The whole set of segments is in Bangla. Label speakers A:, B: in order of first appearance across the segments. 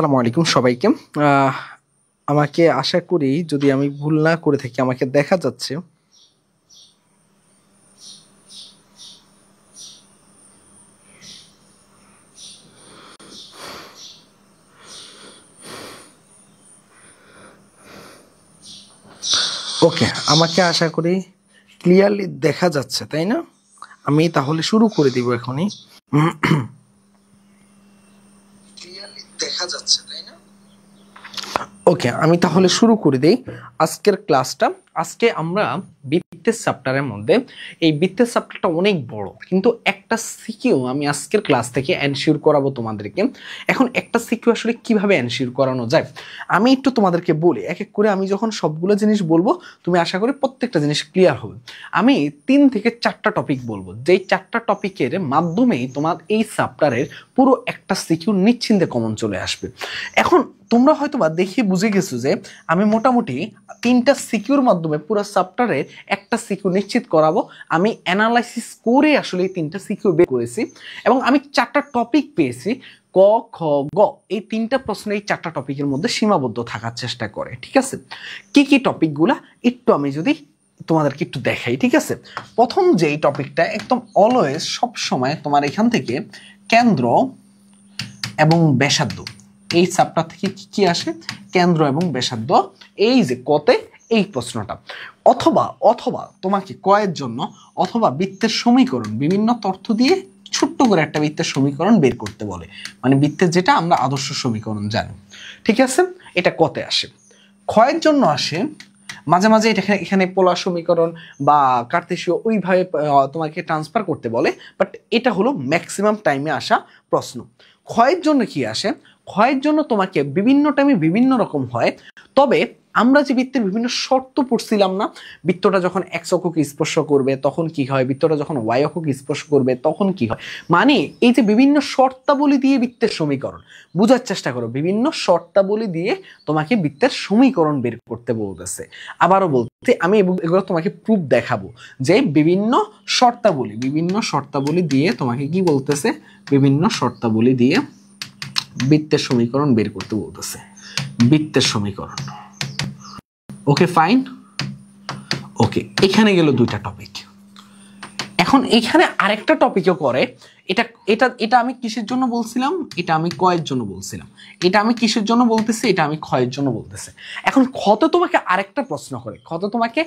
A: আসসালামু আলাইকুম সবাইকে। আমাকে আশা করি যদি আমি ভুল না করে থাকি আমাকে দেখা যাচ্ছে। ওকে, আমাকে আশা করি ক্লিয়ারলি দেখা যাচ্ছে, তাই না? আমি তাহলে শুরু করে দিব এখনই। ক্লিয়ারলি দেখা যাচ্ছে, তাই না? ওকে, আমি তাহলে শুরু করে দেই আজকের ক্লাসটা। আজকে আমরা বৃত্তের চ্যাপ্টারের মধ্যে, এই বৃত্তের চ্যাপ্টারটা অনেক বড়, কিন্তু একটা সিকিউ আমি আজকের ক্লাস থেকে এনশিওর করাবো তোমাদেরকে। এখন একটা সিকিউ আসলে কিভাবে এনশিওর করানো যায় আমি একটু তোমাদেরকে বলি। এক এক করে আমি যখন সবগুলো জিনিস বলবো তুমি আশা করি প্রত্যেকটা জিনিস ক্লিয়ার হবে। আমি 3 থেকে 4টা টপিক বলবো, যেই 4টা টপিকের মাধ্যমেই তোমার এই চ্যাপ্টারের পুরো একটা সিকিউ নিশ্চিন্তে কমন চলে আসবে। এখন তোমরা হয়তোবা দেখে বুঝে গেছো যে আমি মোটামুটি 3টা সিকিউর মাধ্যমে পুরো চ্যাপ্টারের একটা সিকিউ নিশ্চিত করাবো। আমি অ্যানালাইসিস করে আসলে এই 3টা সিকিউ বের করেছি এবং আমি 4টা টপিক পেয়েছি। ক, খ, গ, এই 3টা প্রশ্ন এই 4টা টপিকের মধ্যে সীমাবদ্ধ থাকার চেষ্টা করে। ঠিক আছে, কি কি টপিকগুলা একটু আমি যদি তোমাদেরকে একটু দেখাই। ঠিক আছে, প্রথম যেই টপিকটা একদম অলওয়েজ সব সময় তোমার এখান থেকে কেন্দ্র এবং ব্যাসার্ধ, এই চ্যাপ্টার থেকে কি কি আসে? কেন্দ্র এবং ব্যাসার্ধ, এই যে কতে এই প্রশ্নটা। অথবা অথবা তোমাকে কয়ের জন্য অথবা বৃত্তের সমীকরণ বিভিন্ন তথ্য দিয়ে ছোট্ট করে একটা বৃত্তের সমীকরণ বের করতে বলে, মানে বৃত্তের যেটা আমরা আদর্শ সমীকরণ জানি। ঠিক আছে, এটা কতে আসে। ক্ষয়ের জন্য আসে মাঝে মাঝে এটা এখানে পোলার সমীকরণ বা কার্তেশীয় ওইভাবে তোমাকে ট্রান্সফার করতে বলে, বাট এটা হলো ম্যাক্সিমাম টাইমে আসা প্রশ্ন। ক্ষয়ের জন্য কি আসে? ক্ষয়ের জন্য তোমাকে বিভিন্ন টাইমে বিভিন্ন রকম হয়, তবে আমরা যে বৃত্তের বিভিন্ন শর্ত পড়ছিলাম না, বৃত্তটা যখন এক্স অক্ষকে স্পর্শ করবে তখন কি হয়, বৃত্তটা যখন ওয়াই অক্ষকে স্পর্শ করবে তখন কি হয়, মানে এই যে বিভিন্ন শর্তাবলী দিয়ে বৃত্তের সমীকরণ বোঝার চেষ্টা করো। বিভিন্ন শর্তাবলী দিয়ে তোমাকে বৃত্তের সমীকরণ বের করতে বলতেছে। আবারও বলতে আমি এগুলো তোমাকে প্রুফ দেখাবো যে বিভিন্ন শর্তাবলী দিয়ে তোমাকে কি বলতেছে, বিভিন্ন শর্তাবলী দিয়ে বৃত্তের সমীকরণ বের করতে বলতেছে। বৃত্তের সমীকরণ, ওকে ফাইন। ওকে, এখানে গেল 2টা টপিক। এখন এখানে আরেকটা টপিকও করে। এটা এটা এটা আমি কিসের জন্য বলছিলাম? এটা আমি কয়ের জন্য বলছিলাম। এটা আমি কিসের জন্য বলতেছি? এটা আমি ক্ষয়ের জন্য বলতেছি। এখন ক্ষতে তোমাকে আরেকটা প্রশ্ন করে, ক্ষতে তোমাকে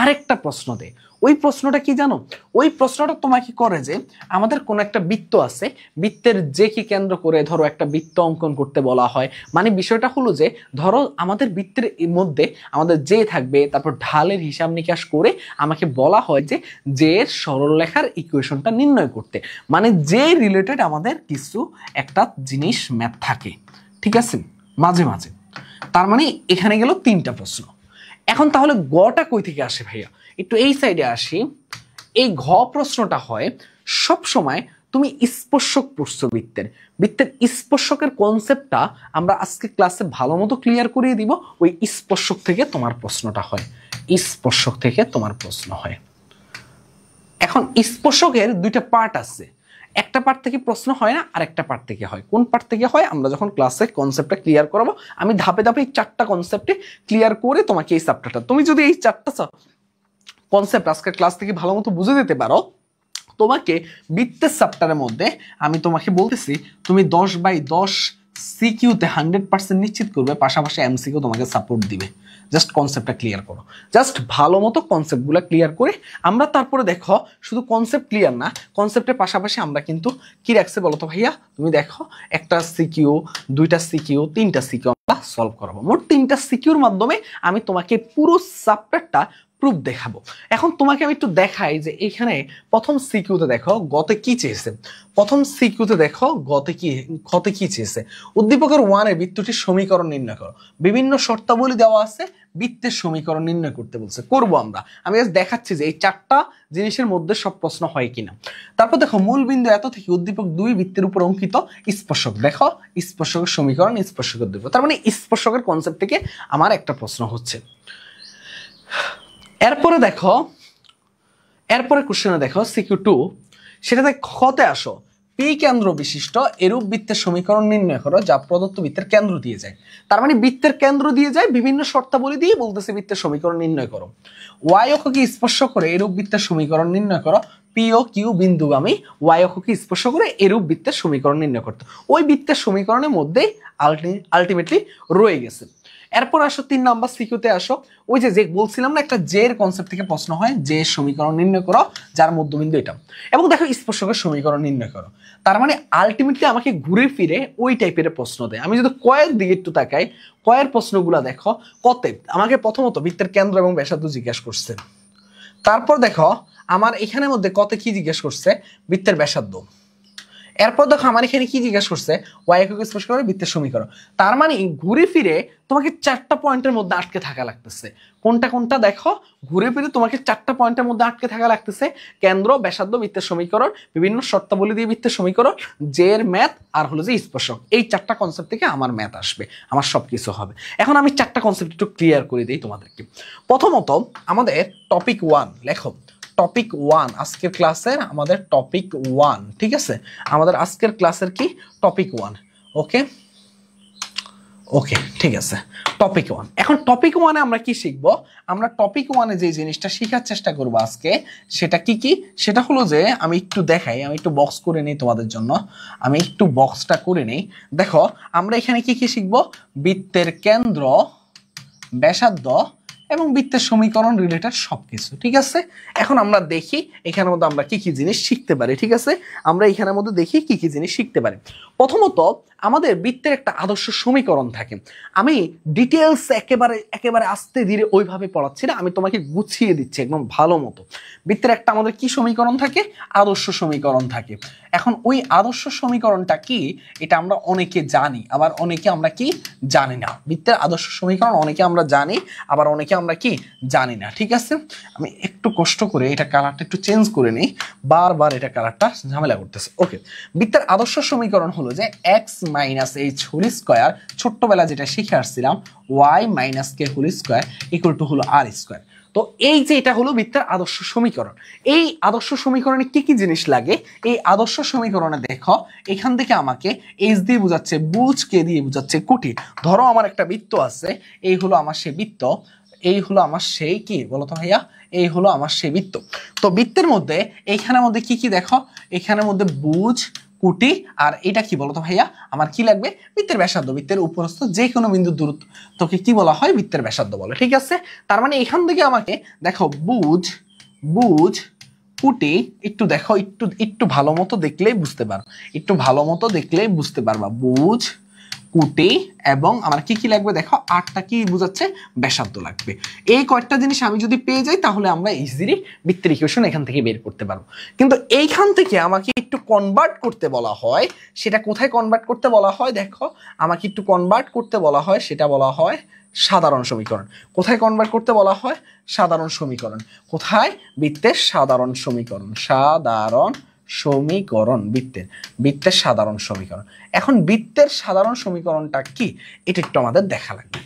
A: আরেকটা প্রশ্ন দেয়। ওই প্রশ্নটা কি জানো? ওই প্রশ্নটা তোমাকে করে যে আমাদের কোন একটা বৃত্ত আছে, বৃত্তের যে কি কেন্দ্র করে ধরো একটা বৃত্ত অঙ্কন করতে বলা হয়। মানে বিষয়টা হলো যে ধরো আমাদের বৃত্তের মধ্যে আমাদের যে থাকবে, তারপর ঢালের হিসাব নিকাশ করে আমাকে বলা হয় যে এর সরলরেখার ইকুয়েশনটা নির্ণয় করতে, মানে যে রিলেটেড আমাদের কিছু একটা জিনিস ম্যাথ থাকে। ঠিক আছে, মাঝে মাঝে। তার মানে এখানে গেল 3টা প্রশ্ন। এখন তাহলে গটা কই থেকে আসে ভাইয়া? একটু এই সাইডে আসি। এই ঘ প্রশ্নটা হয় সব সময় তুমি স্পর্শক পড়ছো বৃত্তের, বৃত্তের স্পর্শকের কনসেপ্টটা আমরা আজকে ক্লাসে ভালো মতো ক্লিয়ার করিয়ে দিব। ওই স্পর্শক থেকে তোমার প্রশ্নটা হয়, স্পর্শক থেকে তোমার প্রশ্ন হয়। এখন স্পর্শকের 2টা পার্ট আছে, একটা পার্ট থেকে প্রশ্ন হয় না, আর একটা পার্ট থেকে হয়। কোন পার্ট থেকে হয় আমরা যখন ক্লাসে কনসেপ্টটা ক্লিয়ার করাবো, আমি ধাপে ধাপে এই 4টা কনসেপ্টে ক্লিয়ার করে তোমাকে এই চ্যাপ্টারটা, তুমি যদি এই 4টা কনসেপ্ট আজকের ক্লাস থেকে ভালো মতো বুঝে দিতে পারো, তোমাকে বৃত্তের চ্যাপ্টারের মধ্যে আমি তোমাকে বলতেছি তুমি 10/10 সিকিউতে 100% নিশ্চিত করবে, পাশাপাশি এমসিকিউ তোমাকে সাপোর্ট দিবে। জাস্ট কনসেপ্টটা ক্লিয়ার করো, জাস্ট ভালো মতো কনসেপ্টগুলো ক্লিয়ার করে আমরা তারপরে দেখো শুধু কনসেপ্ট ক্লিয়ার না, কনসেপ্টের পাশাপাশি আমরা কিন্তু কি রাখছে বলো তো ভাইয়া? তুমি দেখো একটা সিকিউ, 2টা সিকিউ, 3টা সিকিউ আমরা সলভ করাবো। মোট 3টা সিকিউর মাধ্যমে আমি তোমাকে পুরো চ্যাপ্টারটা প্রুফ দেখাবো। এখন তোমাকে আমি একটু দেখাই যে এখানে প্রথম সিকিউতে দেখো গতে কি চেয়েছে, প্রথম সিকিউতে দেখো গতে কি চেয়েছে। উদ্দীপকের 1-এ বৃত্তটির সমীকরণ নির্ণয় করো, বিভিন্ন শর্তাবলী দেওয়া আছে, বৃত্তের সমীকরণ নির্ণয় করতে বলছে। করব আমরা, আমি আজ দেখাচ্ছি যে এই 4টা জিনিসের মধ্যে সব প্রশ্ন হয় কিনা। তারপর দেখো মূল বিন্দু এত থেকে উদ্দীপক 2 বৃত্তের উপর অঙ্কিত স্পর্শক, দেখো স্পর্শকের সমীকরণ, স্পর্শকের উদ্দীপক, তার মানে স্পর্শকের কনসেপ্ট থেকে আমার একটা প্রশ্ন হচ্ছে। এরপরে দেখো, এরপরে কোশ্চেনে দেখো সিকিউ 2, সেটাতে খতে আসো পি কেন্দ্র বিশিষ্ট এরূপ বৃত্তের সমীকরণ নির্ণয় করো যা প্রদত্ত বৃত্তের কেন্দ্র দিয়ে যায়। তার মানে বৃত্তের কেন্দ্র দিয়ে যায়, বিভিন্ন শর্তাবলী দিয়ে বলতেছে বৃত্তের সমীকরণ নির্ণয় করো। ওয়াই অক্ষকে স্পর্শ করে এরূপ বৃত্তের সমীকরণ নির্ণয় করো। পি ও কিউ বিন্দুগামী ওয়াই অক্ষকে স্পর্শ করে এরূপ বৃত্তের সমীকরণ নির্ণয় করতে। ওই বৃত্তের সমীকরণের মধ্যে আলটিমেটলি রয়ে গেছে। এরপর আসো 3 নাম্বার সিকিউতে আসো। ওই যে বলছিলাম না একটা জে এর কনসেপ্ট থেকে প্রশ্ন হয়, যে সমীকরণ নির্ণয় করো যার মধ্যবিন্দু এটা, এবং দেখো স্পর্শকের সমীকরণ নির্ণয় করো। তার মানে আলটিমেটলি আমাকে ঘুরে ফিরে ওই টাইপের প্রশ্ন দেয়। আমি যদি কয়ের দিকে একটু তাকাই, কয়ের প্রশ্নগুলো দেখো কতে আমাকে প্রথমত বৃত্তের কেন্দ্র এবং ব্যাসার্ধ জিজ্ঞাসা করছে। তারপর দেখো আমার এখানের মধ্যে কতে কি জিজ্ঞাসা করছে, বৃত্তের ব্যাসার্ধ। এরপর দেখো আমার এখানে কি জিজ্ঞাসা করছে, ওয়াই একক স্পর্শ করে বৃত্তের সমীকরণ। তার মানে ঘুরে ফিরে তোমাকে 4টা পয়েন্টের মধ্যে আটকে থাকা লাগতেছে। কোনটা কোনটা দেখো, ঘুরে ফিরে তোমাকে 4টা পয়েন্টের মধ্যে আটকে থাকা লাগতেছে। কেন্দ্র, ব্যাসার্ধ, বৃত্তের সমীকরণ, বিভিন্ন শর্তাবলী দিয়ে বৃত্তের সমীকরণ, জে এর ম্যাথ, আর হলো যে স্পর্শক। এই 4টা কনসেপ্ট থেকে আমার ম্যাথ আসবে, আমার সবকিছু হবে। এখন আমি 4টা কনসেপ্ট একটু ক্লিয়ার করে দিই তোমাদেরকে। প্রথমত আমাদের টপিক 1 লেখো। টপিক 1 আজকের ক্লাসের আমাদের টপিক 1, ঠিক আছে? আমাদের আজকের ক্লাসের কি টপিক 1। ওকে ওকে ঠিক আছে, টপিক 1। এখন টপিক 1-এ আমরা কি শিখব? আমরা টপিক 1-এ যে জিনিসটা শেখার চেষ্টা করব আজকে, সেটা কি কি? সেটা হলো যে আমি একটু দেখাই, আমি একটু বক্স করে নিই তোমাদের জন্য, আমি একটু বক্সটা করে নিই। দেখো আমরা এখানে কি কি শিখব? বৃত্তের কেন্দ্র, ব্যাসার্ধ এবং বৃত্তের সমীকরণ রিলেটেড সবকিছু, ঠিক আছে? এখন আমরা দেখি এখানের মধ্যে আমরা কি কি জিনিস শিখতে পারি, ঠিক আছে? আমরা এখানের মধ্যে দেখি কি কি জিনিস শিখতে পারি। প্রথমত আমাদের বৃত্তের একটা আদর্শ সমীকরণ থাকে। আমি ডিটেলস একেবারে আস্তে ধীরে ওইভাবে পড়াচ্ছি না, আমি তোমাকে গুছিয়ে দিচ্ছি একদম ভালো মতো। বৃত্তের একটা আমাদের কি সমীকরণ থাকে? আদর্শ সমীকরণ থাকে। এখন ওই আদর্শ সমীকরণটা কি, এটা আমরা অনেকে জানি, আবার অনেকে আমরা কি জানি না। বৃত্তের আদর্শ সমীকরণ অনেকে আমরা জানি, আবার অনেকে আমরা কি জানি না, ঠিক আছে? আমি একটু কষ্ট করে এটা কালারটা একটু চেঞ্জ করে নিই, বারবার এটা কালারটা ঝামেলা করতেছে। ওকে, বৃত্তের আদর্শ সমীকরণ হলো যে x minus h whole square, ছোট্টবেলা যেটা শিখে আসছিলাম, y minus k whole square equal to হলো r স্কয়ার। তো এই যে এটা হলো বৃত্তের আদর্শ সমীকরণ। এই আদর্শ সমীকরণে কি কি জিনিস লাগে? এই আদর্শ সমীকরণে দেখো এখান থেকে আমাকে h দিয়ে বোঝাচ্ছে বুঝ, k দিয়ে বোঝাচ্ছে কুটি। ধরো আমার একটা বৃত্ত আছে, এই হলো আমার সেই বৃত্ত, এই হলো আমার সেই কি বলতো ভাইয়া, এই হলো আমার সেই বৃত্ত। তো বৃত্তের মধ্যে এইখানের মধ্যে কি কি দেখো, এখানের মধ্যে বুঝ, কুটি, আর এটা কি বলতো ভাইয়া, আমার কি লাগবে? বৃত্তের ব্যাসার্ধ। বৃত্তের উপরস্থ যে কোনো বিন্দু দূরত্বকে কি বলা হয়? বৃত্তের ব্যাসার্ধ বলে, ঠিক আছে? তার মানে এখান থেকে আমাকে দেখো বুঝ, কুটি, একটু দেখো, একটু ভালো মতো দেখলেই বুঝতে পারো, একটু ভালো মতো দেখলেই বুঝতে পারবা। বুঝ, কুটি এবং আমার কি কি লাগবে দেখো, 8টা কি বোঝাচ্ছে? ব্যাসার্ধ লাগবে। এই কয়েকটা জিনিস আমি যদি পেয়ে যাই তাহলে আমরা ইজিলি বৃত্তের ইকুয়েশন এখান থেকে বের করতে পারবো। কিন্তু এইখান থেকে আমাকে একটু কনভার্ট করতে বলা হয়, সেটা কোথায় কনভার্ট করতে বলা হয়? দেখো আমাকে একটু কনভার্ট করতে বলা হয়, সেটা বলা হয় সাধারণ সমীকরণ। কোথায় কনভার্ট করতে বলা হয়? সাধারণ সমীকরণ। কোথায়? বৃত্তের সাধারণ সমীকরণ। সাধারণ সমীকরণ, বৃত্তের সাধারণ সমীকরণ। এখন বৃত্তের সাধারণ সমীকরণটা কি, এটা একটু আমাদের দেখা লাগবে।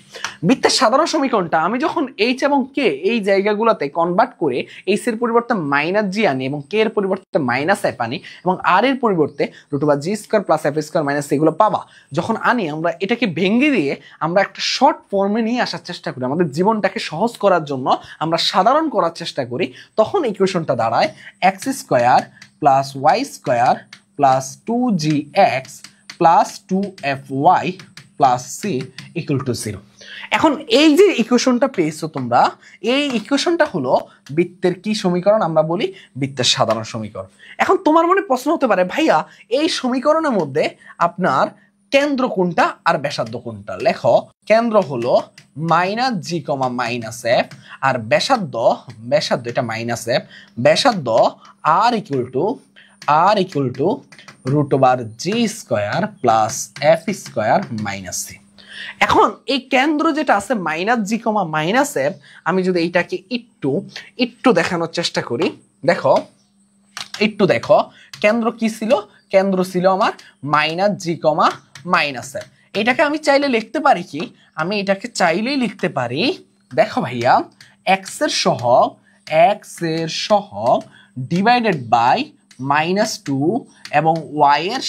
A: বৃত্তের সাধারণ সমীকরণটা আমি যখন এইচ এবং কে এই জায়গাগুলোতে কনভার্ট করে এইচ এর পরিবর্তে মাইনাস জি আনি এবং কে এর পরিবর্তে মাইনাস এফ আনি এবং আর এর পরিবর্তে root G square plus F square minus এগুলো পাবা, যখন আনি আমরা এটাকে ভেঙে দিয়ে আমরা একটা শর্ট ফর্মে নিয়ে আসার চেষ্টা করি, আমাদের জীবনটাকে সহজ করার জন্য আমরা সাধারণ করার চেষ্টা করি, তখন ইকুয়েশনটা দাঁড়ায় x square plus y square plus 2gx plus 2fy plus c equal to 0। এখন এই যে ইকুয়েশনটা পেয়েছো তোমরা, এই ইকুয়েশনটা হলো বৃত্তের কি সমীকরণ? আমরা বলি বৃত্তের সাধারণ সমীকরণ। এখন তোমার মনে প্রশ্ন হতে পারে, ভাইয়া এই সমীকরণের মধ্যে আপনার কেন্দ্র কোনটা আর ব্যাসার্ধ কোনটা? লেখো, কেন্দ্র হলো minus G comma minus F, আর ব্যাসার্ধ এটা মাইনাস এফ, ব্যাসার্ধ আর equal to root over G square plus F square minus C. এখন এই কেন্দ্র যেটা আছে minus G comma minus F, আমি যদি এইটাকে একটু দেখানোর চেষ্টা করি, দেখো কেন্দ্র কি ছিল? কেন্দ্র ছিল আমার minus G comma minus F. এটাকে আমি চাইলে লিখতে পারি কি? আমি এটাকে চাইলেই লিখতে পারি, দেখো ভাইয়া, এক্স এর সহগ ডিভাইডেড বাই -2 এবং y এর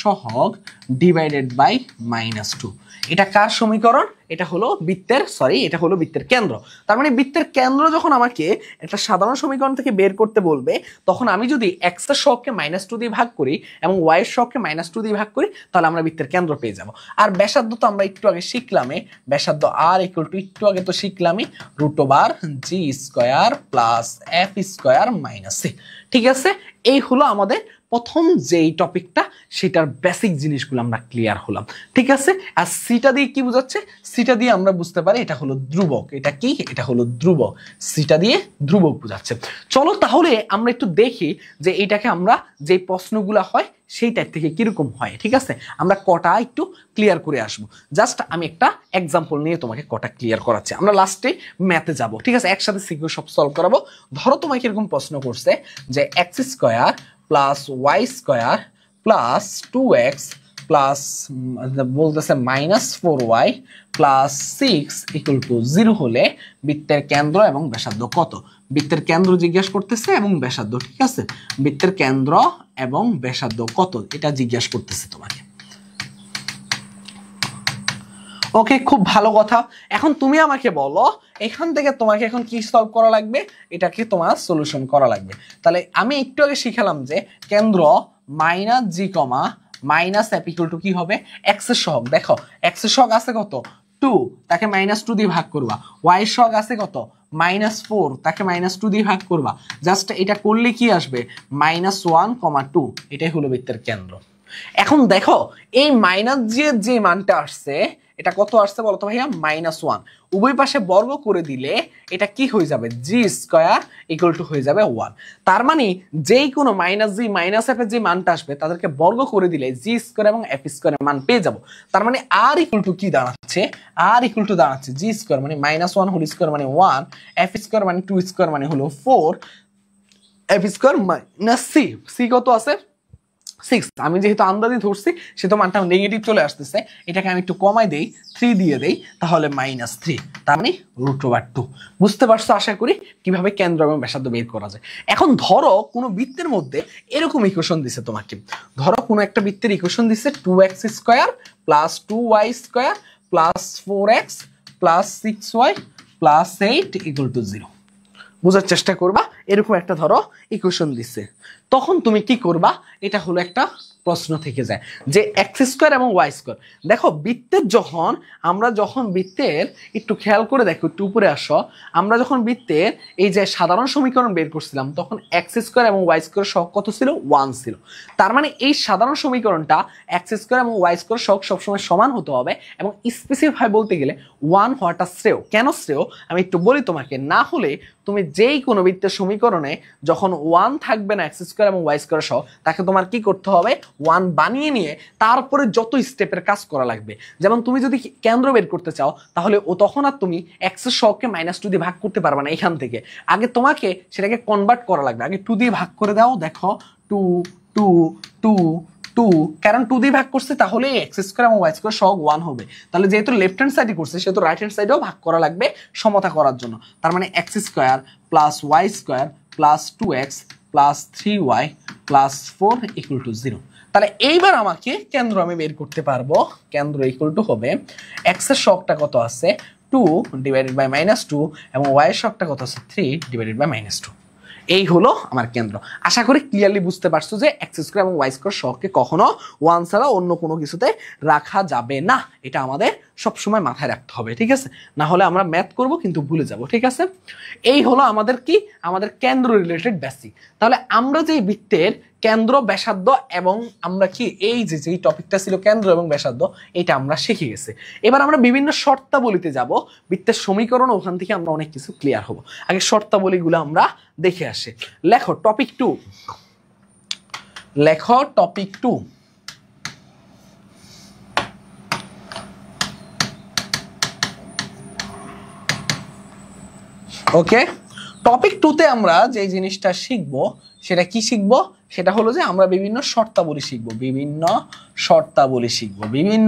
A: সহগ ডিভাইডেড বাই -2। এটা কার সমীকরণ? এটা হলো বৃত্তের কেন্দ্র। তার মানে বৃত্তের কেন্দ্র যখন আমাকে একটা সাধারণ সমীকরণ থেকে বের করতে বলবে, তখন আমি যদি x এর সহগকে -2 দিয়ে ভাগ করি এবং y এর সহগকে -2 দিয়ে ভাগ করি, তাহলে আমরা বৃত্তের কেন্দ্র পেয়ে যাব। আর ব্যাসার্ধ তো আমরা একটু আগে শিখলামই, ব্যাসার্ধ r ইকুয়াল টু একটু আগে তো শিখলামই √g² প্লাস f² - c। ঠিক আছে, এই হলো আমাদের প্রথম যেই টপিকটা, সেটার বেসিক জিনিসগুলো আমরা ক্লিয়ার হলাম। ঠিক আছে, আর সিটা দিয়ে কি বোঝাচ্ছে? সিটা দিয়ে আমরা বুঝতে পারি এটা হলো ধ্রুবক। এটা কি? এটা হলো ধ্রুবক। সিটা দিয়ে ধ্রুবক বোঝাচ্ছে। চলো তাহলে আমরা একটু দেখি যে এইটাকে আমরা যে প্রশ্নগুলো হয় সেই টাইপ থেকে কিরকম হয়। ঠিক আছে, আমরা কটা একটু ক্লিয়ার করে আসবো। জাস্ট আমি একটা এক্সাম্পল নিয়ে তোমাকে কটা ক্লিয়ার করাচ্ছি, আমরা লাস্টে ম্যাথে যাব। ঠিক আছে, একসাথে সিকিউ সব সলভ করাবো। ধরো তোমাকে এরকম প্রশ্ন করছে যে x² plus y² plus 2x plus বলতেছে -4y প্লাস 6 ইকুয়াল টু 0 হলে বৃত্তের কেন্দ্র এবং ব্যাসার্ধ কত? বৃত্তের কেন্দ্র জিজ্ঞাসা করতেছে এবং ব্যাসার্ধ। ঠিক আছে, বৃত্তের কেন্দ্র এবং ব্যাসার্ধ কত এটা জিজ্ঞাসা করতেছে তোমাকে। ওকে, খুব ভালো কথা। এখন তুমি আমাকে বলো এখান থেকে তোমাকে এখন কি সলভ করা লাগবে? এটাকে তোমার সলিউশন করা লাগবে। তাহলে আমি একটু আগে শিখালাম যে কেন্দ্র -g, -f ইকুয়াল টু কি হবে? x এর সহগ। দেখো x এর সহগ আছে কত? 2, তাকে -2 দিয়ে ভাগ করবা। y এর সহগ আছে কত? -4, তাকে -2 দিয়ে ভাগ করবা। জাস্ট এটা করলে কি আসবে? -1, 2। এটাই হলো বৃত্তের কেন্দ্র। এখন দেখো এই -g এর যে মানটা আসছে, এটা কত আসছে বলো তো ভাইয়া? -1। উভয় পাশে বর্গ করে দিলে এটা কি হয়ে যাবে? g² ইকুয়াল টু হয়ে যাবে 1। তার মানে যেই কোনো -g, -f এর যে মানটা আসবে তাদেরকে বর্গ করে দিলে g² এবং f² এর মান পেয়ে যাব। তার মানে r ইকুয়াল টু কি দাঁড়াচ্ছে? r ইকুয়াল টু দাঁড়াচ্ছে g² মানে -1 হোল স্কয়ার মানে 1, f² মানে 2² মানে হলো 4, f² - c। c কত আছে? 6। আমি যেহেতু আন্দাজি ধরছি সেহেতু মানটা নেগেটিভ চলে আসতেছে। এটাকে আমি একটু কমাই দেই, 3 দিয়ে দেই, তাহলে -3। তার মানে √2। বুঝতে পারছো আশা করি কিভাবে কেন্দ্র এবং ব্যাসার্ধ বের করা যায়। এখন ধরো কোনো বৃত্তের মধ্যে এরকম ইকুয়েশন দিছে তোমাকে। ধরো কোনো একটা বৃত্তের ইকুয়েশন দিছে 2x² plus 2y² plus 4x plus 6y plus 8 equal to 0। বোঝার চেষ্টা করবা। এরকম একটা ধরো ইকুয়েশন দিছে, তখন তুমি কি করবা? এটা হলো একটা প্রশ্ন থেকে যায় যে x² এবং y²। দেখো বৃত্তের আমরা যখন বৃত্তের একটু খেয়াল করে দেখো, একটু উপরে আসো, আমরা যখন বৃত্তের এই যে সাধারণ সমীকরণ বের করছিলাম তখন x² এবং y² সহগ কত ছিল? 1 ছিল। তার মানে এই সাধারণ সমীকরণটা x² এবং y² সহগ সবসময় সমান হতে হবে এবং স্পেসিফাই বলতে গেলে 1 হওয়াটা শ্রেয়। কেন শ্রেয় আমি একটু বলি তোমাকে। না হলে তুমি যেই কোনো বৃত্তের সমীকরণে যখন 1 থাকবে না x² এবং y² সহ, তাকে তোমার কি করতে হবে? 1 বানিয়ে নিয়ে তারপরে যত স্টেপের কাজ করা লাগবে। যেমন তুমি যদি কেন্দ্র বের করতে চাও তাহলে তখন আর তুমি x এর সহগকে -2 দিয়ে ভাগ করতে পারবে না। এখান থেকে আগে তোমাকে সেটাকে কনভার্ট করা লাগবে। আগে 2 দিয়ে ভাগ করে দাও। দেখো 2 2 2 2, কারণ 2 দিয়ে ভাগ করছে তাহলে x² এবং y² সহগ 1 হবে। তাহলে যেহেতু লেফট হ্যান্ড সাইডে করছে সেহেতু রাইট হ্যান্ড সাইডেও ভাগ করা লাগবে সমতা করার জন্য। তার মানে x² plus y² plus 2x plus 3y plus 4 equal to 0। তাহলে এইবার আমাকে কেন্দ্র আমি বের করতে পারবো। কেন্দ্র ইকুয়াল টু হবে x এর সহগটা কত আছে? 2 ডিভাইডেড বাই -2 এবং y এর সহগটা কত আছে? 3 ডিভাইডেড বাই -2। এই হলো আমার কেন্দ্র। আশা করি ক্লিয়ারলি বুঝতে পারছো যে x² এবং y² সহগকে কখনো 1 ছাড়া অন্য কোনো কিছুতে রাখা যাবে না। এটা আমাদের সবসময় মাথায় রাখতে হবে। ঠিক আছে, না হলে আমরা ম্যাথ করব কিন্তু ভুলে যাব। ঠিক আছে, এই হলো আমাদের কি? আমাদের কেন্দ্র রিলেটেড বেসিক। তাহলে আমরা যে বৃত্তের কেন্দ্র, ব্যাসার্ধ এবং আমরা কি এই যে টপিকটা ছিল কেন্দ্র এবং ব্যাসার্ধ, এটা আমরা শিখে গেছি। এবার আমরা বিভিন্ন শর্তাবলীতে যাব। বৃত্তের সমীকরণ, ওখান থেকে আমরা অনেক কিছু ক্লিয়ার হব। আগে শর্তাবলীগুলো আমরা দেখে আসি। লেখো টপিক 2। লেখো টপিক 2। ওকে, টপিক 2 তে আমরা যে জিনিসটা শিখবো সেটা কি শিখবো? সেটা হলো যে আমরা বিভিন্ন শর্তাবলী শিখবো, বিভিন্ন শর্তাবলী শিখবো, বিভিন্ন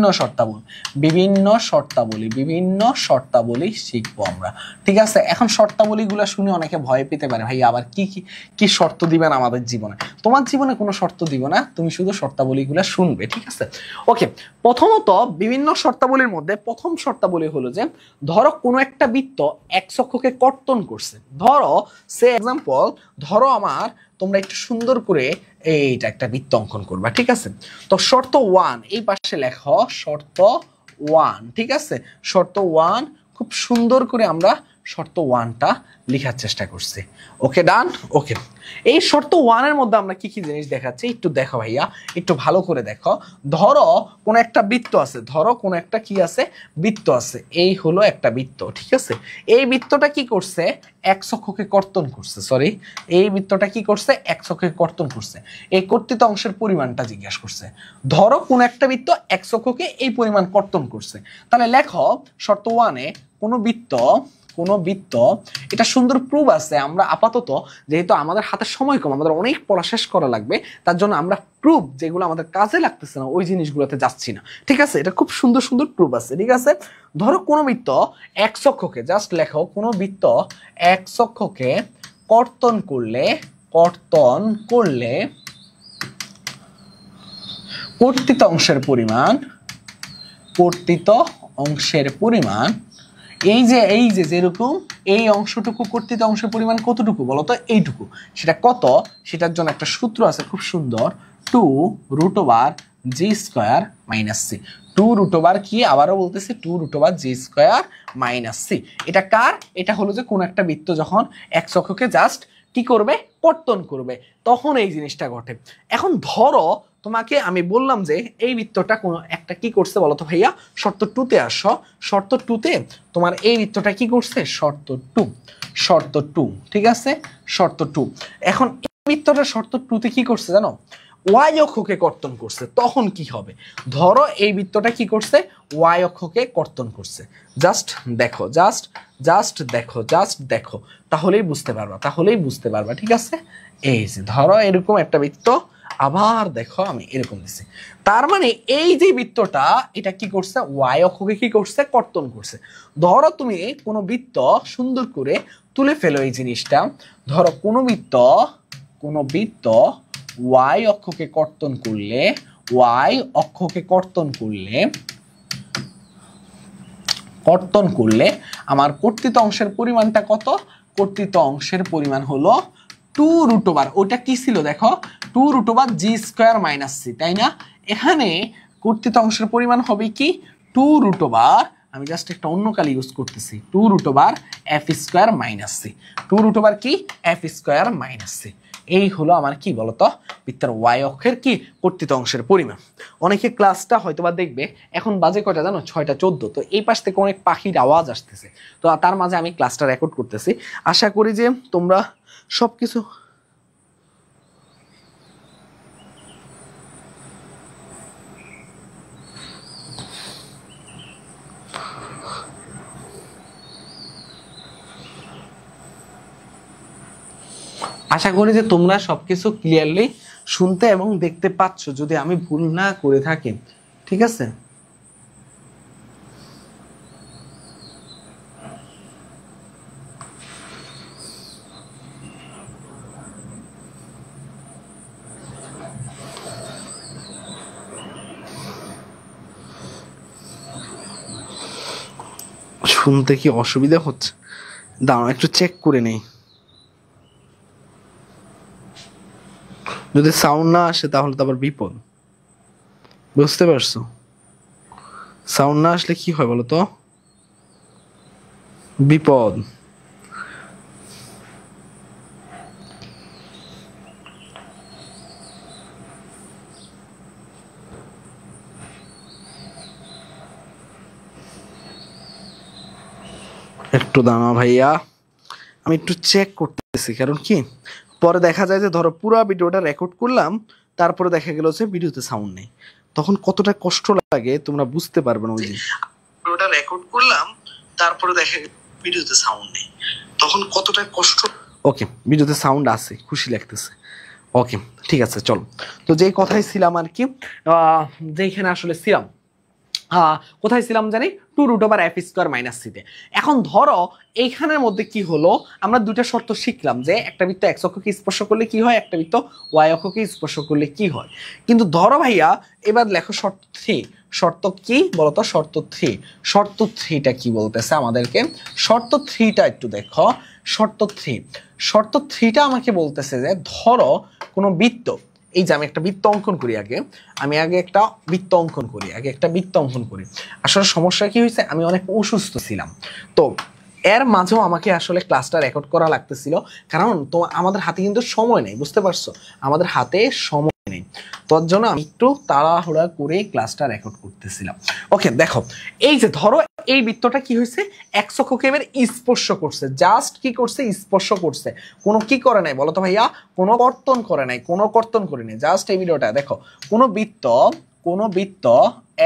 A: শর্তাবলী শিখবো আমরা। ঠিক আছে, এখন শর্তাবলীগুলো শুনে অনেকে ভয় পেতে পারে, ভাই আবার কি কি কি শর্ত দিবেন আমাদের জীবনে। তোমার জীবনে কোনো শর্ত দিব না, তুমি শুধু শর্তাবলীগুলো শুনবে। ঠিক আছে, ওকে। প্রথমত বিভিন্ন শর্তাবলীর মধ্যে প্রথম শর্তাবলী হলো যে ধরো কোনো একটা বৃত্ত এক্স অক্ষকে কর্তন করছে। ধরো সে এক্সাম্পল, ধরো আমার, তোমরা একটু সুন্দর করে এইটা একটা বৃত্ত অঙ্কন করবা। ঠিক আছে, তো শর্ত 1 এই পাশে লেখো, শর্ত 1। ঠিক আছে, শর্ত 1 খুব সুন্দর করে আমরা শর্ত 1টা লেখার চেষ্টা করছি। ওকে, ডান। ওকে, এই শর্ত 1 এর মধ্যে আমরা কি কি জিনিস দেখাচ্ছি একটু দেখো ভাইয়া, একটু ভালো করে দেখো। ধরো কোন একটা বৃত্ত আছে, ধরো কোন একটা কি আছে, বৃত্ত আছে। এই হলো একটা বৃত্ত। ঠিক আছে, এই বৃত্তটা কি করছে, এক্স অক্ষকে কর্তন করছে। সরি, এই বৃত্তটা কি করছে, এক্স অক্ষকে কর্তন করছে। এই কর্তিত অংশের পরিমাণটা জিজ্ঞাসা করছে। ধরো কোন একটা বৃত্ত এক্স অক্ষকে এই পরিমাণ কর্তন করছে। তাহলে লেখো শর্ত 1-এ কোনো বৃত্ত, এটা সুন্দর প্রুফ আছে। আমরা আপাতত যেহেতু আমাদের হাতে সময় কম, আমাদের অনেক পড়া শেষ করা লাগবে, তার জন্য আমরা প্রুফ যেগুলো আমাদের কাজে লাগতেছে না ওই জিনিসগুলোতে যাচ্ছি না। ঠিক আছে, এটা খুব সুন্দর সুন্দর প্রুফ আছে। ঠিক আছে, ধরো কোনো বৃত্ত এক্স অক্ষকে, জাস্ট লেখো কোনো বৃত্ত এক্স অক্ষকে কর্তন করলে কর্তিত অংশের পরিমাণ এই যে যেরকম এই অংশটুকু কর্তিত অংশের পরিমাণ কতটুকু বলো তো, এইটুকু। সেটা কত, সেটার জন্য একটা সূত্র আছে খুব সুন্দর, 2√g² - c। 2√, কি আবারও বলতেছি, 2√g² - c। এটা কার, এটা হলো যে কোন একটা বৃত্ত যখন এক্স অক্ষকে জাস্ট কি করবে, কর্তন করবে, তখন এই জিনিসটা ঘটে। এখন ধরো তোমাকে আমি বললাম যে এই বৃত্তটা কোনো একটা কি করছে বলো তো ভাইয়া, শর্ত 2-তে আসো। শর্ত 2-তে তোমার এই বৃত্তটা কি করছে, শর্ত 2। ঠিক আছে, শর্ত 2। এখন এই বৃত্তটা শর্ত 2-তে কি করছে জানো, ওয়াই অক্ষকে কর্তন করছে। তখন কি হবে, ধরো এই বৃত্তটা কি করছে, ওয়াই অক্ষকে কর্তন করছে। জাস্ট দেখো, তাহলেই বুঝতে পারবা। ঠিক আছে, এই যে ধরো এরকম একটা বৃত্ত, আবার দেখো আমি এরকম দিছি, তার মানে এই যে বৃত্তটা এটা কি করছে, ওয়াই অক্ষকে কি করছে, কর্তন করছে। ধরো তুমি কোনো বৃত্ত সুন্দর করে তুলে ফেলো এই জিনিসটা। ধরো কোনো বৃত্ত ওয়াই অক্ষকে কর্তন করলে আমার কর্তিত অংশের পরিমাণটা কত, কর্তিত অংশের পরিমাণ হলো 2√, ওটা কি ছিল দেখো, 2√g² - c, তাই না? এখানে কর্তিত অংশের পরিমাণ হবে কি, 2√, আমি জাস্ট একটা অন্য কালি ইউজ করতেছি, 2√f² - c। 2√, কি f² - c। এই হলো আমার কি বলতো, বৃত্তের ওয়াই অক্ষের কি কর্তিত অংশের পরিমাণ। অনেকে ক্লাসটা হয়তোবা দেখবে, এখন বাজে কয়টা জানো, 6:14। তো এই পাশ থেকে অনেক পাখির আওয়াজ আসতেছে, তো তার মাঝে আমি ক্লাসটা রেকর্ড করতেছি। আশা করি যে তোমরা সবকিছু ক্লিয়ারলি শুনতে এবং দেখতে পাচ্ছ, যদি আমি ভুল না করে থাকি। ঠিক আছে, শুনতে কি অসুবিধা হচ্ছে, দাঁড়াও একটু চেক করে নেই। যদি সাউন্ড না আসে তাহলে তো আবার বিপদ, বুঝতে পারছো? সাউন্ড না আসলে কি হয় বলো তো, বিপদ। একটু দাঁড়াও ভাইয়া, আমি একটু চেক করতেছি, কারণ কি পরে দেখা যায় যে ধরো পুরো ভিডিওটা রেকর্ড করলাম, তারপরে দেখা গেল যে ভিডিওতে সাউন্ড নেই, তখন কতটা কষ্ট লাগে তোমরা বুঝতে পারবে না। ওই যে ভিডিওটা রেকর্ড করলাম, তারপরে দেখা গেল ভিডিওতে সাউন্ড নেই, তখন কতটা কষ্ট। ওকে, ভিডিওতে সাউন্ড আছে, খুশি লাগতেছে। ওকে ঠিক আছে চলো, তো যে কথাই ছিলাম আর কি, যেখানে আসলে ছিলাম, কোথায় ছিলাম জানি, 2√f² - c তে। এখন ধরো এইখানের মধ্যে কি হলো, আমরা দুইটা শর্ত শিখলাম যে একটা বৃত্ত x অক্ষকে স্পর্শ করলে কি হয়, একটা বৃত্ত y অক্ষকে স্পর্শ করলে কি হয়। কিন্তু ধরো ভাইয়া এবার লেখো শর্ত 3, শর্ত কি বলতো, শর্ত 3, শর্ত 3টা কি বলতেছে আমাদেরকে, শর্ত 3টা একটু দেখো, শর্ত 3টা আমাকে বলতেছে যে ধরো কোনো বৃত্ত, এই যে আমি একটা বৃত্ত অঙ্কন করি, আগে একটা বৃত্ত অঙ্কন করি। আসলে সমস্যা কি হয়েছে, আমি অনেক অসুস্থ ছিলাম, তো এর মাঝেও আমাকে আসলে ক্লাসটা রেকর্ড করা লাগতেছিল, কারণ তো আমাদের হাতে কিন্তু সময় নেই, বুঝতে পারছো, আমাদের হাতে সময় নেই, তোর জন্য আমি একটু তাড়াহুড়া করে ক্লাসটা রেকর্ড করতেছিলাম। ওকে দেখো, এই যে ধরো এই বৃত্তটা কি হয়েছে, x অক্ষকে এবার স্পর্শ করছে, জাস্ট কি করছে, স্পর্শ করছে, কোনো কি করে নাই বলো তো ভাইয়া, কোনো কর্তন করে নাই, জাস্ট এই ভিডিওটা দেখো, কোনো বৃত্ত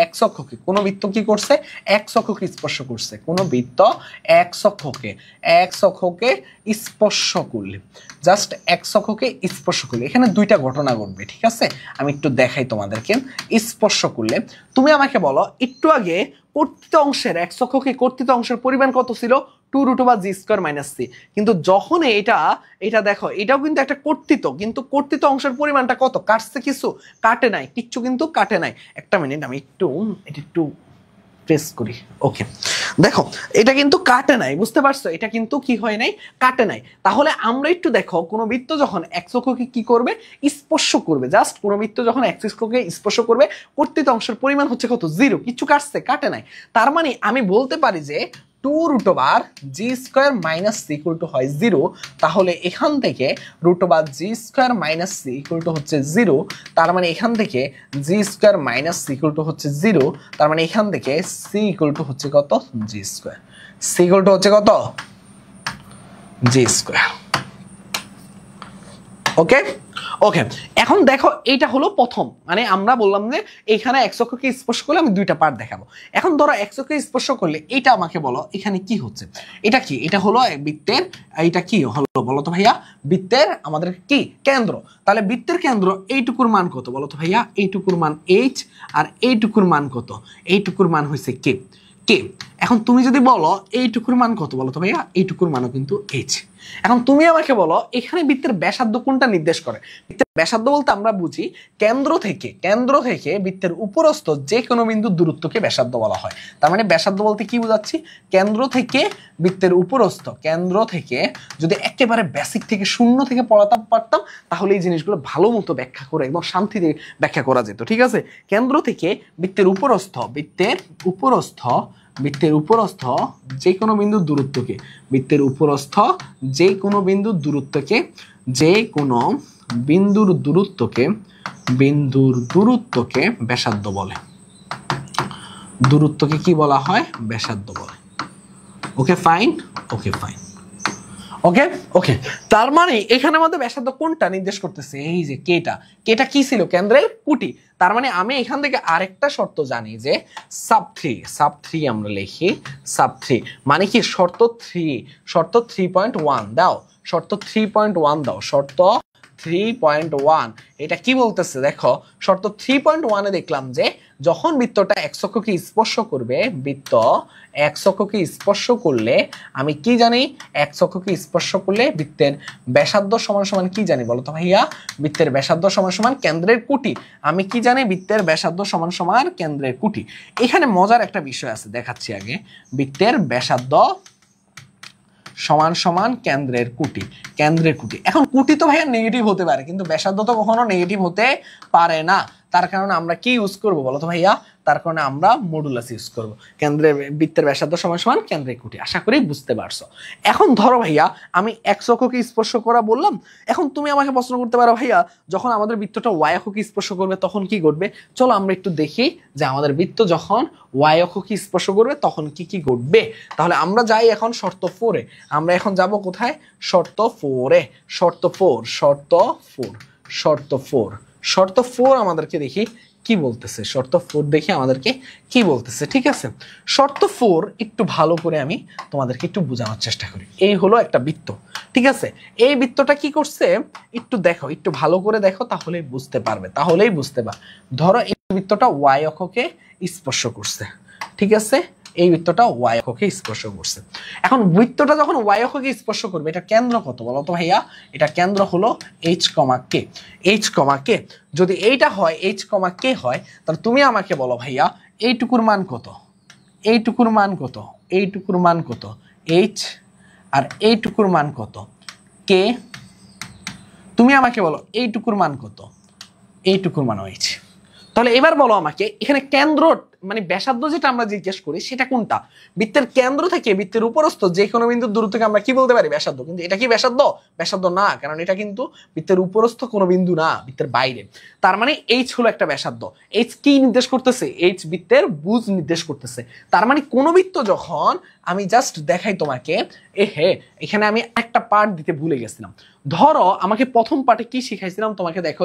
A: x অক্ষকে, কোনো বৃত্ত কি করছে, x অক্ষকে স্পর্শ করছে, কোনো বৃত্ত x অক্ষকে স্পর্শ করলে, জাস্ট x অক্ষকে স্পর্শ করলে, এখানে দুইটা ঘটনা ঘটবে, ঠিক আছে, আমি একটু দেখাই তোমাদেরকে। স্পর্শ করলে তুমি আমাকে বলো, একটু আগে কর্তৃত অংশের x অক্ষকে কর্তৃত অংশের পরিমাণ কত ছিল, 2√g² - c, কিন্তু যখন এটা দেখো, এটাও কিন্তু একটা কর্তৃত, কিন্তু কর্তৃত অংশের পরিমাণটা কত, কাটছে কিছু, কাটে নাই কিচ্ছু, কিন্তু কাটে নাই। একটা মিনিট আমি একটু প্রেস করি। ওকে দেখো, এটা কিন্তু কাটে নাই, বুঝতে পারছো, এটা কিন্তু কি হয় নাই, কাটে নাই। তাহলে আমরা একটু দেখো, কোনো বৃত্ত যখন x অক্ষকে কি করবে, স্পর্শ করবে, জাস্ট কোনো বৃত্ত যখন x অক্ষকে স্পর্শ করবে, কর্তৃত অংশের পরিমাণ হচ্ছে কত, 0, কিছু কাটছে, কাটে নাই। তার মানে আমি বলতে পারি যে 2√g² - c হয় 0, তাহলে এখান থেকে √g² - c হচ্ছে 0, তার মানে এখান থেকে g² - c হচ্ছে 0, তার মানে এখান থেকে c হচ্ছে কত, g², c হচ্ছে কত, g²। ওকে এখন দেখো, এইটা হলো প্রথম, মানে আমরা বললাম যে এখানে x অক্ষকে স্পর্শ করলে আমি দুইটা পার্ট দেখাবো। এখন ধরো x অক্ষকে স্পর্শ করলে এটা আমাকে বলো এখানে কি হচ্ছে, এটা কি, এটা হলো বৃত্তের, এটা কি হলো বলো তো ভাইয়া, বৃত্তের আমাদের কি কেন্দ্র, তাহলে বৃত্তের কেন্দ্র এইটুকুর মান কত বলো তো ভাইয়া, এইটুকুর মান h, আর এইটুকুর মান কত, এইটুকুর মান হয়েছে k। এখন তুমি যদি বলো এইটুকুর মান কত বলো তো ভাইয়া, এইটুকুর মানও কিন্তু h। এখন তুমি আমাকে বলো এখানে বৃত্তের ব্যাসার্ধ কোনটা নির্দেশ করে, বৃত্তের ব্যাসার্ধ বলতে আমরা বুঝি কেন্দ্র থেকে বৃত্তের উপরস্থ যে কোনো বিন্দুর দূরত্বকে ব্যাসার্ধ বলা হয়। তার মানে ব্যাসার্ধ বলতে কি বোঝাচ্ছি, কেন্দ্র থেকে বৃত্তের উপরস্থ, কেন্দ্র থেকে যদি একেবারে বেসিক থেকে শূন্য থেকে পড়াতে পারতাম, তাহলে এই জিনিসগুলো ভালো মতো ব্যাখ্যা করে একদম শান্তিতে ব্যাখ্যা করা যেত, ঠিক আছে। কেন্দ্র থেকে বৃত্তের উপরস্থ যে কোনো বিন্দুর দূরত্বকে, বৃত্তের উপরস্থ যে কোনো বিন্দুর দূরত্বকে ব্যাসার্ধ বলে, দূরত্বকে কি বলা হয়, ব্যাসার্ধ বলে। Okay fine. ওকে তার মানে এখানে আমাদের ব্যাসার্ধ কোনটা নির্দেশ করতেছে, এই যে কেটা কি ছিল, কেন্দ্রের কুটি। তার মানে আমি এখান থেকে আরেকটা শর্ত জানি যে সাব 3 আমরা লিখি, সাব 3 মানে কি, শর্ত 3.1 দাও, শর্ত 3.1 এটা কি বলতেছে দেখো, শর্ত 3.1 দেখলাম যে যখন বৃত্তটা x অক্ষকে স্পর্শ করবে, বৃত্ত x অক্ষকে স্পর্শ করলে আমি কি জানি, x অক্ষকে স্পর্শ করলে বৃত্তের ব্যাসার্ধ সমান কি জানি বলো তো ভাইয়া, বৃত্তের ব্যাসার্ধ সমান কেন্দ্রের কুটি। আমি কি জানি, বৃত্তের ব্যাসার্ধ সমান কেন্দ্রের কুটি। এখানে মজার একটা বিষয় আছে, দেখাচ্ছি আগে। বৃত্তের ব্যাসার্ধ সমান কেন্দ্রের কুটি, এখন কুটি তো ভাইয়া নেগেটিভ হতে পারে, কিন্তু ব্যাসার্ধ তো কখনো নেগেটিভ হতে পারে না। তার কারণে আমরা কি ইউজ করব বলো তো ভাইয়া, তার কারণে আমরা মডুলাস ইউজ করব, বৃত্তের ব্যাসার্ধ সমান কেন্দ্রের কুটি। আশা করি বুঝতে পারছো। এখন ধরো ভাইয়া আমি x অক্ষকে স্পর্শ করা বললাম, এখন তুমি আমাকে প্রশ্ন করতে পারো ভাইয়া যখন আমাদের বৃত্তটা y অক্ষকে স্পর্শ করবে তখন কি ঘটবে। চলো আমরা একটু দেখি যে আমাদের বৃত্ত যখন y অক্ষকে স্পর্শ করবে তখন কি ঘটবে। তাহলে আমরা যাই এখন শর্ত 4-এ, আমরা এখন যাব কোথায়, শর্ত 4 আমাদেরকে দেখি কি বলতেছে, শর্ত 4 দেখি আমাদেরকে কি বলতেছে, ঠিক আছে। শর্ত 4 একটু ভালো করে আমি তোমাদেরকে একটু বোঝানোর চেষ্টা করি। এই হলো একটা বৃত্ত, ঠিক আছে, এই বৃত্তটা কি করছে একটু দেখো, একটু ভালো করে দেখো, তাহলেই বুঝতে পারবে, ধরো এই বৃত্তটা ওয়াই অক্ষকে স্পর্শ করছে। ঠিক আছে, এই বৃত্তটা ওয়াই অক্ষকে স্পর্শ করছে। এখন বৃত্তটা যখন ওয়াই অক্ষকে স্পর্শ করবে, এটা কেন্দ্র কত বলো তো ভাইয়া? এটা কেন্দ্র হলো এইচ কমা কে। এইচ কমা কে যদি এইটা হয়, এইচ কমা কে হয়, তাহলে তুমি আমাকে বলো ভাইয়া এইটুকুর মান কত? এইটুকুর মান কত? এইটুকুর মান কত? এইচ। আর এইটুকুর মান কত? কে। তুমি আমাকে বলো এইটুকুর মান কত? এইটুকুর মান এইচ। তাহলে এবার বলো আমাকে এখানে কেন্দ্র মানে ব্যাসার্ধ যেটা আমরা জিজ্ঞেস করি সেটা কোনটা? বৃত্তের কেন্দ্র থেকে বৃত্তের উপরস্থ যে কোনো বিন্দুর দূরত্বকে আমরা কি বলতে পারি? ব্যাসার্ধ। কিন্তু এটা কি ব্যাসার্ধ? ব্যাসার্ধ না, কারণ এটা কিন্তু বৃত্তের উপরস্থ কোনো বিন্দু না, বৃত্তের বাইরে। তার মানে এইচ হলো একটা ব্যাসার্ধ। এইচ কি নির্দেশ করতেছে? এইচ বৃত্তের বুজ নির্দেশ করতেছে। তার মানে কোন বৃত্ত যখন আমি জাস্ট দেখাই তোমাকে, এখানে আমি একটা পার্ট দিতে ভুলে গেছিলাম। ধরো আমাকে প্রথম পার্টে কি শিখাইছিলাম তোমাকে, দেখো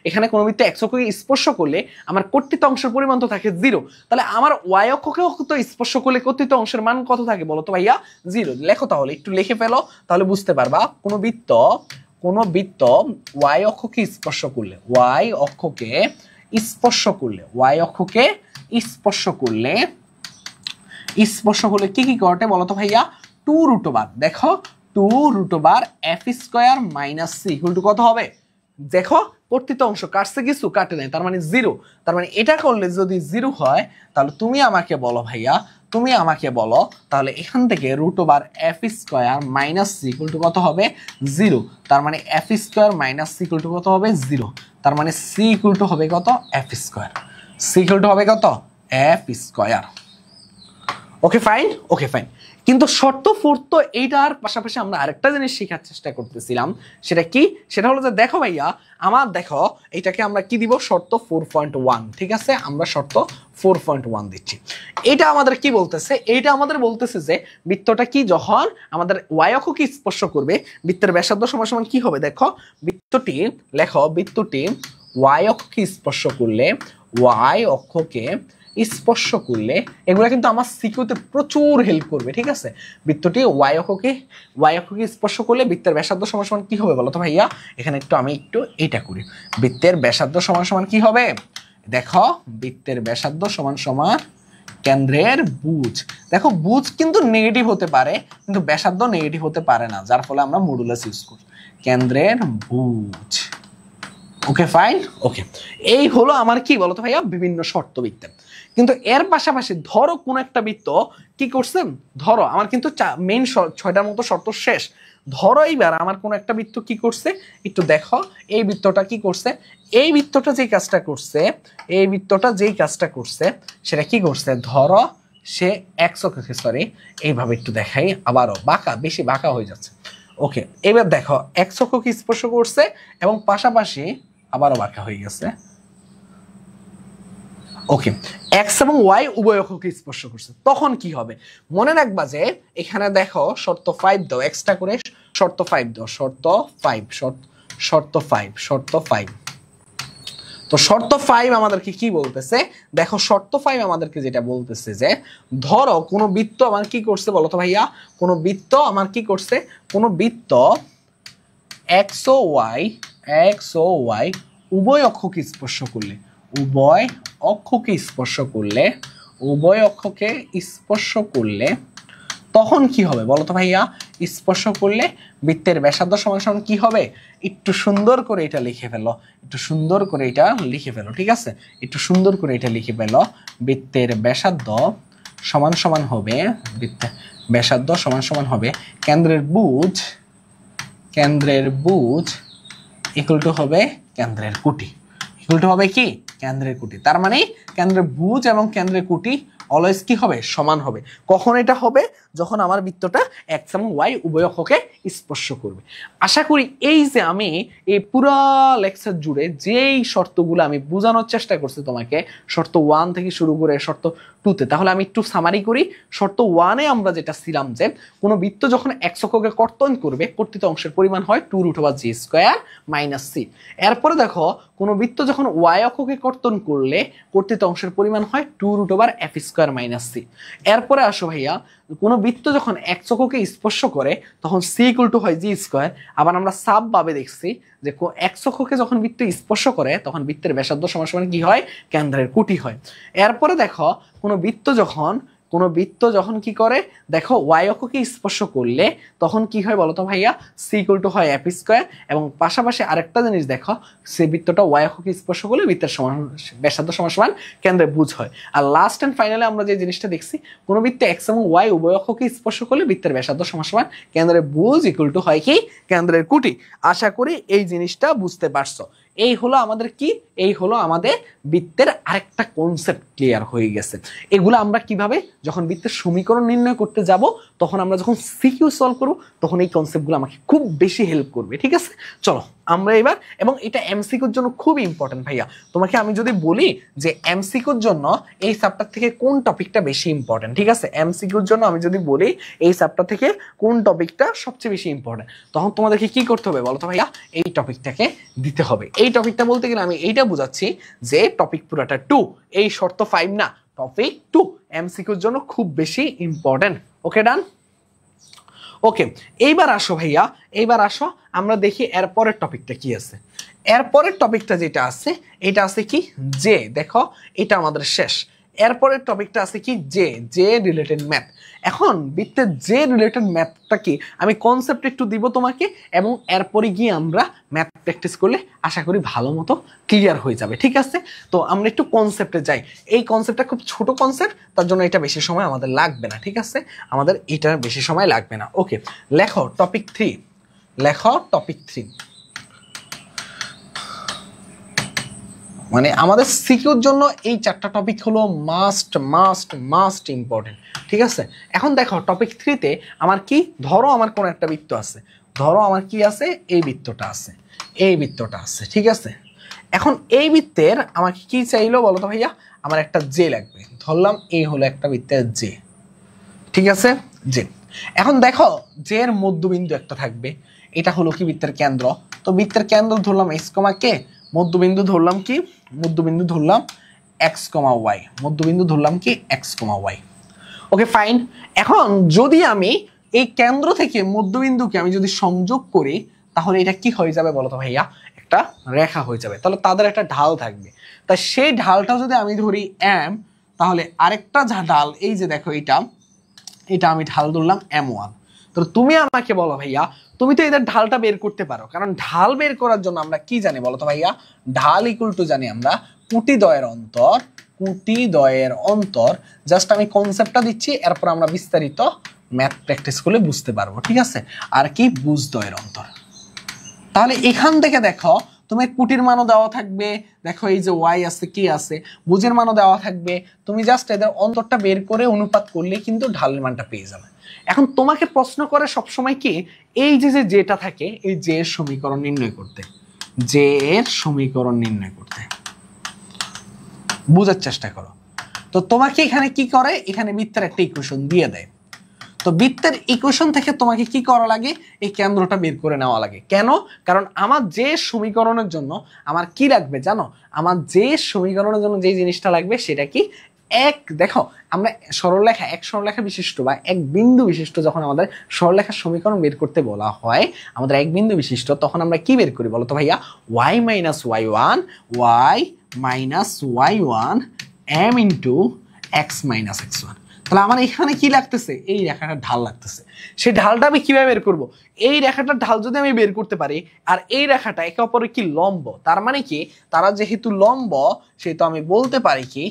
A: এখানে কোনো বৃত্ত এক্স অক্ষকে স্পর্শ করলে আমার কর্তৃত অংশের পরিমাণ তো থাকে 0। তাহলে আমার ওয়াই অক্ষকেও তো স্পর্শ করলে কর্তৃত অংশের মান কত থাকে বলো তো ভাইয়া? 0। লেখো, তাহলে একটু লিখে ফেলো, তাহলে বুঝতে পারবা। কোনো বৃত্ত ওয়াই অক্ষকে স্পর্শ করলে, ওয়াই অক্ষকে স্পর্শ করলে কি ঘটে বলো তো ভাইয়া? 2√, দেখো 2√f² - c = কত হবে? দেখো কর্তৃত অংশ কাটছে, কিছু কাটে নাই, তার মানে 0। তার মানে এটা করলে যদি 0 হয়, তাহলে তুমি আমাকে বলো ভাইয়া, তাহলে এখান থেকে √f² - c = কত হবে? 0। তার মানে f² - c = কত হবে? 0। তার মানে c = হবে কত? f²। c = হবে কত? f²। Okay fine. কিন্তু শর্ত 4 তো এইটার পাশাপাশি আমরা আরেকটা জিনিস শেখার চেষ্টা করতেছিলাম। সেটা কি? সেটা হলো যে দেখো ভাইয়া, দেখো এটাকে আমরা কি দিব? শর্ত 4.1। ঠিক আছে, আমরা শর্ত 4.1 দিচ্ছি। এটা আমাদের কি বলতেছে? এইটা আমাদের বলতেছে যে বৃত্তটা কি যখন আমাদের ওয়াই অক্ষকে স্পর্শ করবে, বৃত্তের ব্যাসার্ধ সমান কি হবে? দেখো বৃত্তটি ওয়াই অক্ষকে স্পর্শ করলে এগুলা কিন্তু আমার সিকিউতে প্রচুর হেল্প করবে। ঠিক আছে, বৃত্তটি ওয়াই অক্ষকে স্পর্শ করলে বৃত্তের ব্যাসার্ধ সমান কি হবে বলো তো ভাইয়া? এখানে আমি একটু এটা করি। বৃত্তের ব্যাসার্ধ সমান কি হবে? দেখো বৃত্তের ব্যাসার্ধ সমান কেন্দ্রের বুজ। দেখো বুজ কিন্তু নেগেটিভ হতে পারে, কিন্তু ব্যাসার্ধ নেগেটিভ হতে পারে না, যার ফলে আমরা মডুলাস ইউজ করি। কেন্দ্রের বুজ। Okay fine. ওকে, এই হলো আমার কি বলতো ভাইয়া বিভিন্ন শর্ত বৃত্তের। কিন্তু এর পাশাপাশি ধরো কোন একটা বৃত্ত কি করছে, ধরো আমার কিন্তু মেইন 6টার মতো শর্ত শেষ। ধরো এইবার আমার কোন একটা বৃত্ত কি করছে, একটু দেখো এই বৃত্তটা কি করছে। এই বৃত্তটা যেই কাজটা করছে সেটা কি করছে, ধরো সে এক্স অক্ষকে, সরি এইভাবে একটু দেখাই, আবারও বেশি বাঁকা হয়ে যাচ্ছে। ওকে, এবার দেখো এক্স অক্ষকে স্পর্শ করছে এবং পাশাপাশি আবারও বাঁকা হয়ে গেছে। ওকে, এক্স এবং ওয়াই উভয় অক্ষকে স্পর্শ করছে, তখন কি হবে? মনে রাখবা যে এখানে দেখো শর্ত 5 দাও, এক্সট্রা করে শর্ত 5 দাও, শর্ত 5। তো শর্ত 5 আমাদেরকে কি বলতেছে? দেখো শর্ত 5 আমাদেরকে যেটা বলতেছে যে ধরো কোন বৃত্ত আমার কি করছে বলো তো ভাইয়া? কোন বৃত্ত আমার কি করছে? কোন বৃত্ত এক্স ও ওয়াই উভয় অক্ষকে স্পর্শ করলে তখন কি হবে বলো তো ভাইয়া? স্পর্শ করলে বৃত্তের ব্যাসার্ধ সমান কি হবে? একটু সুন্দর করে এটা লিখে ফেলো, ঠিক আছে? একটু সুন্দর করে এটা লিখে ফেলো। বৃত্তের ব্যাসার্ধ সমান হবে কেন্দ্রের বুজ ইকুয়াল টু হবে কেন্দ্রের কুটি। তার মানে কেন্দ্রের বুজ এবং কেন্দ্রের কুটি অলওয়েজ কি হবে? সমান হবে। কখন এটা হবে? যখন আমার বৃত্তটা এক্স এবং ওয়াই উভয় অক্ষকে স্পর্শ করবে। আশা করি এই যে আমি এই পুরো লেকচার জুড়ে যেই শর্তগুলো আমি বোঝানোর চেষ্টা করছি তোমাকে, শর্ত 1 থেকে শুরু করে শর্ত 2 তে। তাহলে আমি একটু সামারি করি। শর্ত 1 এ আমরা যেটা ছিলাম যে কোনো বৃত্ত যখন x এককে কর্তন করবে কর্তিত অংশের পরিমাণ হয় 2√g² - c। এরপরে দেখো কোনো বৃত্ত যখন y এককে কর্তন করলে কর্তিত অংশের পরিমাণ হয় 2√f² - c। এরপরে আসো ভাইয়া, কোনো বৃত্ত যখন x এককে স্পর্শ করে তখন c = হয় g²। আবার আমরা সাব ভাবে দেখছি যে x অক্ষকে যখন বৃত্ত স্পর্শ করে তখন বৃত্তের ব্যাসার্ধ সমান সমান কি হয়, কেন্দ্রের কুটি হয়। এরপরে দেখো কোনো বৃত্ত যখন কি করে, দেখো y অক্ষকে স্পর্শ করলে তখন কি হয় বলতো ভাইয়া, c = হয় f²। এবং পাশাপাশি আরেকটা জিনিস দেখো, সে বৃত্তটা y অক্ষকে স্পর্শ করলে বৃত্তের সমান ব্যাসার্ধ সমান সমান কেন্দ্রের বুজ হয়। আর লাস্ট এন্ড ফাইনালে আমরা যে জিনিসটা দেখছি, কোনো বৃত্তে x এবং y উভয় অক্ষকে স্পর্শ করলে বৃত্তের ব্যাসার্ধ সমান সমান কেন্দ্রের বুজ = হয় কি, কেন্দ্রের কুটি। আশা করি এই জিনিসটা বুঝতে পারছো। এই হলো আমাদের কি, এই হলো আমাদের বৃত্তের আরেকটা কনসেপ্ট ক্লিয়ার হয়ে গেছে। এগুলো আমরা কিভাবে যখন বৃত্তের সমীকরণ নির্ণয় করতে যাব, তখন আমরা যখন সিকিউ সলভ করব, তখন এই কনসেপ্টগুলো আমাকে খুব বেশি হেল্প করবে। ঠিক আছে, চলো আমরা এবার, এবং এটা এমসিকিউর জন্য খুব ইম্পর্টেন্ট ভাইয়া। তোমাকে আমি যদি বলি যে এমসিকিউর জন্য এই চ্যাপ্টার থেকে কোন টপিকটা বেশি ইম্পর্টেন্ট, ঠিক আছে, এমসিকিউর জন্য আমি যদি বলি এই চ্যাপ্টার থেকে কোন টপিকটা সবচেয়ে বেশি ইম্পর্টেন্ট, তখন তোমাদেরকে কি করতে হবে বলো তো ভাইয়া, এই টপিকটাকে দিতে হবে। এই টপিকটা বলতে গেলে আমি এইটা বুঝাচ্ছি যে টপিক পুরাটা 2, এই শর্ত 5 না, টপিক 2 এমসিকিউর জন্য খুব বেশি ইম্পর্টেন্ট। ওকে, ডান। ওকে, এইবার আসো ভাইয়া, এইবার আসো আমরা দেখি এরপরের টপিকটা কি আছে। এরপরের টপিকটা যেটা আছে, এটা আছে কি, যে দেখো এটা আমাদের শেষ। এরপরের টপিকটা আছে কি, যে রিলেটেড ম্যাথ। এখন বৃত্তের যে রিলেটেড ম্যাথটা কি আমি কনসেপ্ট একটু দিব তোমাকে, এবং এরপরে গিয়ে আমরা ম্যাথ প্র্যাকটিস করলে আশা করি ভালো মতো ক্লিয়ার হয়ে যাবে। ঠিক আছে, তো আমরা একটু কনসেপ্টে যাই। এই কনসেপ্টটা খুব ছোট কনসেপ্ট, তার জন্য এটা বেশি সময় আমাদের লাগবে না। ঠিক আছে, আমাদের এটা বেশি সময় লাগবে না। ওকে, লেখো টপিক 3, লেখো টপিক 3। মানে আমাদের সিকিউর জন্য এই 4টা টপিক হলো মাস্ট ইম্পর্টেন্ট। ঠিক আছে, এখন দেখো টপিক 3-তে আমার কি, ধরো আমার কোন একটা বৃত্ত আছে, ধরো আমার কি আছে, এই বৃত্তটা আছে, এই বৃত্তটা আছে। ঠিক আছে, এখন এই বৃত্তের আমাকে কি চাইলো বলো তো ভাইয়া, আমার একটা জে লাগবে। ধরলাম এই হলো একটা বৃত্তের জে। ঠিক আছে, জে। এখন দেখো জে এর মধ্যবিন্দু একটা থাকবে, এটা হলো কি বৃত্তের কেন্দ্র। তো বৃত্তের কেন্দ্র ধরলাম x, কে, মধ্যবিন্দু ধরলাম কি, মধ্যবিন্দু ধরলাম x, y, মধ্যবিন্দু ধরলাম কি x, y। Okay fine. এখন যদি আমি এই কেন্দ্র থেকে মধ্যবিন্দুকে আমি যদি সংযোগ করি, তাহলে এটা কি হয়ে যাবে বলো তো ভাইয়া, একটা রেখা হয়ে যাবে। তাহলে তাদের একটা ঢাল থাকবে। তাই সেই ঢালটা যদি আমি ধরি m, তাহলে আরেকটা ঢাল, এই যে দেখো এটা আমি ঢাল ধরলাম m1। তো তুমি আমাকে বলো ভাইয়া, তুমি তো এদের ঢালটা বের করতে পারো, কারণ ঢাল বের করার জন্য আমরা কি জানি বলো তো ভাইয়া, ঢাল = জানি আমরা কুটিদ্বয়ের অন্তর, কুটিদ্বয়ের অন্তর। জাস্ট আমি কনসেপ্টটা দিচ্ছি, এরপর আমরা বিস্তারিত ম্যাথ প্র্যাকটিস করলে বুঝতে পারবো। ঠিক আছে, আর কি, বুজদ্বয়ের অন্তর। তাহলে এখান থেকে দেখো তোমার কুটির মানও দেওয়া থাকবে, দেখো এই যে y আছে, কি আছে, বুজের মানও দেওয়া থাকবে। তুমি জাস্ট এদের অন্তরটা বের করে অনুপাত করলে কিন্তু ঢালের মানটা পেয়ে যাবে। এখন তোমাকে প্রশ্ন করে সবসময় কি, এই যে যেটা থাকে, এই যে এর সমীকরণ নির্ণয় করতে, যে এর সমীকরণ নির্ণয় করতে বোঝার চেষ্টা করো। তো তোমাকে এখানে কি করে, এখানে বৃত্তের একটা ইকুয়েশন দিয়ে দেয়। তো বৃত্তের ইকুয়েশন থেকে তোমাকে কি করা লাগে, এই কেন্দ্রটা বের করে নেওয়া লাগে। কেন? কারণ আমার যে সমীকরণের জন্য আমার কি লাগবে জানো, আমার যে সমীকরণের জন্য যে জিনিসটা লাগবে সেটা কি, এক, দেখো আমরা সরলরেখা, এক সরলরেখা বিশিষ্ট বা এক বিন্দু বিশিষ্ট যখন আমাদের সরলরেখার সমীকরণ বের করতে বলা হয়, আমাদের এক বিন্দু বিশিষ্ট, তখন আমরা কি বের করি বলো তো ভাইয়া, y - y1 m * x - x1। তাহলে আমার এখানে কি লাগতেছে, এই রেখাটা ঢাল লাগতেছে। সেই ঢালটা আমি কিভাবে বের করব, এই রেখাটার ঢাল যদি আমি বের করতে পারি, আর এই রেখাটা একে অপরের কি লম্ব, তার মানে কি তারা যেহেতু লম্ব, সেহেতু আমি বলতে পারি কি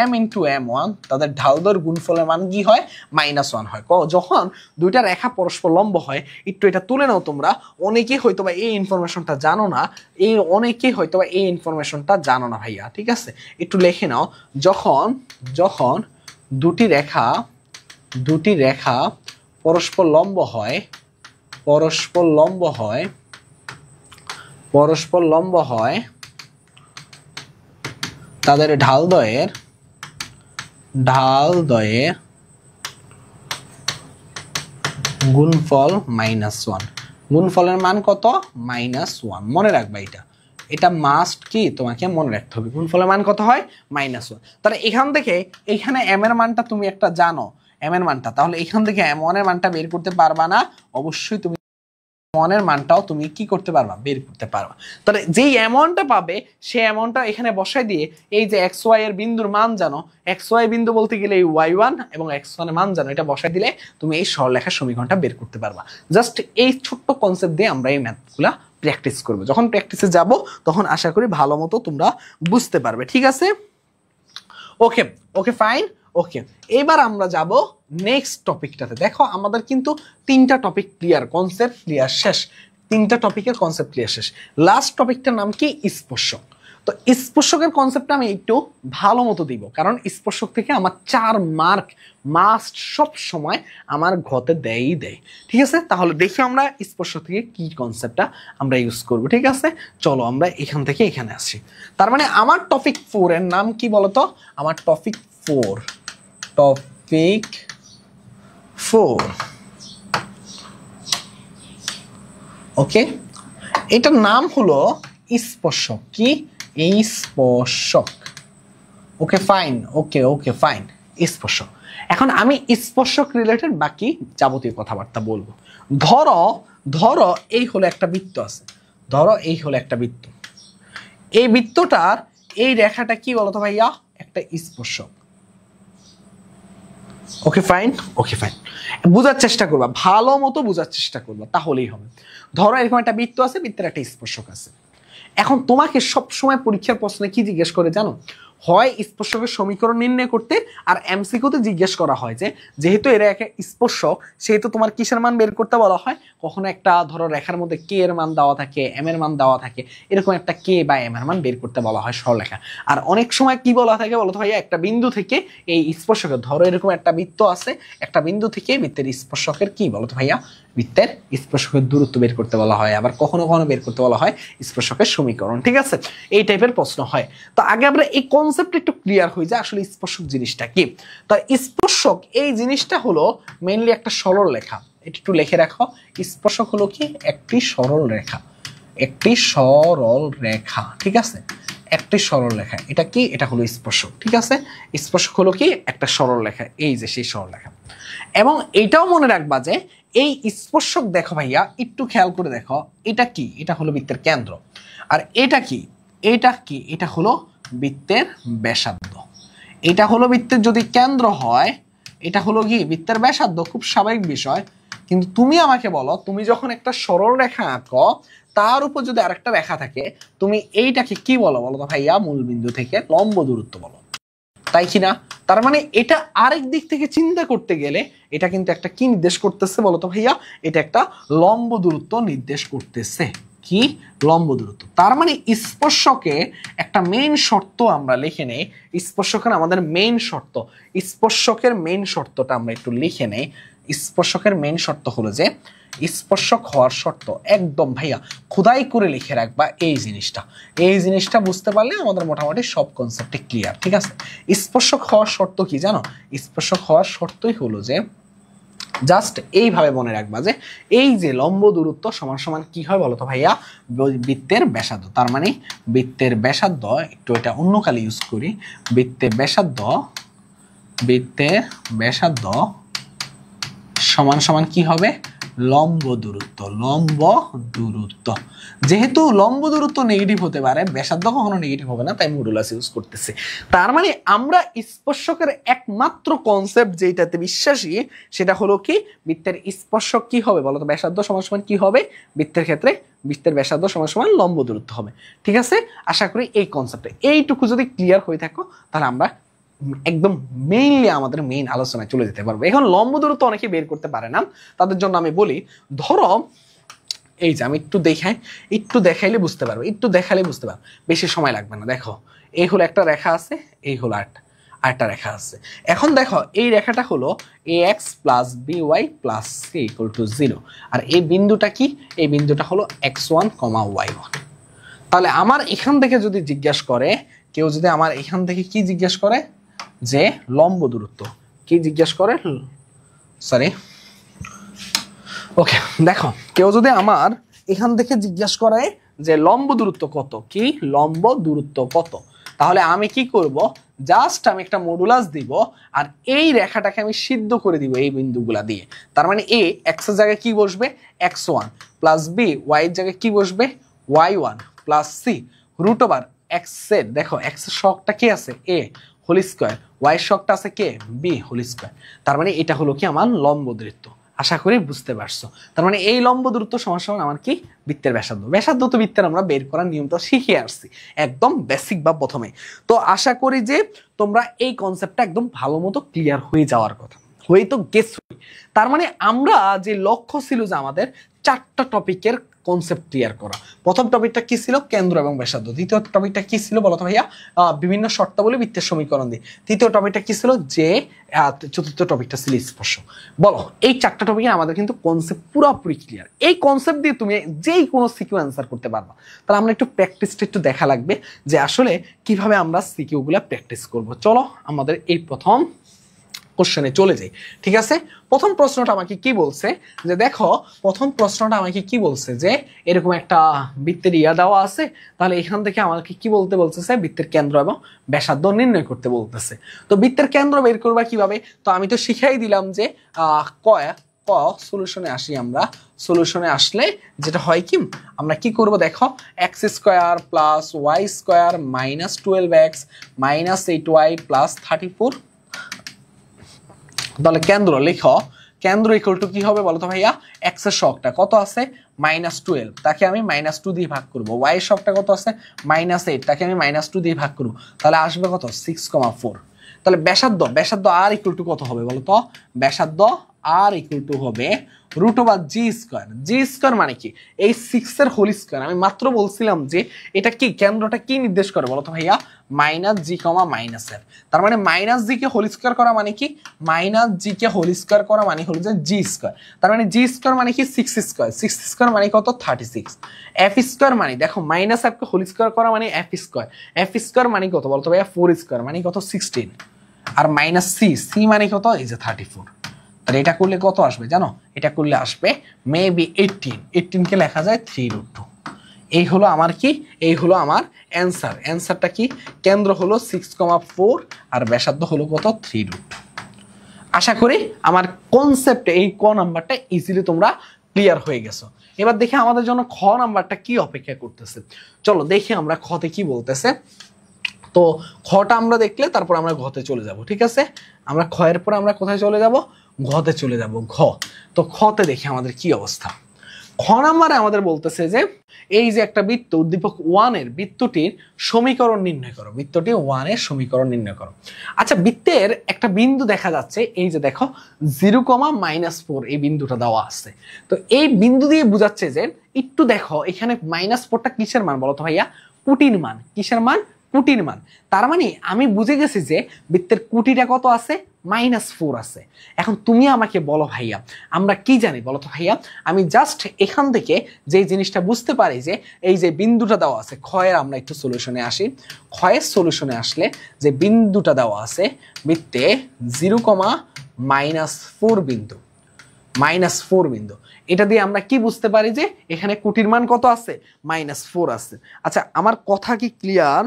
A: m * m1, তাদের ঢাল দৈর্ঘ্য গুণফলের মান কি হয়, -1 হয়। যখন দুইটা রেখা পরস্পর লম্ব হয়, একটু এটা তুলে নাও তোমরা, অনেকেই হয়তোবা এই ইনফরমেশনটা জানো না, অনেকেই হয়তোবা এই ইনফরমেশনটা জানো না ভাইয়া। ঠিক আছে, একটু লিখে নাও, যখন দুটি রেখা পরস্পর লম্ব হয়, তাদের ঢালদ্বয়ের ঢাল দ্বয়ে গুণফল -1। গুণফলের মান কত? -1। মনে রাখবা এটা মাস্ট কি তোমাকে মনে রাখতে হবে। গুণফলের মান কত হয়? -1। তাহলে এখান থেকে এইখানে m এর মানটা তুমি একটা জানো, m এর মানটা, তাহলে এখান থেকে m1 এর মানটা বের করতে পারবা না? অবশ্যই তুমি m1 এর মানটাও তুমি কি করতে পারবা? বের করতে পারবা। তাহলে যেই অ্যামাউন্টটা পাবে সেই অ্যামাউন্টটা এখানে বসাই দিয়ে এই যে xy এর বিন্দুর মান জানো, xy বিন্দু বলতে গেলে এই y1 এবং x1 এর মান জানো, এটা বসাই দিলে তুমি এই সরলরেখার সমীকরণটা বের করতে পারবা। জাস্ট এই ছোট্ট কনসেপ্ট দিয়ে আমরা এই ম্যাথগুলা প্র্যাকটিস করব। যখন প্র্যাকটিসে যাব তখন আশা করি ভালো মতো তোমরা বুঝতে পারবে। ঠিক আছে? ওকে ওকে ফাইন। ওকে, এবার আমরা যাব নেক্সট টপিকটাতে। দেখো আমাদের কিন্তু 3টা টপিক ক্লিয়ার, কনসেপ্ট ক্লিয়ার, শেষ। 3টা টপিকের কনসেপ্ট ক্লিয়ার, শেষ। লাস্ট টপিকটার নাম কি? স্পর্শক। তো স্পর্শকের কনসেপ্টটা আমি একটু ভালো মতো দিব, কারণ স্পর্শক থেকে আমার 4 মার্ক মাস্ট সব সময় আমার ঘতে দেয়ই দেয়। ঠিক আছে? তাহলে দেখি আমরা স্পর্শক থেকে কি কনসেপ্টটা আমরা ইউজ করব। ঠিক আছে, চলো আমরা এখান থেকে এখানে আসি। তার মানে আমার টপিক 4 এর নাম কি বলতো? আমার টপিক 4 ওকে, এটার নাম হলো স্পর্শক। কি? এই স্পর্শক। ওকে ফাইন, ওকে ফাইন, স্পর্শক। এখন আমি স্পর্শক রিলেটেড বাকি যাবতীয় কথাবার্তা বলবো। ধরো এই হলো একটা বৃত্ত আছে, ধরো এই হলো একটা বৃত্ত। এই বৃত্তটার এই রেখাটা কি বলতো ভাইয়া? একটা স্পর্শক। ওকে ফাইন, বুঝার চেষ্টা করবা, ভালো মতো বুঝার চেষ্টা করবা, তাহলেই হবে। ধরো এরকম একটা বৃত্ত আছে, বৃত্তের একটা স্পর্শক আছে। এখন তোমাকে সব সময় পরীক্ষার প্রশ্নে কি জিজ্ঞেস করে জানো? হয় স্পর্শকের সমীকরণ নির্ণয় করতে, আর এমসিকিউতে জিজ্ঞেস করা হয় যে যেহেতু এরা একটা স্পর্শক সেহেতু তোমার কিসের মান বের করতে বলা হয়। কখনো একটা ধরো রেখার মধ্যে কে এর মান দেওয়া থাকে, এম এর মান দেওয়া থাকে, এরকম একটা কে বা এম এর মান বের করতে বলা হয় সরলরেখা। আর অনেক সময় কি বলা থাকে বলতো ভাইয়া? একটা বিন্দু থেকে এই স্পর্শকের, ধরো এরকম একটা বৃত্ত আছে, একটা বিন্দু থেকে বৃত্তের স্পর্শকের কি বলতো ভাইয়া? বৃত্তের স্পর্শকের দূরত্ব বের করতে বলা হয়, আবার কখনো কখনো বের করতে বলা হয় স্পর্শকের সমীকরণ। ঠিক আছে, এই টাইপের প্রশ্ন হয়। তো আগে আমরা এই কনসেপ্ট একটু ক্লিয়ার হয়ে যায় আসলে স্পর্শক জিনিসটা কি। তো স্পর্শক এই জিনিসটা হলো মেইনলি একটা সরল রেখা। এটা একটু লিখে রাখো, স্পর্শক হলো কি? একটি সরল রেখা, একটি সরল রেখা। ঠিক আছে, একটি সরল রেখা। এটা কি? এটা হলো স্পর্শক। ঠিক আছে, স্পর্শক হলো কি? একটা সরল রেখা। এই যে সেই সরল রেখা। এবং এটাও মনে রাখবা যে এই স্পর্শক, দেখো ভাইয়া একটু খেয়াল করে দেখো, এটা কি? এটা হলো বৃত্তের কেন্দ্র। আর এটা কি? এটা হলো বৃত্তের ব্যাসার্ধ। এটা হলো বৃত্তের যদি কেন্দ্র হয়, এটা হলো কি? বৃত্তের ব্যাসার্ধ। খুব স্বাভাবিক বিষয়। কিন্তু তুমি আমাকে বলো, তুমি যখন একটা সরল রেখা আঁকো তার উপর যদি আরেকটা রেখা থাকে, তুমি এইটাকে কি বলো বলো তো ভাইয়া? মূল বিন্দু থেকে লম্ব দূরত্ব বলো, তাই কি না? তার মানে এটা আরেক দিক থেকে চিন্তা করতে গেলে এটা কিন্তু একটা কি নির্দেশ করতেছে বলতো ভাইয়া? এটা একটা লম্ব দূরত্ব নির্দেশ করতেছে। কি? লম্ব দূরত্ব। তার মানে স্পর্শকে একটা মেইন শর্ত আমরা লিখে নেই। স্পর্শকের আমাদের মেইন শর্ত, স্পর্শকের মেইন শর্তটা আমরা একটু লিখে নেই। স্পর্শকের মেইন শর্ত হলো যে স্পর্শক হওয়ার শর্ত, একদম ভাইয়া খোদাই করে লিখে রাখবা এই জিনিসটা। এই জিনিসটা বুঝতে পারলে আমাদের মোটামুটি সব কনসেপ্টে ক্লিয়ার। ঠিক আছে, স্পর্শক হওয়ার শর্ত কি জানো? স্পর্শক হওয়ার শর্তই হলো যে জাস্ট এইভাবে মনে রাখবা যে এই যে লম্ব দূরত্ব সমান সমান কি হয় বলতো ভাইয়া? বৃত্তের ব্যাসার্ধ। তার মানে বৃত্তের ব্যাসার্ধ, একটু এটা অন্য কালে ইউজ করি, বৃত্তের ব্যাসার্ধ সমান সমান কি হবে? লম্ব দূরত্ব। লম্ব দূরত্ব, যেহেতু লম্ব দূরত্ব নেগেটিভ হতে পারে, ব্যাসার্ধ কখনো নেগেটিভ হবে না, তাই মডুলাস ইউজ করতেছি। তার মানে আমরা স্পর্শকের একমাত্র কনসেপ্ট যেটাতে বিশ্বাসী সেটা হলো কি? বৃত্তের স্পর্শক কি হবে বলতো? ব্যাসার্ধ সমান সমান কি হবে? বৃত্তের ক্ষেত্রে বৃত্তের ব্যাসার্ধ সমান সমান লম্ব দূরত্ব হবে। ঠিক আছে, আশা করি এই কনসেপ্টে এইটুকু যদি ক্লিয়ার হয়ে থাকো তাহলে আমরা একদম মেইনলি আমাদের মেইন আলোচনায় চলে যেতে পারবো। এখন লম্ব দূরত্ব অনেকে বের করতে পারে না, তাদের জন্য আমি বলি, ধরো এই যে আমি একটু দেখাইলে বুঝতে পারবো, একটু দেখালে বুঝতে পারবো, বেশি সময় লাগবে না। দেখো এই হলো একটা রেখা আছে, এই হলো আরেকটা রেখা আছে। এখন দেখো এই রেখাটা হলো ax plus by plus c equal to 0। আর এই বিন্দুটা কি? এই বিন্দুটা হলো x1, y1। তাহলে আমার এখান থেকে যদি জিজ্ঞাসা করে কেউ, যদি আমার এখান থেকে কি জিজ্ঞাসা করে যে লম্ব দূরত্ব কি জিজ্ঞেস করে, সরি ওকে দেখো কেউ যদি আমার এখান থেকে জিজ্ঞাসা করে যে লম্ব দূরত্ব কত, কি লম্ব দূরত্ব কত, তাহলে আমি কি করব, জাস্ট আমি একটা মডুলাস দিব আর এই রেখাটাকে আমি সিদ্ধ করে দিব এই বিন্দুগুলা দিয়ে। তার মানে এ এক্স এর জায়গায় কি বসবে x1 প্লাস বি ওয়াই এর জায়গায় কি বসবে y1 plus c root over x এর, দেখো এক্স এর শকটা কি আছে a হোল স্কয়ার, ওয়াই এর শকটা আছে কে b হোল স্কয়ার। তার মানে এটা হলো কি আমার লম্ব দূরত্ব। আশা করি বুঝতে পারছো। তার মানে এই লম্ব দূরত্ব সমান আমার কি বৃত্তের ব্যাসার্ধ। ব্যাসার্ধ তো বৃত্তের আমরা বের করার নিয়ম তো শিখে আসছি একদম বেসিক বা প্রথমে। তো আশা করি যে তোমরা এই কনসেপ্টটা একদম ভালো মতো ক্লিয়ার হয়ে যাওয়ার কথা, হয়ে তো গেছো। তার মানে আমরা যে লক্ষ্য ছিল যে আমাদের 4টা টপিকের কনসেপ্ট ক্লিয়ার করা। প্রথম টপিকটা কি ছিল, কেন্দ্র এবং ব্যাসার্ধ। দ্বিতীয় টপিকটা কি ছিল বলতো ভাইয়া, বিভিন্ন শর্তাবলী বৃত্তের সমীকরণ দিয়ে। তৃতীয় টপিকটা কি ছিল, যে চতুর্থ টপিকটা ছিল স্পর্শ। বলো এই 4টা টপিকে আমাদের কিন্তু কনসেপ্ট পুরোপুরি ক্লিয়ার। এই কনসেপ্ট দিয়ে তুমি যেই কোনো সিকিউ অ্যান্সার করতে পারবা। তাহলে আমরা একটু প্র্যাকটিসটা একটু দেখা লাগবে যে আসলে কিভাবে আমরা সিকিউগুলো প্র্যাকটিস করব। চলো আমাদের এই প্রথম কোশ্চেনে চলে যাই, ঠিক আছে। প্রথম প্রশ্নটা আমাকে কি বলছে, যে দেখো প্রথম প্রশ্নটা আমাকে কি বলছে যে এরকম একটা বৃত্তের ইয়া দেওয়া আছে, তাহলে এখান থেকে আমাকে কি বলতে বলতেছে, বৃত্তের কেন্দ্র এবং ব্যাসার্ধ নির্ণয় করতে বলতেছে। তো বৃত্তের কেন্দ্র বের করবা কিভাবে, তো আমি তো শিখাই দিলাম যে ক সলিউশনে আসি। আমরা সলিউশনে আসলে যেটা হয় কি, আমরা কি করব দেখো, x square plus y square minus 12x minus 8y plus 34। তাহলে কেন্দ্র লিখো, কেন্দ্র ইকুয়াল টু কি হবে বলতো ভাইয়া, এক্স এর শকটা কত আছে -12, তাকে আমি -2 দিয়ে ভাগ করব। ওয়াই এর শকটা কত আছে -8, তাকে আমি -2 দিয়ে ভাগ করব। তাহলে আসবে কত 6,4। তাহলে ব্যাসার্ধ আর ইকুয়াল টু কত হবে বলতো, ব্যাসার্ধ আর ইকুয়াল টু হবে root over G square. G square মানে কি, এই 6 এর হোল স্কোয়ার। আমি মাত্র বলছিলাম যে এটা কি, কেন্দ্রটা কি নির্দেশ করে বলতো ভাইয়া, মাইনাস জি কমা মাইনাস এর। তার মানে মাইনাস জি কে হোল স্কোয়ার করা মানে কি, মাইনাস জি কে হোল স্কোয়ার করা মানে হলো যে জি স্কোয়ার। তার মানে জি স্কোয়ার মানে কি 6 স্কোয়ার, 6 স্কোয়ার মানে কত 36। এফ স্কোয়ার মানে দেখো মাইনাস এফ কে হোল স্কোয়ার করা মানে এফ স্কোয়ার, এফ স্কোয়ার মানে কত বলতো ভাইয়া 4 স্কোয়ার মানে কত 16। আর মাইনাস সি, সি মানে কত এই যে 34। তাহলে এটা করলে কত আসবে জানো, এটা করলে আসবে মেবি 18 কে লেখা যায় 3√2। এই হলো আমার কি, এই হলো আমার অ্যান্সার। অ্যান্সারটা কি, কেন্দ্র হলো 6,4 আর ব্যাসার্ধ হলো কত 3√2। আশা করি আমার কনসেপ্টে এই ক নাম্বারটা ইজিলি তোমরা ক্লিয়ার হয়ে গেছো। এবার দেখি আমাদের জন্য খ নাম্বারটা কি অপেক্ষা করতেছে। চলো দেখি আমরা খতে কি বলতেছে। তো খটা আমরা দেখলে তারপর আমরা ঘতে চলে যাব, ঠিক আছে। আমরা খয়ের পর আমরা কোথায় চলে যাব, ঘতে চলে যাব। ঘ, তো খতে দেখি আমাদের কি অবস্থা। খ নাম্বারে আমাদের বলতেছে যে এই যে একটা বৃত্ত, উদ্দীপক 1 এর বৃত্তটির সমীকরণ নির্ণয় করো। বৃত্তটি 1 এর সমীকরণ নির্ণয় করো। আচ্ছা, বৃত্তের একটা বিন্দু দেখা যাচ্ছে, এই যে দেখো 0,-4 এই বিন্দুটা দেওয়া আছে। তো এই বিন্দু দিয়ে বোঝাচ্ছে যে একটু দেখো এখানে -4টা কিসের মান বলো তো ভাইয়া, কুটির মান। কিসের মান, কুটির মান। তার মানে আমি বুঝে গেছি যে বৃত্তের কুটিটা কত আছে, -4 আছে। এখন তুমি আমাকে বলো ভাইয়া, আমরা কি জানি বলো তো ভাইয়া। আমি জাস্ট এখান থেকে যে জিনিসটা বুঝতে পারি যে এই যে বিন্দুটা দেওয়া আছে, ক্ষয়ের আমরা একটু সলিউশনে আসি। ক্ষয়ের সলিউশনে আসলে যে বিন্দুটা দেওয়া আছে বৃত্তে 0,-4 বিন্দু, -4 বিন্দু, এটা দিয়ে আমরা কি বুঝতে পারি যে এখানে কুটির মান কত আছে, -4 আছে। আচ্ছা, আমার কথা কি ক্লিয়ার,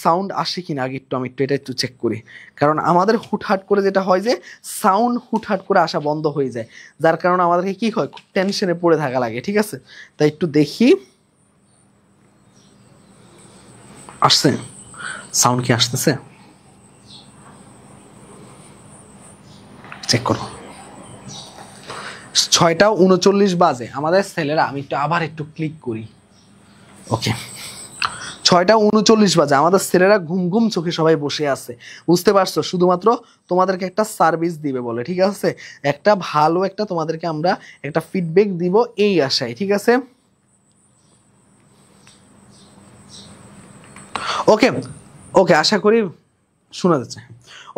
A: সাউন্ড আসে কিনা আগে একটু আমি এটা একটু চেক করি। কারণ আমাদের হুটহাট করে যেটা হয় যে সাউন্ড হুটহাট করে আসা বন্ধ হয়ে যায়, যার কারণে আমাদেরকে কি হয়, খুব টেনশনে পড়ে থাকা লাগে, ঠিক আছে। তাই একটু দেখি আসছে, সাউন্ড কি আসতেছে, চেক করো। 6:39 বাজে আমাদের ছেলেরা, আমি একটু আবার একটু ক্লিক করি। ওকে, 6:39 বাজে আমাদের ছেলেরা ঘুম ঘুম চোখে সবাই বসে আছে, বুঝতে পারছো। শুধুমাত্র তোমাদেরকে একটা সার্ভিস দিবে বলে, ঠিক আছে, একটা ভালো একটা তোমাদেরকে আমরা একটা ফিডব্যাক দিব এই আশায়, ঠিক আছে। ওকে ওকে, আশা করি শোনা যাচ্ছে?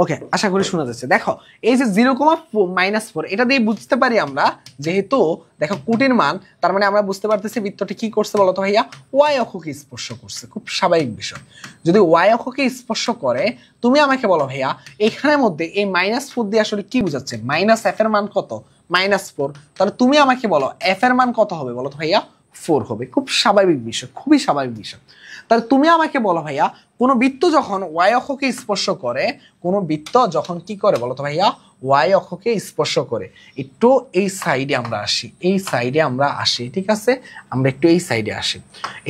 A: ওকে, আশা করি শোনা যাচ্ছে। দেখো এই যে 0,-4 এটা দিয়ে বুঝতে পারি আমরা, যেহেতু দেখো কোটির মান, তার মানে আমরা বুঝতে পারতেছি বৃত্তটি কি করছে বলতো ভাইয়া, ওয়াই অক্ষকে স্পর্শ করছে। খুব স্বাভাবিক বিষয়। যদি ওয়াই অক্ষকে স্পর্শ করে, তুমি আমাকে বলো ভাইয়া এখানের মধ্যে এই -4 দিয়ে আসলে কি বোঝাচ্ছে? মাইনাস এফ এর মান কত? -4। তাহলে তুমি আমাকে বলো এফ এর মান কত হবে বলো তো ভাইয়া? 4 হবে। খুব স্বাভাবিক বিষয়, খুবই স্বাভাবিক বিষয়। তাহলে তুমি আমাকে বলো ভাইয়া কোন বৃত্ত যখন ওয়াই অক্ষকে স্পর্শ করে, কোন বৃত্ত যখন কি করে বলো তো ভাইয়া? ওয়াই অক্ষকে স্পর্শ করে। একটু এই সাইডে আমরা আসি, এই সাইডে আমরা আসি, ঠিক আছে? আমরা একটু এই সাইডে আসি,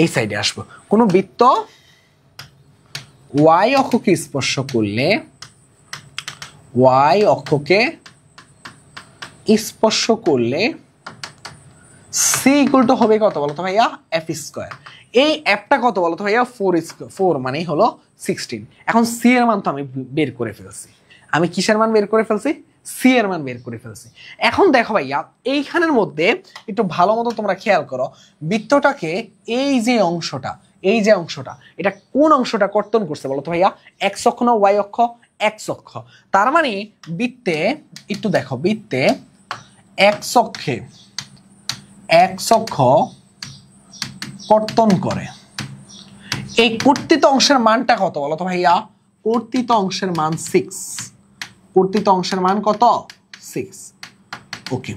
A: এই সাইডে আসবো। কোন বৃত্ত ওয়াই অক্ষকে স্পর্শ করলে, ওয়াই অক্ষকে স্পর্শ করলে সি ইকুয়াল টু হবে কত বলতো ভাইয়া? F square. এই এফটা কত বলতো ভাইয়া? 4 মানে হলো 16। এখন সি এর মান তো আমি বের করে ফেলছি। আমি কিসের মান বের করে ফেলছি? সি এর মান বের করে ফেলছি। এখন দেখো ভাইয়া এইখানের মধ্যে একটু ভালো মতো তোমরা খেয়াল করো, বৃত্তটাকে এই যে অংশটা, এই যে অংশটা, এটা কোন অংশটা কর্তন করছে বলতো ভাইয়া? এক্স অক্ষ না ওয়াই অক্ষ? এক্স অক্ষ। তার মানে বৃত্তে একটু দেখো, বৃত্তে এক্স অক্ষে এক্স অক্ষ কর্তন করে। এই কর্তিত অংশের মানটা কত বলতো ভাইয়া? কর্তিত অংশের মান 6। কর্তিত অংশের মান কত? 6। ওকে,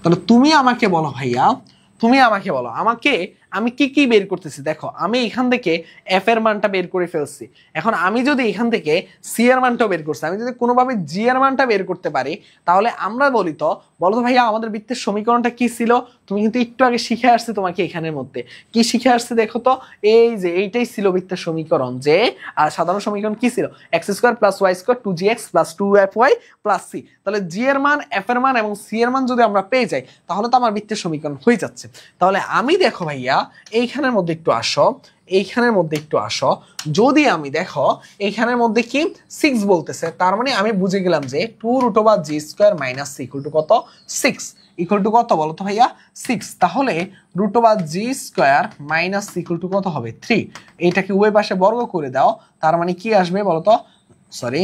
A: তাহলে তুমি আমাকে বলো ভাইয়া, তুমি আমাকে বলো আমাকে আমি কি কি বের করতেছি। দেখো আমি এখান থেকে এফ এর মানটা বের করে ফেলছি। এখন আমি যদি এখান থেকে সি এর মানটাও বের করছি, আমি যদি কোনোভাবে জি এর মানটা বের করতে পারি, তাহলে আমরা বলি তো, বলো তো ভাইয়া আমাদের বৃত্তের সমীকরণটা কি ছিল? তুমি কিন্তু একটু আগে শিখে আসছে, তোমাকে এখানের মধ্যে কি শিখে আসছে দেখো তো, এই যে এইটাই ছিল বৃত্তের সমীকরণ। যে সাধারণ সমীকরণ কি ছিল? X square plus y square 2gx plus 2fy plus c. তাহলে জি এর মান, এফ এর মান এবং সি এর মান যদি আমরা পেয়ে যাই, তাহলে তো আমার বৃত্তের সমীকরণ হয়ে যাচ্ছে। তাহলে আমি দেখো ভাইয়া এইখানের মধ্যে একটু আসো, এইখানের মধ্যে একটু আসো। যদি আমি দেখো এইখানের মধ্যে কি 6 বলতেছে, তার মানে আমি বুঝে গেলাম যে 2√g² minus c equal to কত? 6 ইকুয়াল টু কত বলো তো ভাইয়া? 6। তাহলে √g² minus c equal to কত হবে? 3। এইটাকে উভয় পাশে বর্গ করে দাও, তার মানে কি আসবে বলো তো? সরি,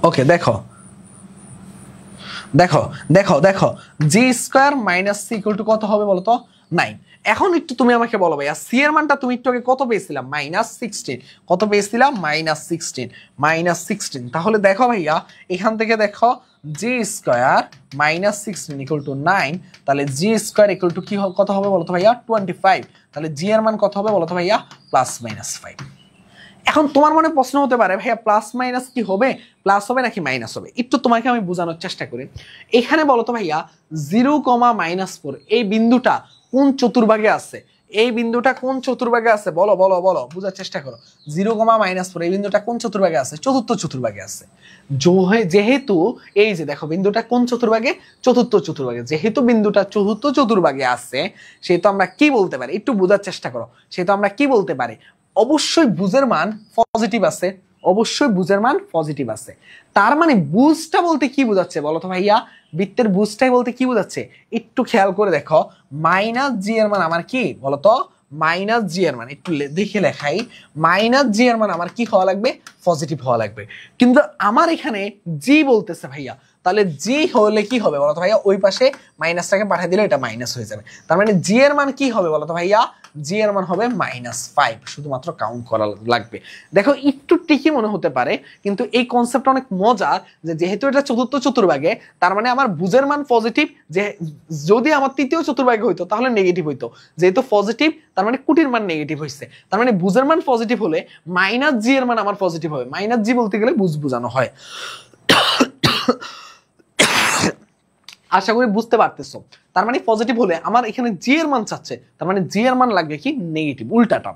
A: ওকে দেখো দেখো দেখো দেখো g² minus c equal to কত হবে বলো তো? 9। এখন একটু তুমি আমাকে বলো ভাইয়া সি এর মানটা তুমি একটু আগে কত পেয়েছিলাম? -16। কত পেয়েছিলাম? -16। তাহলে দেখো ভাইয়া এখান থেকে দেখো g² মাইনাস 16 ইকুয়াল টু 9। তাহলে g² ইকুয়াল টু কি কত হবে বলো তো ভাইয়া? 25। তাহলে জি এর মান কত হবে বলো তো ভাইয়া? +-5। এখন তোমার মনে প্রশ্ন হতে পারে ভাইয়া প্লাস মাইনাস কি হবে? প্লাস হবে নাকি মাইনাস হবে? একটু তোমাকে আমি বোঝানোর চেষ্টা করি। এখানে বলো তো ভাইয়া 0,-4 এই বিন্দুটা কোন চতুর্ভাগে আছে? এই বিন্দুটা কোন চতুর্ভাগে আছে? বলো বলো বলো, বোঝার চেষ্টা করো। 0,-4 এই বিন্দুটা কোন চতুর্ভাগে আছে? চতুর্থ চতুর্ভাগে আছে। যেহেতু এই যে দেখো বিন্দুটা কোন চতুর্ভাগে? চতুর্থ চতুর্ভাগে। যেহেতু বিন্দুটা চতুর্থ চতুর্ভাগে আছে, সেহেতু আমরা কি বলতে পারি? একটু বোঝার চেষ্টা করো। সেহেতু আমরা কি বলতে পারি? অবশ্যই বুঝের মান পজিটিভ আছে, অবশ্যই বুঝের মান পজিটিভ আছে। তার মানে বুঝটা বলতে কি বোঝাচ্ছে বলো তো ভাইয়া? বৃত্তের বুঝটাই বলতে কি বোঝাচ্ছে? একটু খেয়াল করে দেখো, -g এর মান আমার কি বলতো? -g এর মান একটু দেখে লেখাই। -g এর মান আমার কি হওয়া লাগবে? পজিটিভ হওয়া লাগবে। কিন্তু আমার এখানে জি বলতেছে ভাইয়া, তাহলে জি হলে কি হবে বলতো ভাইয়া? ওই পাশে মাইনাসটাকে পাঠিয়ে দিলে এটা মাইনাস হয়ে যাবে। তার মানে জি এর মান কি হবে বলতো ভাইয়া? জি এর মান হবে -5। শুধুমাত্র কাউন্ট করা লাগবে। দেখো একটু ট্রিকি মনে হতে পারে, কিন্তু এই কনসেপ্টটা অনেক মজার। যে যেহেতু এটা চতুর্থ চতুর্ভাগে, তার মানে আমার বুঝের মান পজিটিভ। যে যদি আমার তৃতীয় চতুর্ভাগে হইতো তাহলে নেগেটিভ হইতো। যেহেতু পজিটিভ, তার মানে কুটির মান নেগেটিভ হয়েছে। তার মানে বুঝের মান পজিটিভ হলে -g এর মান আমার পজিটিভ হবে। -g বলতে গেলে বুঝ বোঝানো হয়। আশা করি বুঝতে পারতেছো। তার মানে পজিটিভ হলে আমার এখানে জি এর মান চাচ্ছে, তার মানে জি এর মান লাগবে কি? নেগেটিভ, উল্টাটা।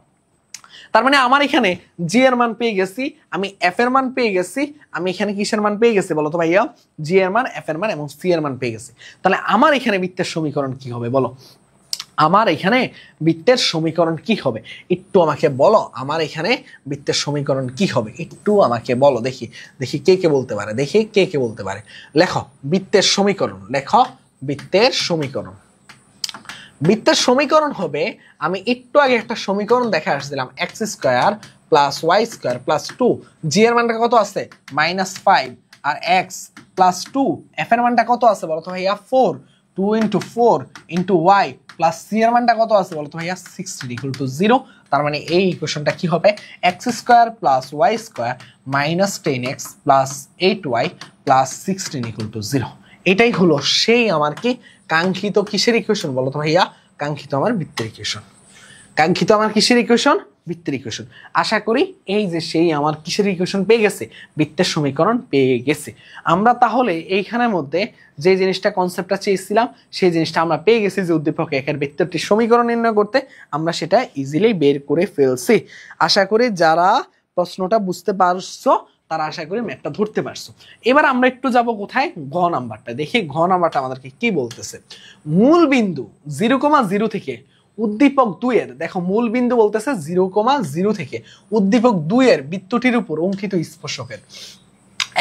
A: তার মানে আমার এখানে জি এর মান পেয়ে গেছি, আমি এফ এর মান পেয়ে গেছি, আমি এখানে কিসের মান পেয়ে গেছি বলো তো ভাইয়া? জি এর মান, এফ এর মান এবং সি এর মান পেয়ে গেছি। তাহলে আমার এখানে বৃত্তের সমীকরণ কি হবে বলো? আমার এখানে বৃত্তের সমীকরণ কি হবে? একটু আমাকে বলো, আমার এখানে বৃত্তের সমীকরণ কি হবে? একটু আমাকে বলো, দেখি দেখি কে কে বলতে পারে, দেখি কে কে বলতে পারে। লেখো বৃত্তের সমীকরণ, লেখো বৃত্তের সমীকরণ। বৃত্তের সমীকরণ হবে, আমি একটু আগে একটা সমীকরণ দেখে আসছিলাম, x² plus y square plus 2, g এর মানটা কত আছে -5, আর এক্স প্লাস 2, এফ এর মানটা কত আছে বলো তো ভাইয়া 4, 2 × 4 × ওয়াই প্লাস সি এর মানটা কত আছে বলো তো ভাইয়া 16 = 0। তার মানে এই ইকুয়েশনটা কি হবে x² + y² - 10x + 8y + 16 = 0। এটাই হলো সেই আমার কি কাঙ্ক্ষিত কিসের ইকুয়েশন বলো তো ভাইয়া, কাঙ্ক্ষিত আমার বৃত্তের ইকুয়েশন। কাঙ্ক্ষিত আমার কিসের ইকুয়েশন, বৃত্তের ইকুয়েশন। আশা করি এই যে সেই আমার কিসের ইকুয়েশন পেয়ে গেছে, বৃত্তের সমীকরণ পেয়ে গেছে। আমরা তাহলে এইখানের মধ্যে যে জিনিসটা কনসেপ্টটা চেয়েছিলাম সেই জিনিসটা আমরা পেয়ে গেছি, যে উদ্দীপক একের বৃত্তটি সমীকরণ নির্ণয় করতে আমরা সেটা ইজিলি বের করে ফেলছি। আশা করি যারা প্রশ্নটা বুঝতে পারছো তারা আশা করি ম্যাপটা ধরতে পারছো। এবার আমরা একটু যাব কোথায়, ঘ নাম্বারটা দেখি। ঘ নাম্বারটা আমাদেরকে কি বলতেছে, মূল বিন্দু 0,0 থেকে উদ্দীপক 2 এর, দেখো মূল বিন্দু বলতেছে 0,0 থেকে উদ্দীপক 2 এর বৃত্তটির উপর অঙ্কিত স্পর্শকের।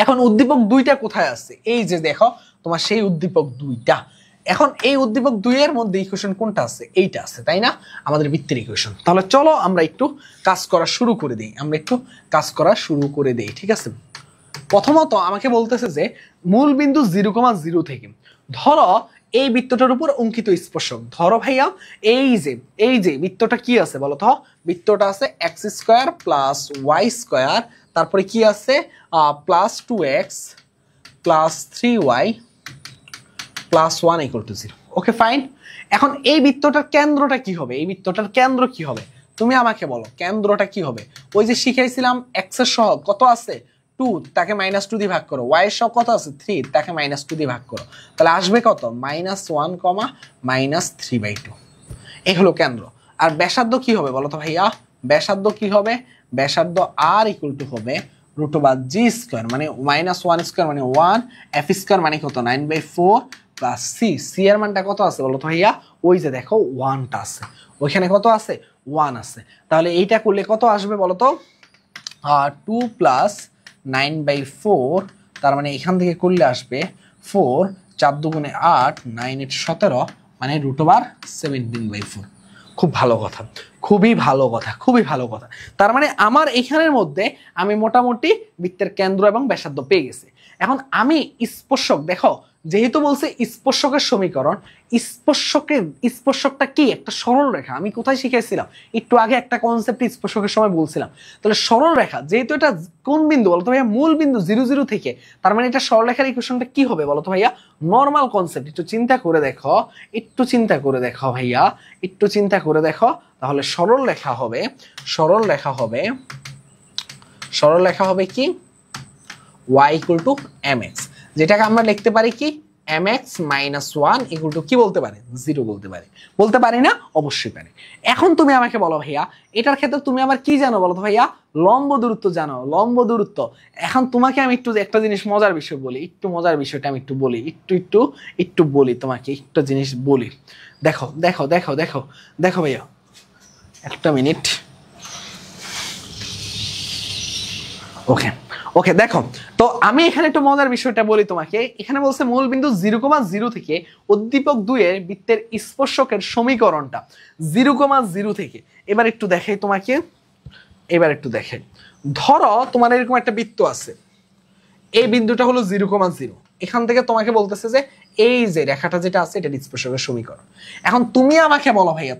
A: এখন উদ্দীপক 2টা কোথায় আছে, এই যে দেখো তোমার সেই উদ্দীপক 2টা। এখন এই উদ্দীপক 2 এর মধ্যে ইকুয়েশন কোনটা আছে, এইটা আছে তাই না, আমাদের বৃত্তের ইকুয়েশন। তাহলে চলো আমরা একটু কাজ করা শুরু করে দেই, ঠিক আছে। প্রথমত আমাকে বলতেছে যে মূল বিন্দু 0,0 থেকে, ধরো এই বৃত্তটার উপর অঙ্কিত স্পর্শক, ধরো ভাইয়া এই যে বৃত্তটা কি আছে বলো তো, বৃত্তটা আছে x² + y², তারপরে কি আছে +2x + 3y + 1 = 0। Okay fine. এখন এই বৃত্তটার কেন্দ্রটা কি হবে, এই বৃত্তটার কেন্দ্র কি হবে তুমি আমাকে বলো, কেন্দ্রটা কি হবে। ওই যে শিখাইছিলাম x এর সহগ কত আছে 2, তাকে -2 দিয়ে ভাগ করো, y এর সহগ কত আছে 3, তাকে -2 দিয়ে ভাগ করো, তাহলে আসবে কত -1, -3/2। এই হলো কেন্দ্র। আর ব্যাসার্ধ কি হবে বলো তো ভাইয়া, ব্যাসার্ধ কি হবে, ব্যাসার্ধ r = হবে √g² মানে -1² মানে 1, f² মানে কত 9/4 + c এর মানটা কত আছে বলো তো ভাইয়া, ওই যে দেখো 1টা আছে, ওইখানে কত আছে 1 আছে। তাহলে এইটা করলে কত আসবে বলো তো 2 + 9/4, তার মানে এখান থেকে করলে আসবে 4, 4 × 2 = 8, 9 × 8 = 17 মানে √17/4। খুব ভালো কথা, খুবই ভালো কথা, খুবই ভালো কথা। তার মানে আমার এখানের মধ্যে আমি মোটামুটি বৃত্তের কেন্দ্র এবং ব্যাসার্ধ পেয়ে গেছি। এখন আমি স্পর্শক, দেখো যেহেতু বলছে স্পর্শকের সমীকরণ, স্পর্শকটা কি একটা সরল রেখা। আমি কোথায় শিখাইছিলাম একটু আগে একটা কনসেপ্ট স্পর্শকের সময় বলছিলাম। তাহলে সরল রেখা যেহেতু এটা কোন বিন্দু বলতো ভাইয়া, মূল বিন্দু 0,0 থেকে, তার মানে এটা সরল রেখার ইকুয়েশনটা কি হবে বলতো ভাইয়া, নরমাল কনসেপ্ট। একটু চিন্তা করে দেখো, ভাইয়া একটু চিন্তা করে দেখো, তাহলে সরল রেখা হবে কি y = mx, যেটাকে আমরা লিখতে পারি কি mx - 1 = কি বলতে পারে 0 বলতে পারি না, অবশ্যই পারে। এখন তুমি আমাকে বলো ভাইয়া, এটার ক্ষেত্রে তুমি আবার কি জানো বলো তো ভাইয়া, লম্ব দূরত্ব জানো, লম্ব দূরত্ব। এখন তোমাকে আমি একটু একটা জিনিস মজার বিষয় বলি, একটু মজার বিষয়টা আমি একটু বলি, একটু বলি তোমাকে, একটু জিনিস বলি। দেখো ভাইয়া একটা মিনিট। ওকে দেখো তো আমি এখানে একটু মজার বিষয়টা বলি তোমাকে। এখানে বলছে মূল বিন্দু 0,0 থেকে উদ্দীপক 2 এর বৃত্তের স্পর্শকের সমীকরণটা 0,0 থেকে। এবার একটু দেখাই তোমাকে, ধরো তোমার এরকম একটা বৃত্ত আছে, এই বিন্দুটা হলো 0,0, এখান থেকে তোমাকে বলতেছে যে এই যে রেখাটা যেটা আছে এটা স্পর্শকের সমীকরণ। এখন তুমি আমাকে বলো ভাইয়া,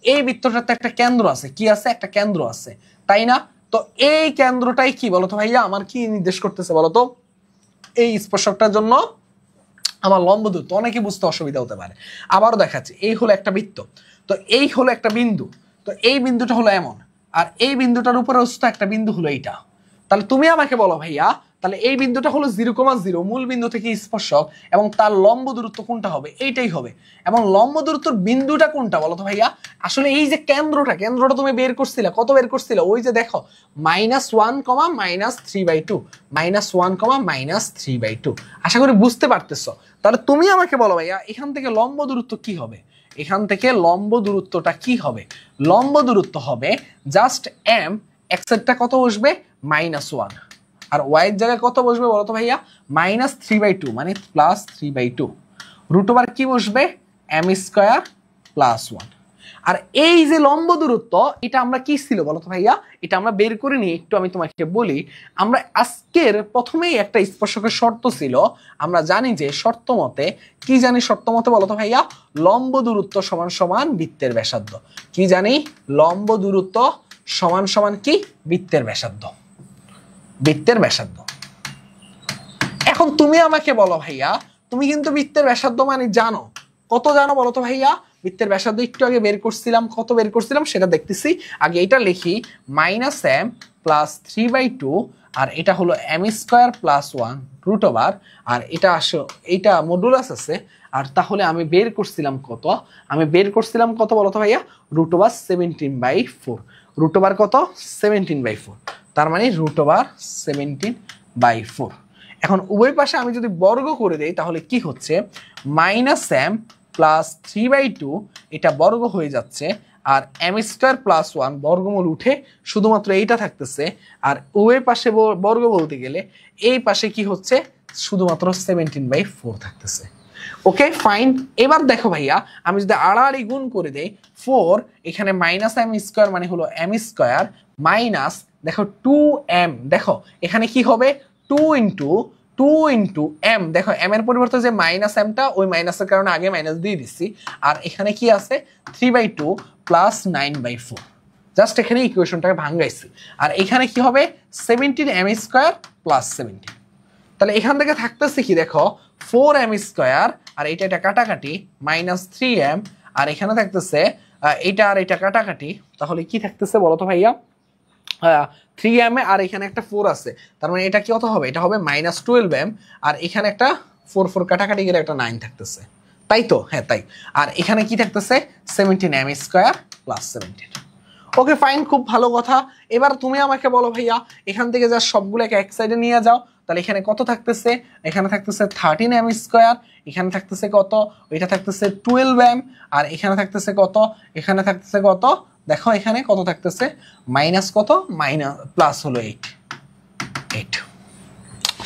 A: এই বৃত্তটাতে একটা কেন্দ্র আছে, কি আছে একটা কেন্দ্র আছে তাই না, তো এই কেন্দ্রটাই কি বলতো ভাইয়া আমার কি নির্দেশ করতেছে বলতো, এই স্পর্শকটার জন্য আমার লম্ব দূরত্ব। অনেকে বুঝতে অসুবিধা হতে পারে, আবারও দেখাচ্ছি। এই হলো একটা বৃত্ত, তো এই হলো একটা বিন্দু, তো এই বিন্দুটা হলো এমন, আর এই বিন্দুটার উপরে একটা বিন্দু হলো এইটা। তাহলে তুমি আমাকে বলো ভাইয়া, তাহলে এই বিন্দুটা হলো 0,0 মূল বিন্দু থেকে স্পর্শক, এবং তার লম্ব দূরত্ব কোনটা হবে, এইটাই হবে। এবং লম্ব দূরত্বর বিন্দুটা কোনটা বলো তো ভাইয়া, আসলে এই যে কেন্দ্রটা তুমি বের করছিলে, কত বের করছিলে, ওই যে দেখো -1, -3/2, -1, -3/2। আশা করি বুঝতে পারতেছো। তাহলে তুমি আমাকে বলো ভাইয়া, এখান থেকে লম্ব দূরত্ব কি হবে, এখান থেকে লম্ব দূরত্বটা কি হবে, লম্ব দূরত্ব হবে জাস্ট m, x এরটা কত বসবে -1, আর y এর জায়গায় কত বসবে বলো তো ভাইয়া -3/2 মানে +3/2, √, কি বসবে m² + 1। আর এই যে লম্ব দূরত্ব এটা আমরা কি ছিল বলো তো ভাইয়া, এটা আমরা বের করে নিই একটু, আমি তোমাকে বলি। আমরা আজকের প্রথমেই একটা স্পর্শকের শর্ত ছিল, আমরা জানি যে শর্ত মতে, কি জানি শর্ত মতে বলো তো ভাইয়া, লম্ব দূরত্ব সমান সমান বৃত্তের ব্যাসার্ধ। কি জানি, লম্ব দূরত্ব সমান সমান কি, বৃত্তের ব্যাসার্ধ, বৃত্তের ব্যাসার্ধ। এখন তুমি আমাকে বলো ভাইয়া, তুমি কিন্তু বৃত্তের ব্যাসার্ধ মানে জানো, কত জানো বলো তো ভাইয়া? বৃত্তের ব্যাসার্ধ একটু আগে বের করছিলাম, কত বের করছিলাম সেটা দেখতেছি। আগে এটা লিখি, -m প্লাস 3/2, আর এটা হলো m² প্লাস 1 রুট ওভার, আর এটা আসো, এইটা মডুলাস আছে। আর তাহলে আমি বের করছিলাম কত, আমি বের করছিলাম কত বলো তো ভাইয়া, রুট ওভার 17/4। রুট ওভার কত, 17/4, তার মানে রুট ওভার 17/4। এখন উভয় পাশে আমি যদি বর্গ করে দেই তাহলে কি হচ্ছে, -m প্লাস 3/2 এটা বর্গ হয়ে যাচ্ছে, আর m² প্লাস 1 বর্গমূল উঠে শুধুমাত্র এইটা থাকতেছে। আর উভয় পাশে বর্গ বলতে গেলে এই পাশে কি হচ্ছে, শুধুমাত্র 17/4 থাকতেছে। Okay fine. এবার দেখো ভাইয়া, আমি যদি আড়াআড়ি গুণ করে দেই 4, এখানে -m² মানে হলো m² মাইনাস, দেখো 2m, দেখো এখানে কি হবে 2 ইন্টু m, দেখো m এর পরিবর্তে যে -mটা, ওই মাইনাসের কারণে আগে মাইনাস দিয়ে দিচ্ছি। আর এখানে কি আছে, 3/2 প্লাস 9/4, জাস্ট এখানে ইকুয়েশনটাকে ভাঙাইছি। আর এখানে কি হবে, 17m² প্লাস 17। তাহলে এখান থেকে থাকতেছে কি, দেখো 4m², আর এটা কাটাকাটি, -3m, আর এখানে থাকতেছে এটা আর এটা কাটাকাটি, তাহলে কি থাকতেছে বলো তো ভাইয়া, 3m আর এখানে একটা 4 আছে, তার মানে এটা কি কত হবে, এটা হবে -12m, আর এখানে একটা 4 কাটাকাটি গেলে একটা 9 থাকতেছে, তাই তো? হ্যাঁ তাই। আর এখানে কি থাকতেছে, 17m² প্লাস 17। ওকে ফাইন, খুব ভালো কথা। এবার তুমি আমাকে বলো ভাইয়া, এখান থেকে যা সবগুলোকে এক সাইডে নিয়ে যাও, তাহলে এখানে কত থাকতেছে, এখানে থাকতেছে 13m², এখানে থাকতেছে কত, এটা থাকতেছে 12m, আর এখানে থাকতেছে কত, এখানে থাকতেছে কত, দেখো এখানে কত থাকতেছে, মাইনাস কত, মাইনাস প্লাস হলো 8,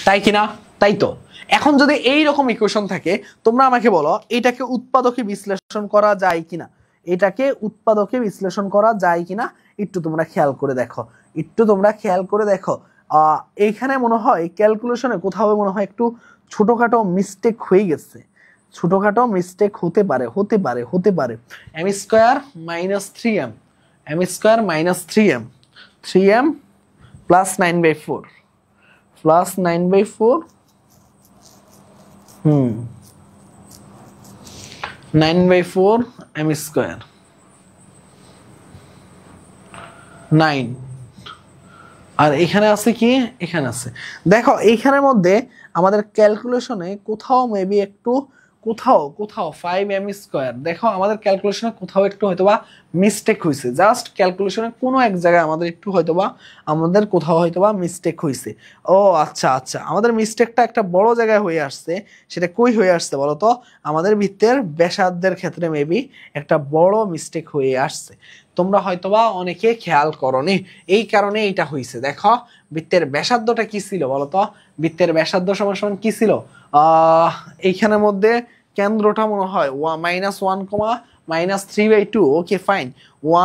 A: তাই কিনা? তাই তো। এখন যদি এই রকম ইকুয়েশন থাকে, তোমরা আমাকে বলো এটাকে উৎপাদকে বিশ্লেষণ করা যায় কিনা, এটাকে উৎপাদকে বিশ্লেষণ করা যায় কিনা, একটু তোমরা খেয়াল করে দেখো, একটু তোমরা খেয়াল করে দেখো। এইখানে মনে হয় ক্যালকুলেশনে কোথাও মনে হয় একটু ছোটখাটো মিস্টেক হয়ে গেছে, ছোটখাটো মিস্টেক হতে পারে, m² minus 3m, m² minus 3m plus 9/4, plus 9/4, 9/4 m², 9, আর এখানে আছে কি, এখানে আছে, দেখো এইখানের মধ্যে আমাদের ক্যালকুলেশনে কোথাও মেবি একটু, কোথাও 5m², দেখো আমাদের ক্যালকুলেশনে কোথাও একটু হয়তোবা মিস্টেক হয়েছে, জাস্ট ক্যালকুলেশনে কোনো এক জায়গায় আমাদের একটু হয়তোবা, আমাদের কোথাও হয়তোবা মিস্টেক হয়েছে। ও আচ্ছা, আমাদের মিস্টেকটা একটা বড় জায়গায় হয়ে আসছে, সেটা কই হয়ে আসছে বলো তো, আমাদের বৃত্তের ব্যাসার্ধের ক্ষেত্রে মেবি একটা বড় মিস্টেক হয়ে আসছে, তোমরা হয়তোবা অনেকে খেয়াল করনি, এই কারণে এটা হয়েছে। দেখো বৃত্তের ব্যাসার্ধটা কি ছিল বলতো, বৃত্তের ব্যাসার্ধ সমান কি ছিল, এইখানের মধ্যে কেন্দ্রটা মনে হয় -1, -3/2, ওকে ফাইন,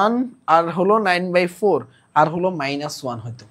A: 1 আর হলো 9/4, আর হলো -1 হয়তো,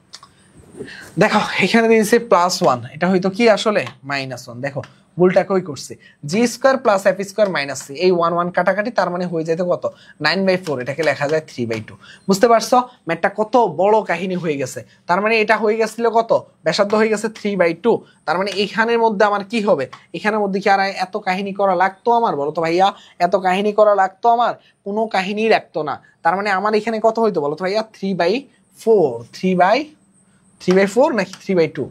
A: দেখো এখানে দিয়েছে +1, এটা হয়তো কি আসলে -1, দেখো ভুলটা কই করছে, g² plus f² minus c, এই 1 কাটাকাটি, তার মানে হয়ে যেত কত, 9/4, এটাকে লেখা যায় 3/2। বুঝতে পারছো ম্যাথটা কত বড় কাহিনী হয়ে গেছে, তার মানে এটা হয়ে গেছিল কত, ব্যাসার্ধ হয়ে গেছে 3/2, তার মানে এখানের মধ্যে আমার কি হবে, এখানের মধ্যে কি আর এত কাহিনী করা লাগতো আমার বলো তো ভাইয়া, এত কাহিনী করা লাগতো আমার, কোনো কাহিনী লাগতো না, তার মানে আমার এখানে কত হইতো বলো তো ভাইয়া, 3/4 নাকি 3/2,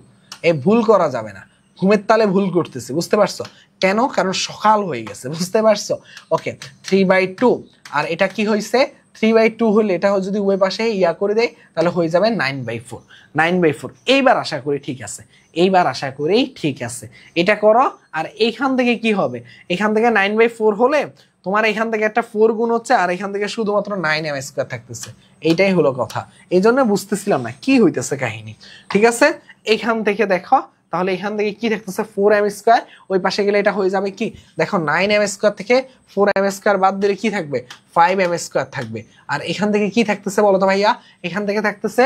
A: এই ভুল করা যাবে না, ঘুমের তালে ভুল করতেছে, বুঝতে পারছো কেন, কারণ সকাল হয়ে গেছে, বুঝতে পারছো। ওকে 3/2, আর এটা কি হয়েছে, 3/2 হলে এটা যদি উভয় পাশে ইয়া করে দেয় তাহলে হয়ে যাবে 9/4। এইবার আশা করি ঠিক আছে, এইবার আশা করি ঠিক আছে, এটা করো। আর এইখান থেকে কি হবে, এখান থেকে 9/4 হলে তোমার এখান থেকে একটা 4 গুণ হচ্ছে, আর এখান থেকে শুধুমাত্র 9m² থাকতেছে, এইটাই হলো কথা, এই জন্য বুঝতেছিলাম না কি হইতেছে কাহিনী। ঠিক আছে, এখান থেকে দেখো তাহলে এখান থেকে কি থাকতেছে 4m স্কয়ার, ওই পাশে গেলে এটা হয়ে যাবে কি দেখো 9m স্কয়ার থেকে 4m স্কয়ার বাদ দিলে কি থাকবে 5m স্কয়ার থাকবে। আর এখান থেকে কি থাকতেছে বলো তো ভাইয়া, এখান থেকে থাকতেছে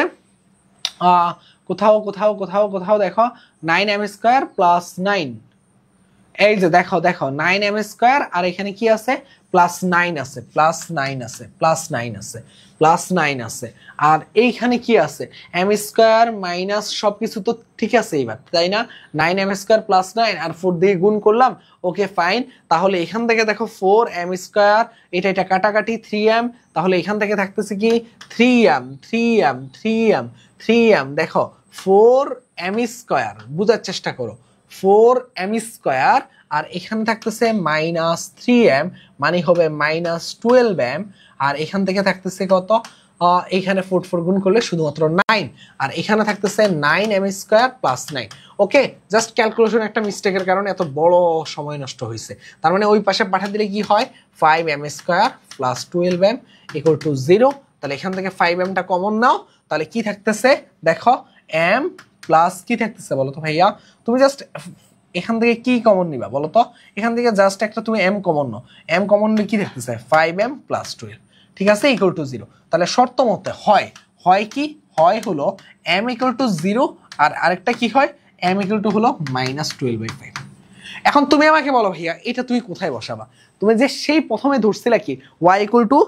A: কোথাও কোথাও কোথাও কোথাও দেখো 9m স্কয়ার প্লাস 9, এই যে দেখো দেখো 9m স্কয়ার আর এখানে কি আছে প্লাস 9 আছে, প্লাস 9 আছে, প্লাস 9 আছে, প্লাস 9 আছে। আর এইখানে কি আছে m স্কয়ার মাইনাস সবকিছু তো ঠিক আছে এবার, তাই না? 9m স্কয়ার প্লাস 9 আর 4 দিয়ে গুণ করলাম, ওকে ফাইন। তাহলে এখান থেকে দেখো 4m স্কয়ার, এটা এটা কাটাকাটি 3m, তাহলে এখান থেকে থাকতেছে কি 3m 3m 3m 3m, দেখো 4m স্কয়ার, বুঝার চেষ্টা করো 4m স্কয়ার আর এখানে থাকতেছে মাইনাস 3m মানে হবে মাইনাস 12m, আর এখান থেকে থাকতেছে কত এখানে 4 গুণ করলে শুধুমাত্র 9, আর এখানে থাকতেছে 9m স্কয়ার প্লাস 9। ওকে, জাস্ট ক্যালকুলেশন একটা মিস্টেকের কারণে এত বড় সময় নষ্ট হয়েছে। তার মানে ওই পাশে পাঠা দিলে কি হয় 5m square plus 12m equal to 0। তাহলে এখান থেকে 5m টা কমন নাও, তাহলে কি থাকতেছে দেখো m প্লাস কি থাকতেছে বলো তো ভাইয়া, তুমি জাস্ট এখান থেকে কি কমন নিবা বলো তো, এখান থেকে জাস্ট একটা তুমি m কমন নাও, m কমন নিলে কি থাকতেছে 5m প্লাস 12, ঠিক আছে, ইকুয়াল টু 0। তাহলে শর্ত মতে হয় হয় কি হয় হলো m ইকুয়াল টু 0 আর আরেকটা কি হয় m ইকুয়াল টু হলো মাইনাস 12/5। এখন তুমি আমাকে বলো ভাইয়া এটা তুমি কোথায় বসাবা, তুমি যে সেই প্রথমে ধরছিলা কি y equal to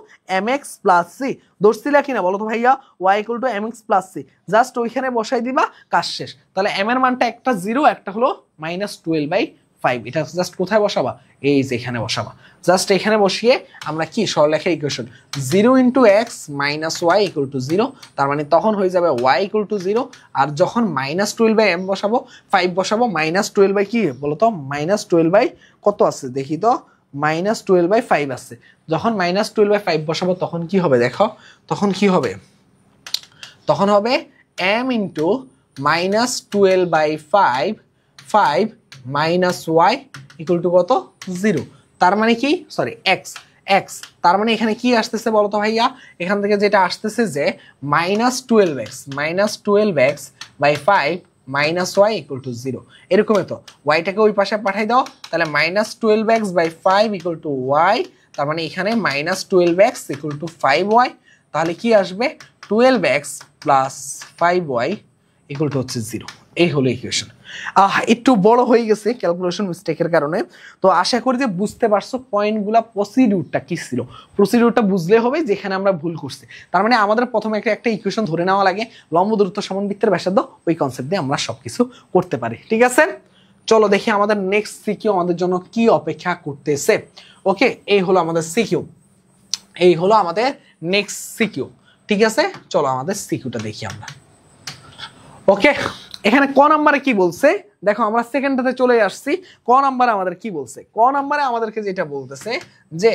A: mx plus c, ধরছিলা কিনা বলো তো ভাইয়া y equal to mx plus c, just ওইখানে বসাই দিবা, কাজ শেষ। তাহলে m এর মানটা একটা 0 একটা হলো মাইনাস 12/5, এটা জাস্ট কোথায় বসাবা এই যে এখানে বসাবা। জাস্ট এখানে বসিয়ে আমরা কি সরলরেখা ইকুয়েশন 0 ইন্টু x মাইনাস ওয়াই ইকুয়াল টু 0, তার মানে তখন হয়ে যাবে y ইকুয়াল টু 0। আর যখন মাইনাস 12/m বসাবো 5 বসাবো, মাইনাস 12 কি বলতো মাইনাস 12 কত আছে দেখি তো, মাইনাস 12/5 আছে। যখন মাইনাস 12/5 বসাবো তখন কি হবে দেখো, তখন কি হবে, তখন হবে m into minus 12/5 5 minus y equal to কত 0। তার মানে কি সরি x, তার মানে এখানে কি আসতেছে বলতো ভাইয়া, এখান থেকে যেটা আসতেছে যে minus 12x by 5 minus y equal to 0। এরকমই তো ওয়াইটাকে ওই পাশে পাঠাই দাও, তাহলে minus 12x by 5 equal to y, তার মানে এখানে minus 12x equal to 5y, তাহলে কি আসবে 12x plus 5y equal to হচ্ছে 0। এই হলো ইকুয়েশন। একটু বড় হয়ে গেছে ক্যালকুলেশন মিস্টেকের কারণে, তো আশা করি যে বুঝতে পারছো পয়েন্টগুলা, প্রসিডিউরটা কি ছিল, প্রসিডিউরটা বুঝলে হবে যেখানে আমরা ভুল করছি। তার মানে আমাদের প্রথমে একটা ইকুয়েশন ধরে নেওয়া লাগে, লম্ব দূরত্ব সমান বৃত্তের ব্যাসার্ধ, ওই কনসেপ্ট দিয়ে আমরা সবকিছু করতে পারি, ঠিক আছে। চলো দেখি আমাদের নেক্সট সিকিউ আমাদের জন্য কি অপেক্ষা করতেছে। ওকে, এই হলো আমাদের সিকিউ, এই হলো আমাদের নেক্সট সিকিউ, ঠিক আছে। চলো আমাদের সিকিউটা দেখি আমরা। ওকে, এখানে ক নাম্বারে কি বলছে দেখো, আমরা সেকেন্ডটাতে চলে আসছি। ক নাম্বারে আমাদের কি বলছে, ক নাম্বারে আমাদেরকে যেটা বলতেছে যে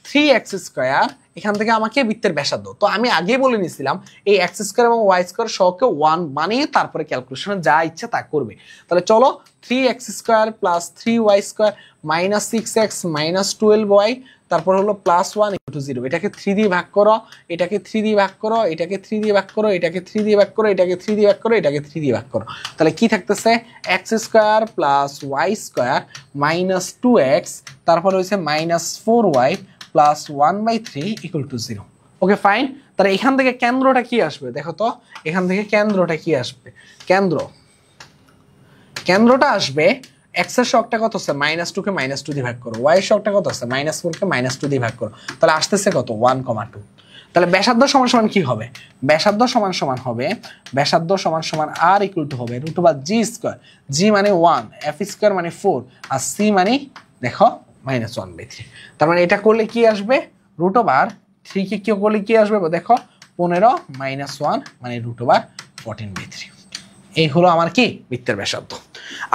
A: 3x স্কয়ার, এখান থেকে আমাকে বৃত্তের ব্যাসার্ধ, তো আমি আগে বলে নিয়েছিলাম এই x স্কয়ার এবং y স্কয়ার সহকে 1 বানিয়ে তারপরে ক্যালকুলেশনে যা ইচ্ছা তা করবে। তাহলে চলো 3x square plus 3y square minus 6x minus 12y, তারপর হলো প্লাস 1 ইকুয়াল টু 0, এটাকে 3 দিয়ে ভাগ করো, এটাকে 3 দিয়ে ভাগ করো, এটাকে 3 দিয়ে ভাগ করো, এটাকে 3 দিয়ে ভাগ করো, এটাকে 3 দিয়ে ভাগ করো, এটাকে 3 দিয়ে ভাগ করো। তাহলে কি থাকতেছে x square plus y square minus 2x, তারপর হচ্ছে minus 4y plus 1/3 equal to 0। Okay fine. তাহলে এখান থেকে কেন্দ্রটা কি আসবে দেখো তো, এখান থেকে কেন্দ্রটা কি আসবে, কেন্দ্রটা আসবে x এর শকটা কত আছে -2 কে -2 দিয়ে ভাগ করো, y এর শকটা কত আছে -4 কে -2 দিয়ে ভাগ করো, তাহলে আসতেছে কত 1,2। তাহলে ব্যাসার্ধ সমান সমান কি হবে, ব্যাসার্ধ সমান সমান হবে, ব্যাসার্ধ সমান সমান r ইকুয়াল টু হবে √g স্কয়ার, g মানে 1, f স্কয়ার মানে 4, আর c মানে দেখো -1/3। তার মানে এটা করলে কি আসবে √3 কে কি করলে কি আসবে দেখো 15 -1 মানে √14/3। এই হলো আমার কি বৃত্তের ব্যাসার্ধ।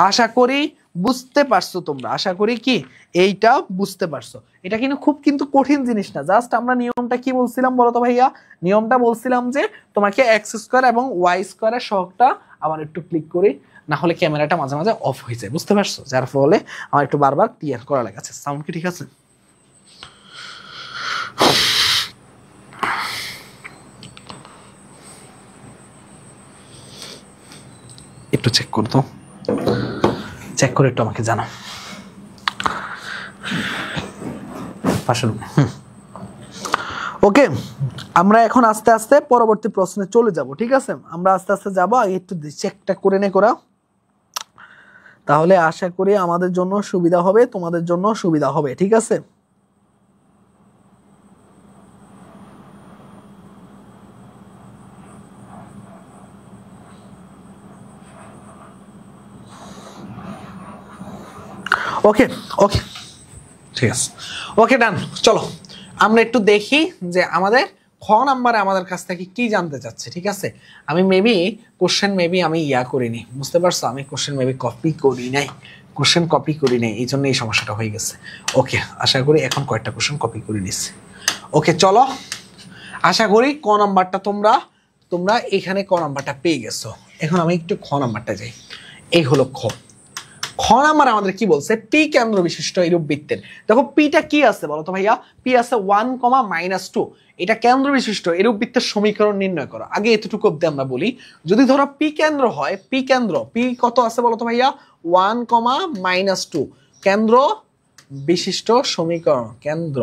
A: আশা করি বুঝতে পারছো তোমরা, আশা করি কি এইটা বুঝতে পারছো। এটা কিন্তু কঠিন জিনিস না, জাস্ট আমরা নিয়মটা কি বলছিলাম বলতো ভাইয়া, নিয়মটা বলছিলাম যে তোমাকে x স্কয়ার এবং y স্কয়ারের সহগটা, আবার একটু ক্লিক করি না হলে ক্যামেরাটা মাঝে মাঝে অফ হয়ে যায়, বুঝতে পারছো, যার ফলে আমার একটু বারবার ক্লিয়ার করা লাগাচ্ছে। সাউন্ড কি ঠিক আছে? একটু চেক করতো। চেক করে একটু আমাকে জানাও। ওকে, আমরা এখন আস্তে আস্তে পরবর্তী প্রশ্নে চলে যাব, ঠিক আছে? আমরা আস্তে আস্তে যাব, আগে একটু চেকটা করে নে করা, তাহলে আশা করি আমাদের জন্য সুবিধা হবে, তোমাদের জন্য সুবিধা হবে, ঠিক আছে? ওকে ওকে, ঠিক আছে, ওকে ডান। চলো আমরা একটু দেখি যে আমাদের খ নাম্বারে আমাদের কাছ থেকে কি জানতে চাচ্ছে, ঠিক আছে? আমি মেবি কোশ্চেন আমি করিনি, বুঝতে পারছো? আমি কোশ্চেন কপি করি নাই, এই জন্য এই সমস্যাটা হয়ে গেছে। ওকে, আশা করি এখন কয়েকটা কোশ্চেন কপি করে নিচ্ছি। ওকে চলো, আশা করি ক নাম্বারটা তোমরা এখানে ক নাম্বারটা পেয়ে গেছো। এখন আমি একটু খ নাম্বারটা যাই। এই হলো খ। খ নাম্বার আমাদের কি বলছে? পি কেন্দ্র বিশিষ্ট এরূপ বৃত্তের। দেখো পিটা কি আছে বলো তো ভাইয়া? পি আছে 1,-2। এটা কেন্দ্র বিশিষ্ট এরূপ বৃত্তের সমীকরণ নির্ণয় করো। আগে এতটুকু অব্দি আমরা বলি, যদি ধরো পি কেন্দ্র হয়, পি কত আছে বলো তো ভাইয়া? 1,-2 কেন্দ্র বিশিষ্ট সমীকরণ, কেন্দ্র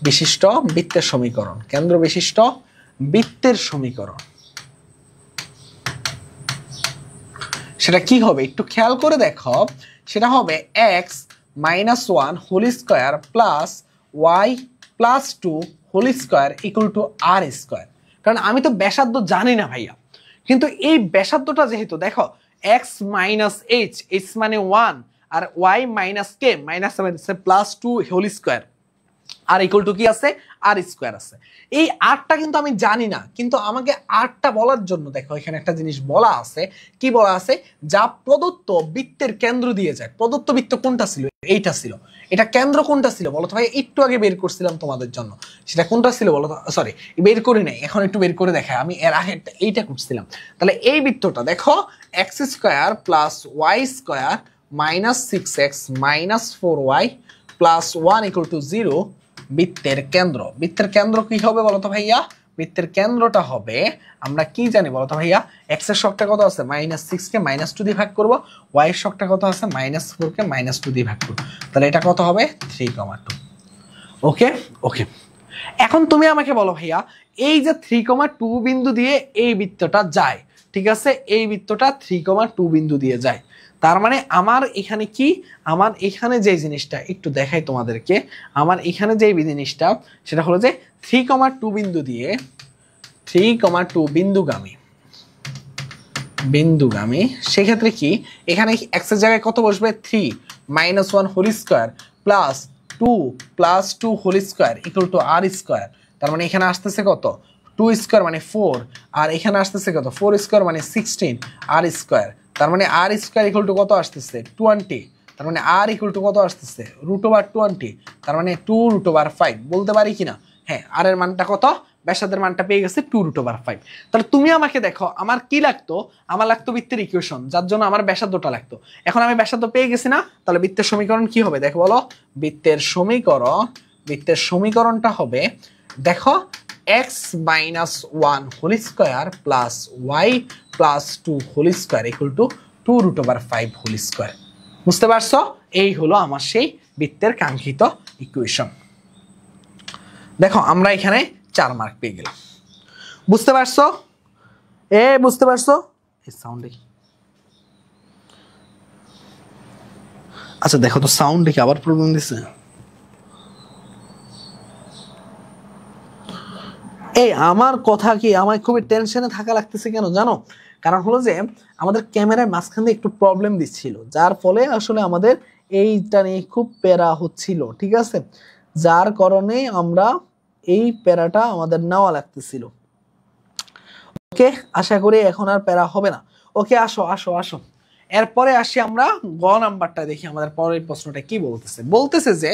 A: বিশিষ্ট বৃত্তের সমীকরণ, কেন্দ্র বিশিষ্ট বৃত্তের সমীকরণ। সেটা কি হবে একটু খেয়াল করে দেখো, সেটা হবে x-1 whole square plus y+2 whole square equal to r square. কারণ আমি তো ব্যাসার্ধ জানি না ভাইয়া, কিন্তু এই ব্যাসার্ধটা যেহেতু দেখো x - h মানে 1 আর y - k -7 +2 হোল স্কয়ার আর ইকুয়াল টু কি আছে? আর স্কয়ার আছে। এই আরটা কিন্তু আমি জানি না, কিন্তু আমাকে আরটা বলার জন্য দেখো এখানে একটা জিনিস বলা আছে। কি বলা আছে? যা প্রদত্ত বৃত্তের কেন্দ্র দিয়ে যায়। প্রদত্ত বৃত্ত কোনটা ছিল? এইটা ছিল। এটা কেন্দ্র কোনটা ছিল বলো তো ভাই? একটু আগে বের করছিলাম তোমাদের জন্য, সেটা কোনটা ছিল বলো তো? সরি, বের করি নাই, এখন একটু বের করে দেখাই। আমি এর আগে এইটা করছিলাম। তাহলে এই বৃত্তটা দেখো x² + y² -6x -4y + 1 = 0 বৃত্তের কেন্দ্র। বৃত্তের কেন্দ্র কি হবে বলতো ভাইয়া? বৃত্তের কেন্দ্রটা হবে, আমরা কি জানি বলতো ভাইয়া? x এর শকটা কত আছে? -6 কে -2 দিয়ে ভাগ করব, y এর শকটা কত আছে? -4 কে -2 দিয়ে ভাগ করব। তাহলে এটা কত হবে? 3,2। ওকে ওকে, এখন তুমি আমাকে বলো ভাইয়া, এই যে 3,2 বিন্দু দিয়ে এই বৃত্তটা যায়, ঠিক আছে? এই বৃত্তটা 3,2 বিন্দু দিয়ে যায়। তার মানে আমার এখানে কি, আমার এখানে যে জিনিসটা একটু দেখাই তোমাদেরকে, আমার এখানে যে জিনিসটা সেটা হলো যে 3,2 বিন্দু দিয়ে 3,2 বিন্দুগামী, সেক্ষেত্রে কি এখানে x এর জায়গায় কত বসবে? 3 -1 whole square plus 2 + 2 whole square equal to r square. তার মানে এখানে আসতেছে কত? 2 স্কয়ার মানে 4, আর এখানে আসতেছে কত? 4 স্কয়ার মানে 16 r স্কয়ার। তার মানে r স্কয়ার ইকুয়াল টু কত আসতেছে? 20। তার মানে r ইকুয়াল টু কত আসতেছে? √20। তার মানে 2√5 বলতে পারি কিনা? হ্যাঁ, r এর মানটা কত? ব্যাসার্ধের মানটা পেয়ে গেছে 2√5। তাহলে তুমি আমাকে দেখো, আমার কি লাগতো? আমার লাগতো বৃত্তের ইকুয়েশন, যার জন্য আমার ব্যাসার্ধটা লাগতো। এখন আমি ব্যাসার্ধ পেয়ে গেছি না? তাহলে বৃত্তের সমীকরণ কি হবে দেখো বলো? বৃত্তের সমীকরণটা হবে দেখো x-1 whole square plus y+2 whole square equal to 2√5 whole square. বুঝতে পারছো? এই হলো আমার সেই বৃত্তের কাঙ্ক্ষিত ইকুয়েশন। দেখো আমরা এখানে 4 মার্ক পেয়ে গেলাম। বুঝতে পারছো? বুঝতে পারছো? এই সাউন্ডে আচ্ছা দেখো তো, সাউন্ডে কি আবার প্রবলেম দিছে? আমার কথা কি, আমার খুবই টেনশনে থাকা লাগতেছে কেন জানো? কারণ হলো যে আমাদের ক্যামেরার মাঝখান দিয়ে একটু প্রবলেম দিচ্ছিল, যার ফলে আসলে আমাদের এইটা নিয়ে খুব প্যারা হচ্ছিল, ঠিক আছে? যার কারণে আমরা এই প্যারাটা আমাদের নেওয়া লাগতেছিল। ওকে, আশা করি এখন আর প্যারা হবে না। ওকে, আসো আসো আসো, এরপরে আসি আমরা গ নাম্বারটা দেখি। আমাদের পরের প্রশ্নটা কি বলতেছে যে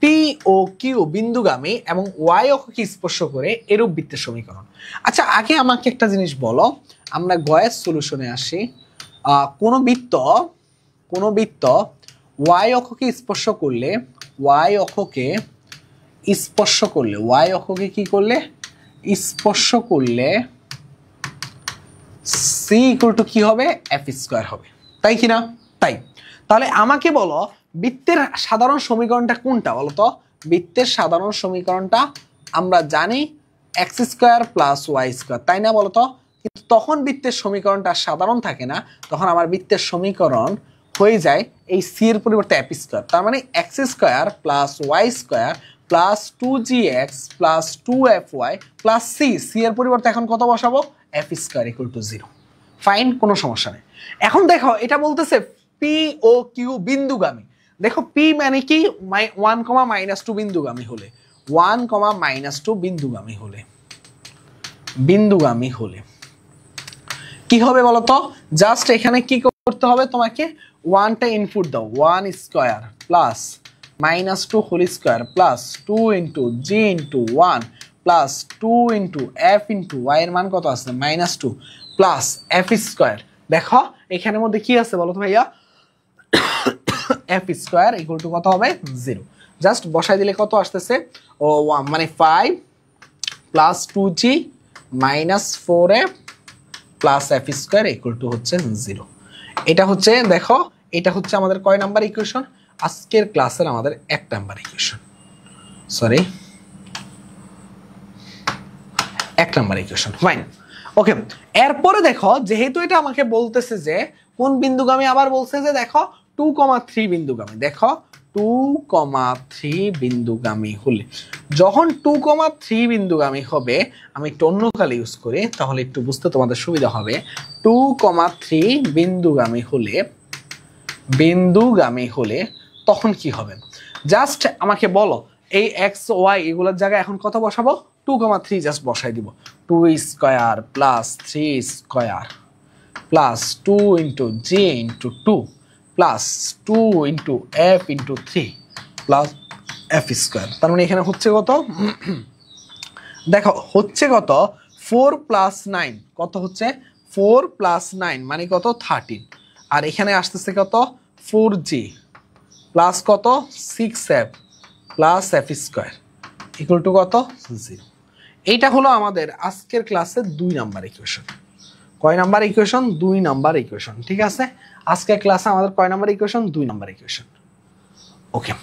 A: পি ও কিউ বিন্দুগামী এবং ওয়াই অক্ষকে স্পর্শ করে এরূপ বৃত্তের সমীকরণ। আচ্ছা, আগে আমাকে একটা জিনিস বলো, আমরা গয়ের সলিউশনে আসি। কোন বৃত্ত ওয়াই অক্ষকে স্পর্শ করলে সি ইকুয়াল টু কি হবে? f² হবে। তাই কিনা? তাই। তাহলে আমাকে বলো বৃত্তের সাধারণ সমীকরণটা কোনটা বলো তো? বৃত্তের সাধারণ সমীকরণটা আমরা জানি x square plus y square, তাই না বলতো? কিন্তু তখন বৃত্তের সমীকরণটা সাধারণ থাকে না, তখন আমার বৃত্তের সমীকরণ হয়ে যায় এই সি এর পরিবর্তে এফ স্কোয়ার। তার মানে x square plus y square plus 2gx plus 2fy plus c, c এর পরিবর্তে এখন কত বসাবো? F square equal to 0। Fine, কোনো সমস্যা নেই। এখন দেখো এটা বলতেছে পি ও কিউ বিন্দুগামী। দেখো পি মানে কি? 1,-2 বিন্দুগামী হলে, 1,-2 বিন্দুগামী হলে কি হবে বলতো? জাস্ট এখানে কি করতে হবে তোমাকে? 1টা ইনপুট দাও, 1 square plus -2 whole square plus 2 into G into 1 plus 2 into F into Y এর মান কত আছে? -2 প্লাস এফ স্কোয়ার। দেখো এখানের মধ্যে কি আছে বলো তো ভাইয়া? এফ স্কোয়ার ইকুয়াল টু কত হবে? 0। জাস্ট বসাই দিলে কত আসতেছে? ও মানে 5 plus 2g minus 4f plus F square equal two হচ্ছে 0। এটা হচ্ছে, দেখো এটা হচ্ছে আমাদের কয় নাম্বার ইকুয়েশন? আজকের ক্লাসের আমাদের 1 number equation, sorry 1 number equation. Fine, okay. এরপরে দেখো যেহেতু এটা আমাকে বলতেছে যে কোন বিন্দুগামী, আবার বলছে যে দেখো 2,3 বিন্দুগামী। দেখো 2,3 বিন্দুগামী হলে, যখন 2,3 বিন্দুগামী হবে, আমি একটু অন্য কালি ইউজ করি তাহলে একটু বুঝতে তোমাদের সুবিধা হবে। 2,3 বিন্দুগামী হলে তখন কি হবে? জাস্ট আমাকে বলো এই এক্স ওয়াই এগুলোর জায়গায় এখন কত বসাবো? 2,3 জাস্ট বসাই দিব। 2 square plus 3 square plus 2 into G into 2 plus 2 into F into 3 plus F square. তার মানে এখানে হচ্ছে কত? দেখো হচ্ছে কত? 4 প্লাস 9 কত হচ্ছে? 4 প্লাস 9 মানে কত? 13। আর এখানে আসতেছে কত? 4g প্লাস কত? 6f plus F square equal to কত? 0। এইটা হলো আমাদের আজকের ক্লাসের 2 নাম্বার ইকুয়েশন। কয় নাম্বার ইকুয়েশন? 2 number equation. ঠিক আছে, আজকের ক্লাসে আমাদের কয় number equation? 2 number equation. Okay,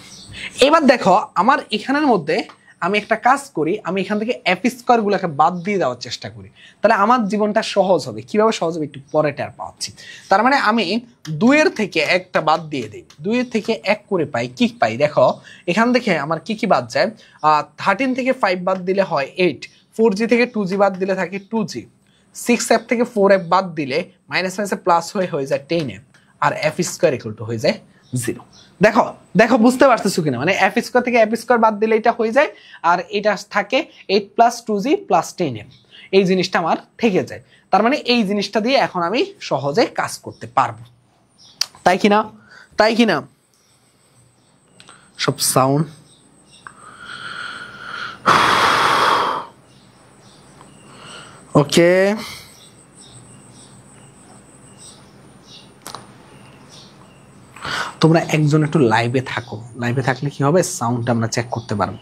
A: এবার দেখো আমার এখানের মধ্যে আমি একটা কাজ করি, আমি এখান থেকে এফ স্কোয়ার গুলোকে বাদ দিয়ে দেওয়ার চেষ্টা করি, তাহলে আমার জীবনটা সহজ হবে। কিভাবে সহজ হবে একটু পরে টের পাচ্ছি। তার মানে আমি 2 এর থেকে একটা বাদ দিয়ে দিই, 2 এর থেকে 1 করে পাই। কি পাই? দেখো এখান থেকে আমার কি কি বাদ যায়? 13 থেকে 5 বাদ দিলে হয় 8, 4g থেকে 2g বাদ দিলে থাকে 2g, 6f থেকে 4f বাদ দিলে মাইনাস মাইনাসে প্লাস হয়ে যায় 10f, আর এফ স্কোয়ার ইকুয়াল টু হয়ে যায় 0। দেখো দেখো বুঝতে পারতেছো কিনা? মানে এফ স্কোয়ার থেকে এফ স্কোয়ার বাদ দিলে এটা হয়ে যায়, আর এটা থাকে 8 প্লাস 2g প্লাস 10f। এই জিনিসটা আমার থেকে যায়। তার মানে এই জিনিসটা দিয়ে এখন আমি সহজে কাজ করতে পারবো, তাই কিনা? তাই কিনা? সব সাউন্ড ওকে। তোমরা একজন একটু লাইভে থাকো, লাইভে থাকলে কি হবে? সাউন্ডটা আমরা চেক করতে পারবো।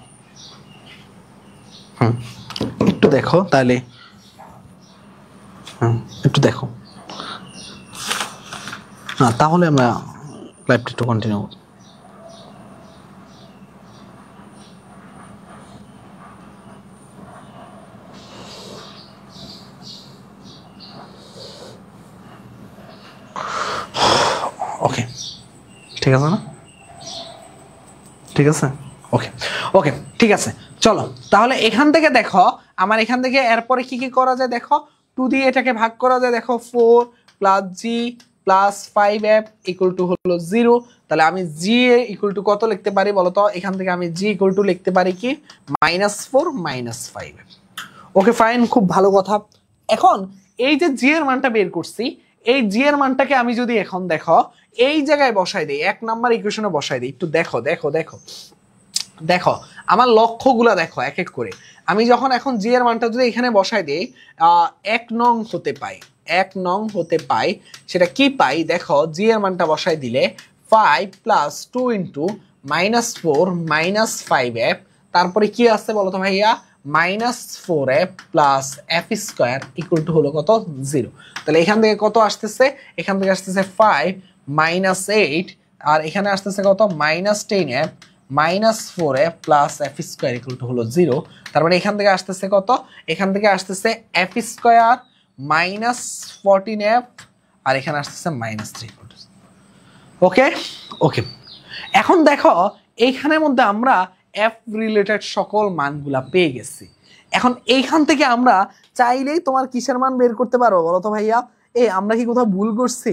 A: একটু দেখো তাহলে, একটু দেখো, না তাহলে আমরা লাইভটা একটু কন্টিনিউ। ওকে, ঠিক আছে না? ঠিক আছে, ওকে ওকে ঠিক আছে। চলো তাহলে এখান থেকে দেখো আমার এখান থেকে এরপরে কি কি করা যায়? দেখো 2 দিয়ে এটাকে ভাগ করা যায়। দেখো 4 plus G plus 5f equal to হলো 0। তাহলে আমি জি ইকুয়াল টু কত লিখতে পারি বলো তো? এখান থেকে আমি জি ইকুয়াল টু লিখতে পারি কি? -4 -5f। ওকে ফাইন, খুব ভালো কথা। এখন এই যে জি এর মানটা বের করছি, এই জি এর মানটাকে আমি যদি এখন দেখো এই জায়গায় বসাই দিই, 1 নাম্বার ইকুয়েশনে বসাই দিই, একটু দেখো দেখো দেখো দেখো আমার লক্ষ্যগুলা দেখো এক এক করে। আমি যখন এখন জি এর মানটা যদি এখানে বসাই দিই, 1 নং হতে পাই, 1 নং হতে পাই। সেটা কি পাই? দেখো জি এর মানটা বসাই দিলে 5 প্লাস 2 ইন্টু -4 -5f, তারপরে কি আসছে বলো তো ভাইয়া? -4f plus f square equal to হলো কত 0। তাহলে এখান থেকে কত আসতেছে, এখান থেকে আসতেছে 5 -8 আর এখানে আসতেছে কত -10f -4f plus f square equal to হলো 0। তার মানে এখান থেকে আসতেছে কত, এখান থেকে আসতেছে f স্কয়ার -14f আর এখানে আসতেছে -3। ওকে ওকে, এখন দেখো এইখানের মধ্যে আমরা f রিলেটেড সকল মানগুলা পেয়ে গেছি। এখন এইখান থেকে আমরা চাইলেই তোমার কিসের মান বের করতে পারবো বলো তো ভাইয়া? আমরা কি কোথাও ভুল করছি?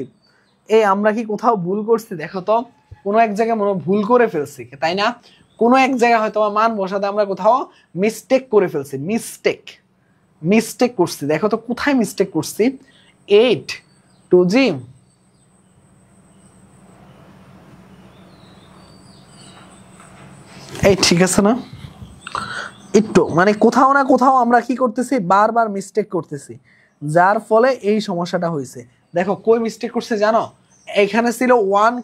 A: আমরা কি কোথাও ভুল করছি? দেখো তো কোনো এক জায়গায় মনে ভুল করে ফেলছি, তাই না? কোনো এক জায়গায় হয়তো মান বসাতে আমরা কোথাও মিস্টেক করে ফেলছি, মিস্টেক করছি। দেখো তো কোথায় মিস্টেক করছি। 8 2g এই ঠিক আছে না? একটু মানে কোথাও না কোথাও আমরা কি করতেছি, বারবার মিস্টেক করতেছি, যার ফলে এই সমস্যাটা হয়েছে। দেখো কই মিস্টেক করছে জানো? এখানে ছিল 1,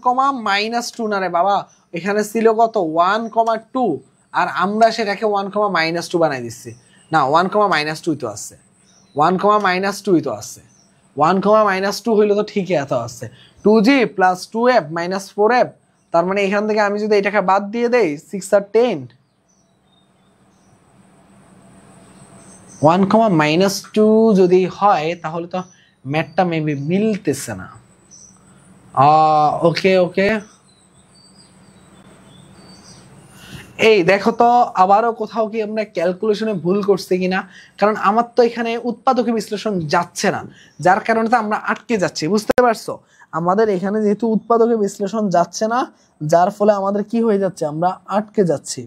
A: -2 না রে বাবা, এখানে ছিল কত 1, 2 আর আমরা সেটাকে 1, -2 বানাই দিচ্ছি। না 1, -2 তো আছে, 1, -2 তো আছে, 1, -2 হইলে তো ঠিকই এত আছে। 2g প্লাস 2f -4f, তার মানে এখান থেকে আমি যদি এটাকে বাদ দিয়ে দেই 6 আর 10, 1, -2 যদি হয় তাহলে তো ম্যাথটা মেবি মিলতেছে না। ওকে ওকে, এই দেখো তো আবারও কোথাও কি আমরা ক্যালকুলেশনে ভুল করছি কিনা, কারণ আমার তো এখানে উৎপাদকে বিশ্লেষণ যাচ্ছে না, যার কারণে তো আমরা আটকে যাচ্ছি। বুঝতে পারছো? আমাদের এখানে যেহেতু উৎপাদকে বিশ্লেষণ যাচ্ছে না, যার ফলে আমাদের কি হয়ে যাচ্ছে, আমরা আটকে যাচ্ছি।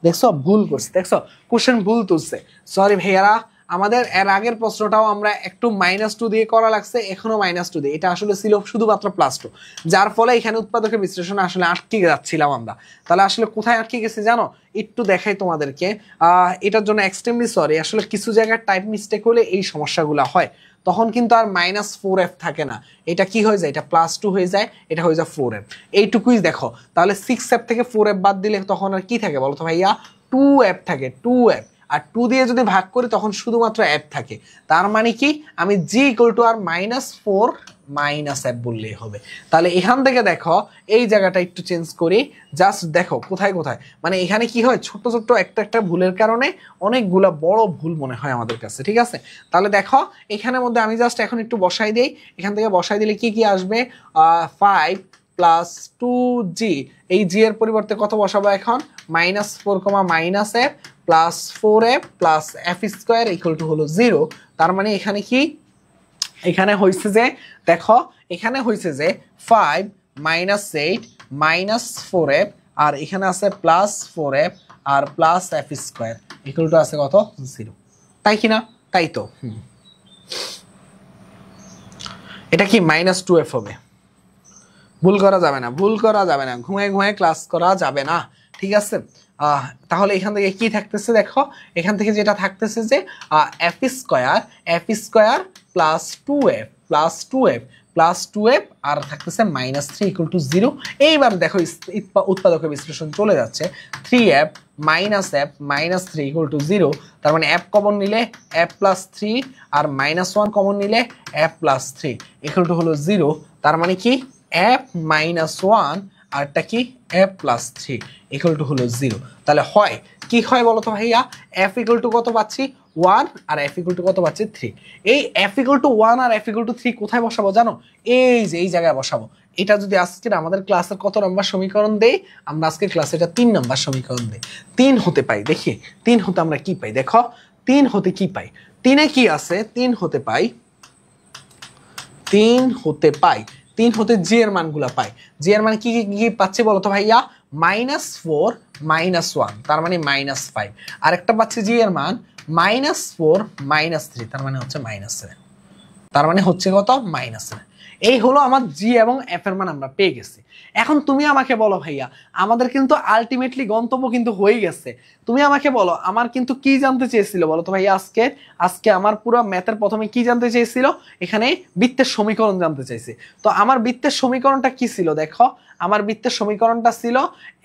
A: দেখছো ভুল করছে, দেখছো কোশ্চেন ভুল তুলছে, সরি ভাইয়ারা। আমাদের এর আগের প্রশ্নটাও আমরা একটু -2 দিয়ে করা লাগছে, এখনো -2 দিয়ে, এটা আসলে ছিল শুধুমাত্র +2, যার ফলে এখানে উৎপাদকের বিশ্লেষণ আসলে আটকে যাচ্ছিলাম আমরা। তাহলে আসলে কোথায় আটকে গেছি জানো? একটু দেখাই তোমাদেরকে, এটার জন্য এক্সট্রিমলি সরি। আসলে কিছু জায়গায় টাইপ মিস্টেক হলে এই সমস্যাগুলো হয়, তখন কিন্তু আর -4f থাকে না, এটা কি হয়ে যায়, এটা +2 হয়ে যায়, এটা হয়ে যায় 4f। এইটুকুই দেখো। তাহলে 6f থেকে 4f বাদ দিলে তখন আর কি থাকে বলো তো ভাইয়া? 2f থাকে, 2f। আর 2 দিয়ে যদি ভাগ করি তখন শুধুমাত্র f থাকে। তার মানে কি, আমি g = আর -4 -f বললেই হবে। তাহলে এখান থেকে দেখো এই জায়গাটা একটু চেঞ্জ করি, জাস্ট দেখো কোথায় কোথায়, মানে এখানে কি হয়, ছোট ছোট একটা ভুলের কারণে অনেকগুলা বড় ভুল মনে হয় আমাদের কাছে। ঠিক আছে, তাহলে দেখো এখানের মধ্যে আমি জাস্ট এখন একটু বসাই দেই। এখান থেকে বসাই দিলে কি কি আসবে, 5 + 2g, এই g এর পরিবর্তে কত বসাবো এখন, -4, -f plus 4f plus f square equal to হলো 0। তার মানে এখানে কি, এখানে হয়েছে যে দেখো, এখানে হয়েছে যে 5 -8 -4f আর এখানে আছে +4f আর plus f square equal to আছে কত 0, তাই কি না? তাই তো। এটা কি -2f হবে, ভুল করা যাবে না, ভুল করা যাবে না, ঘুমায় ঘুমায় ক্লাস করা যাবে না। ঠিক আছে, তাহলে এখান থেকে কি থাকতেছে দেখো, এখান থেকে যেটা থাকতেছে যে f স্কয়ার প্লাস 2f আর থাকতেছে -3 ইকুয়াল টু 0। এইবার দেখো উৎপাদকের বিশ্লেষণ চলে যাচ্ছে, 3f -f -3 ইকুয়াল টু 0। তার মানে f কমন নিলে f প্লাস 3 আর -1 কমন নিলে f প্লাস 3 ইকুয়াল টু হলো 0। তার মানে কি, f -1 আরটা কি f প্লাস 3 ইকুয়াল টু হলো 0। তাহলে হয় কি হয় বলো তো ভাইয়া, f ইকুয়াল টু কত পাচ্ছি 1 আর f ইকুয়াল টু কত পাচ্ছি 3। এই f ইকুয়াল টু 1 আর f ইকুয়াল টু 3 কোথায় বসাবো জানো? এই যে এই জায়গায় বসাবো। এটা যদি আজকে আমাদের ক্লাসের কত নম্বর সমীকরণ দেই, আমরা আজকে ক্লাসে এটা 3 নম্বর সমীকরণ দেই। 3 হতে পাই, দেখি 3 হতে আমরা কি পাই, দেখো 3 হতে কি পাই, 3 এ কি আছে, 3 হতে পাই 3 হতে জি এর মানগুলা পাই। জি এর মানে কি কি পাচ্ছি বলো তো ভাইয়া, -4 -1 তার মানে -5, আরেকটা পাচ্ছি জি এর মান -4 -3 তার মানে হচ্ছে -7, তার মানে হচ্ছে কত -7। এই হলো আমার জি এবং এফ এর মান আমরা পেয়ে গেছি। এখন তুমি আমাকে বলো ভাইয়া, আমাদের কিন্তু আলটিমেটলি গন্তব্য কিন্তু হয়ে গেছে। তুমি আমাকে বলো আমার কিন্তু কি জানতে চেয়েছিল বলো তো ভাইয়া? আজকে আমার পুরো ম্যাথের প্রথমে কি জানতে চেয়েছিল? এখানে বৃত্তের সমীকরণ জানতে চাইছে। তো আমার বৃত্তের সমীকরণটা কি ছিল দেখো, আমার বৃত্তের সমীকরণটা ছিল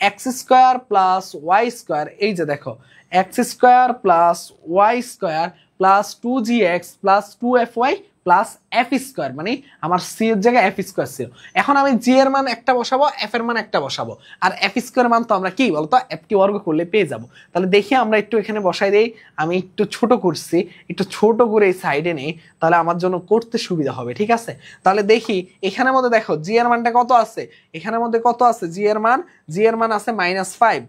A: x square plus y square. এই যে দেখো, x square plus y square plus 2gx plus 2fy plus F square, মানে আমার সি এর জায়গায় এফ স্কোয়ার ছিল। এখন আমি জি এর মান একটা বসাবো, এফ এর মান একটা বসাবো, আর এফ স্কোয়ার মান তো আমরা কি বলতো এফটি বর্গ করলে পেয়ে যাব। তাহলে দেখি আমরা একটু এখানে বসাই দেই। আমি একটু ছোট করছি, একটু ছোট করে এই সাইডে নেই, তাহলে আমার জন্য করতে সুবিধা হবে। ঠিক আছে, তাহলে দেখি এখানের মধ্যে দেখো জি এর মানটা কত আছে, এখানের মধ্যে কত আছে জি এর মান আছে -5।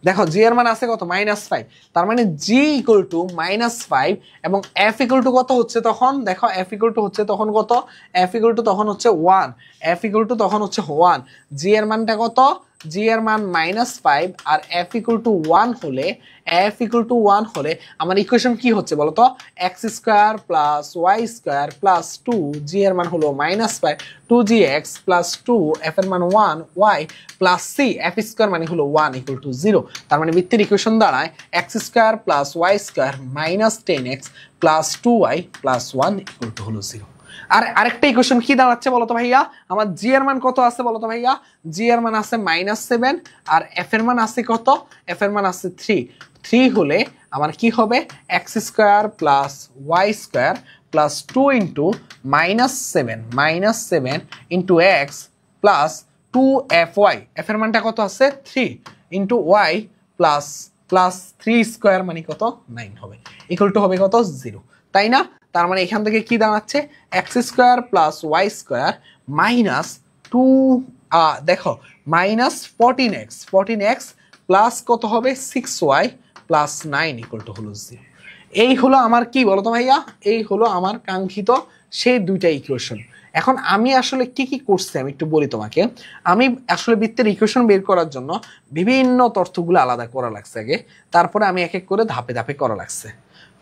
A: দেখো জি এর মান আছে কত -5, তার মানে জি ইকুয়াল টু -5 এবং এফ ইকুয়াল টু কত হচ্ছে তখন? দেখো এফ ইকুয়াল টু হচ্ছে তখন কত? এফ ইকুয়াল টু তখন হচ্ছে 1, এফ ইকুয়াল টু তখন হচ্ছে 1। জি এর মানটা কত? জি এর মান -5 আর এফ ইকুয়াল টু 1 হলে, এফ ইকুয়াল টু 1 হলে আমার ইকুয়েশন কি হচ্ছে বলো তো? X square plus y square plus 2, g এর মান হলো -5, 2gx প্লাস 2, এফ এর মান 1, y plus c, f square মানে হলো 1 ইকুয়াল টু 0। তার মানে বৃত্তের ইকুয়েশন দাঁড়ায় x square plus y square minus 10x plus 2y plus 1 equal to হলো 0। আর আরেকটা ইকুয়েশন কি দাঁড়াচ্ছে বলতো ভাইয়া? আমার জি এর মান কত আছে বলতো ভাইয়া? জি এর মান আছে -7 আর এফ এর মান আছে কত? এফ এর মান আছে 3 হলে আমার কি হবে? X square plus y square plus 2 into -7 into x plus 2fy, f এর মানটা কত আছে? 3 ইন্টু ওয়াই প্লাস 3 স্কোয়ার মানে কত? 9 হবে, ইকুয়াল টু হবে কত? 0, তাই না? তার মানে এখান থেকে কি দাঁড়াচ্ছে? X square plus y square minus 2, দেখো -14x প্লাস কত হবে? 6y প্লাস 9 ইকুয়াল টু হলো 0। এই হলো আমার কি বলতো ভাইয়া? এই হলো আমার কাঙ্ক্ষিত সেই দুইটা ইকুয়েশন। এখন আমি আসলে কি কি করছি আমি একটু বলি তোমাকে। আমি আসলে বৃত্তের ইকুয়েশন বের করার জন্য বিভিন্ন তথ্যগুলো আলাদা করা লাগছে আগে, তারপরে আমি এক এক করে ধাপে ধাপে করা লাগছে।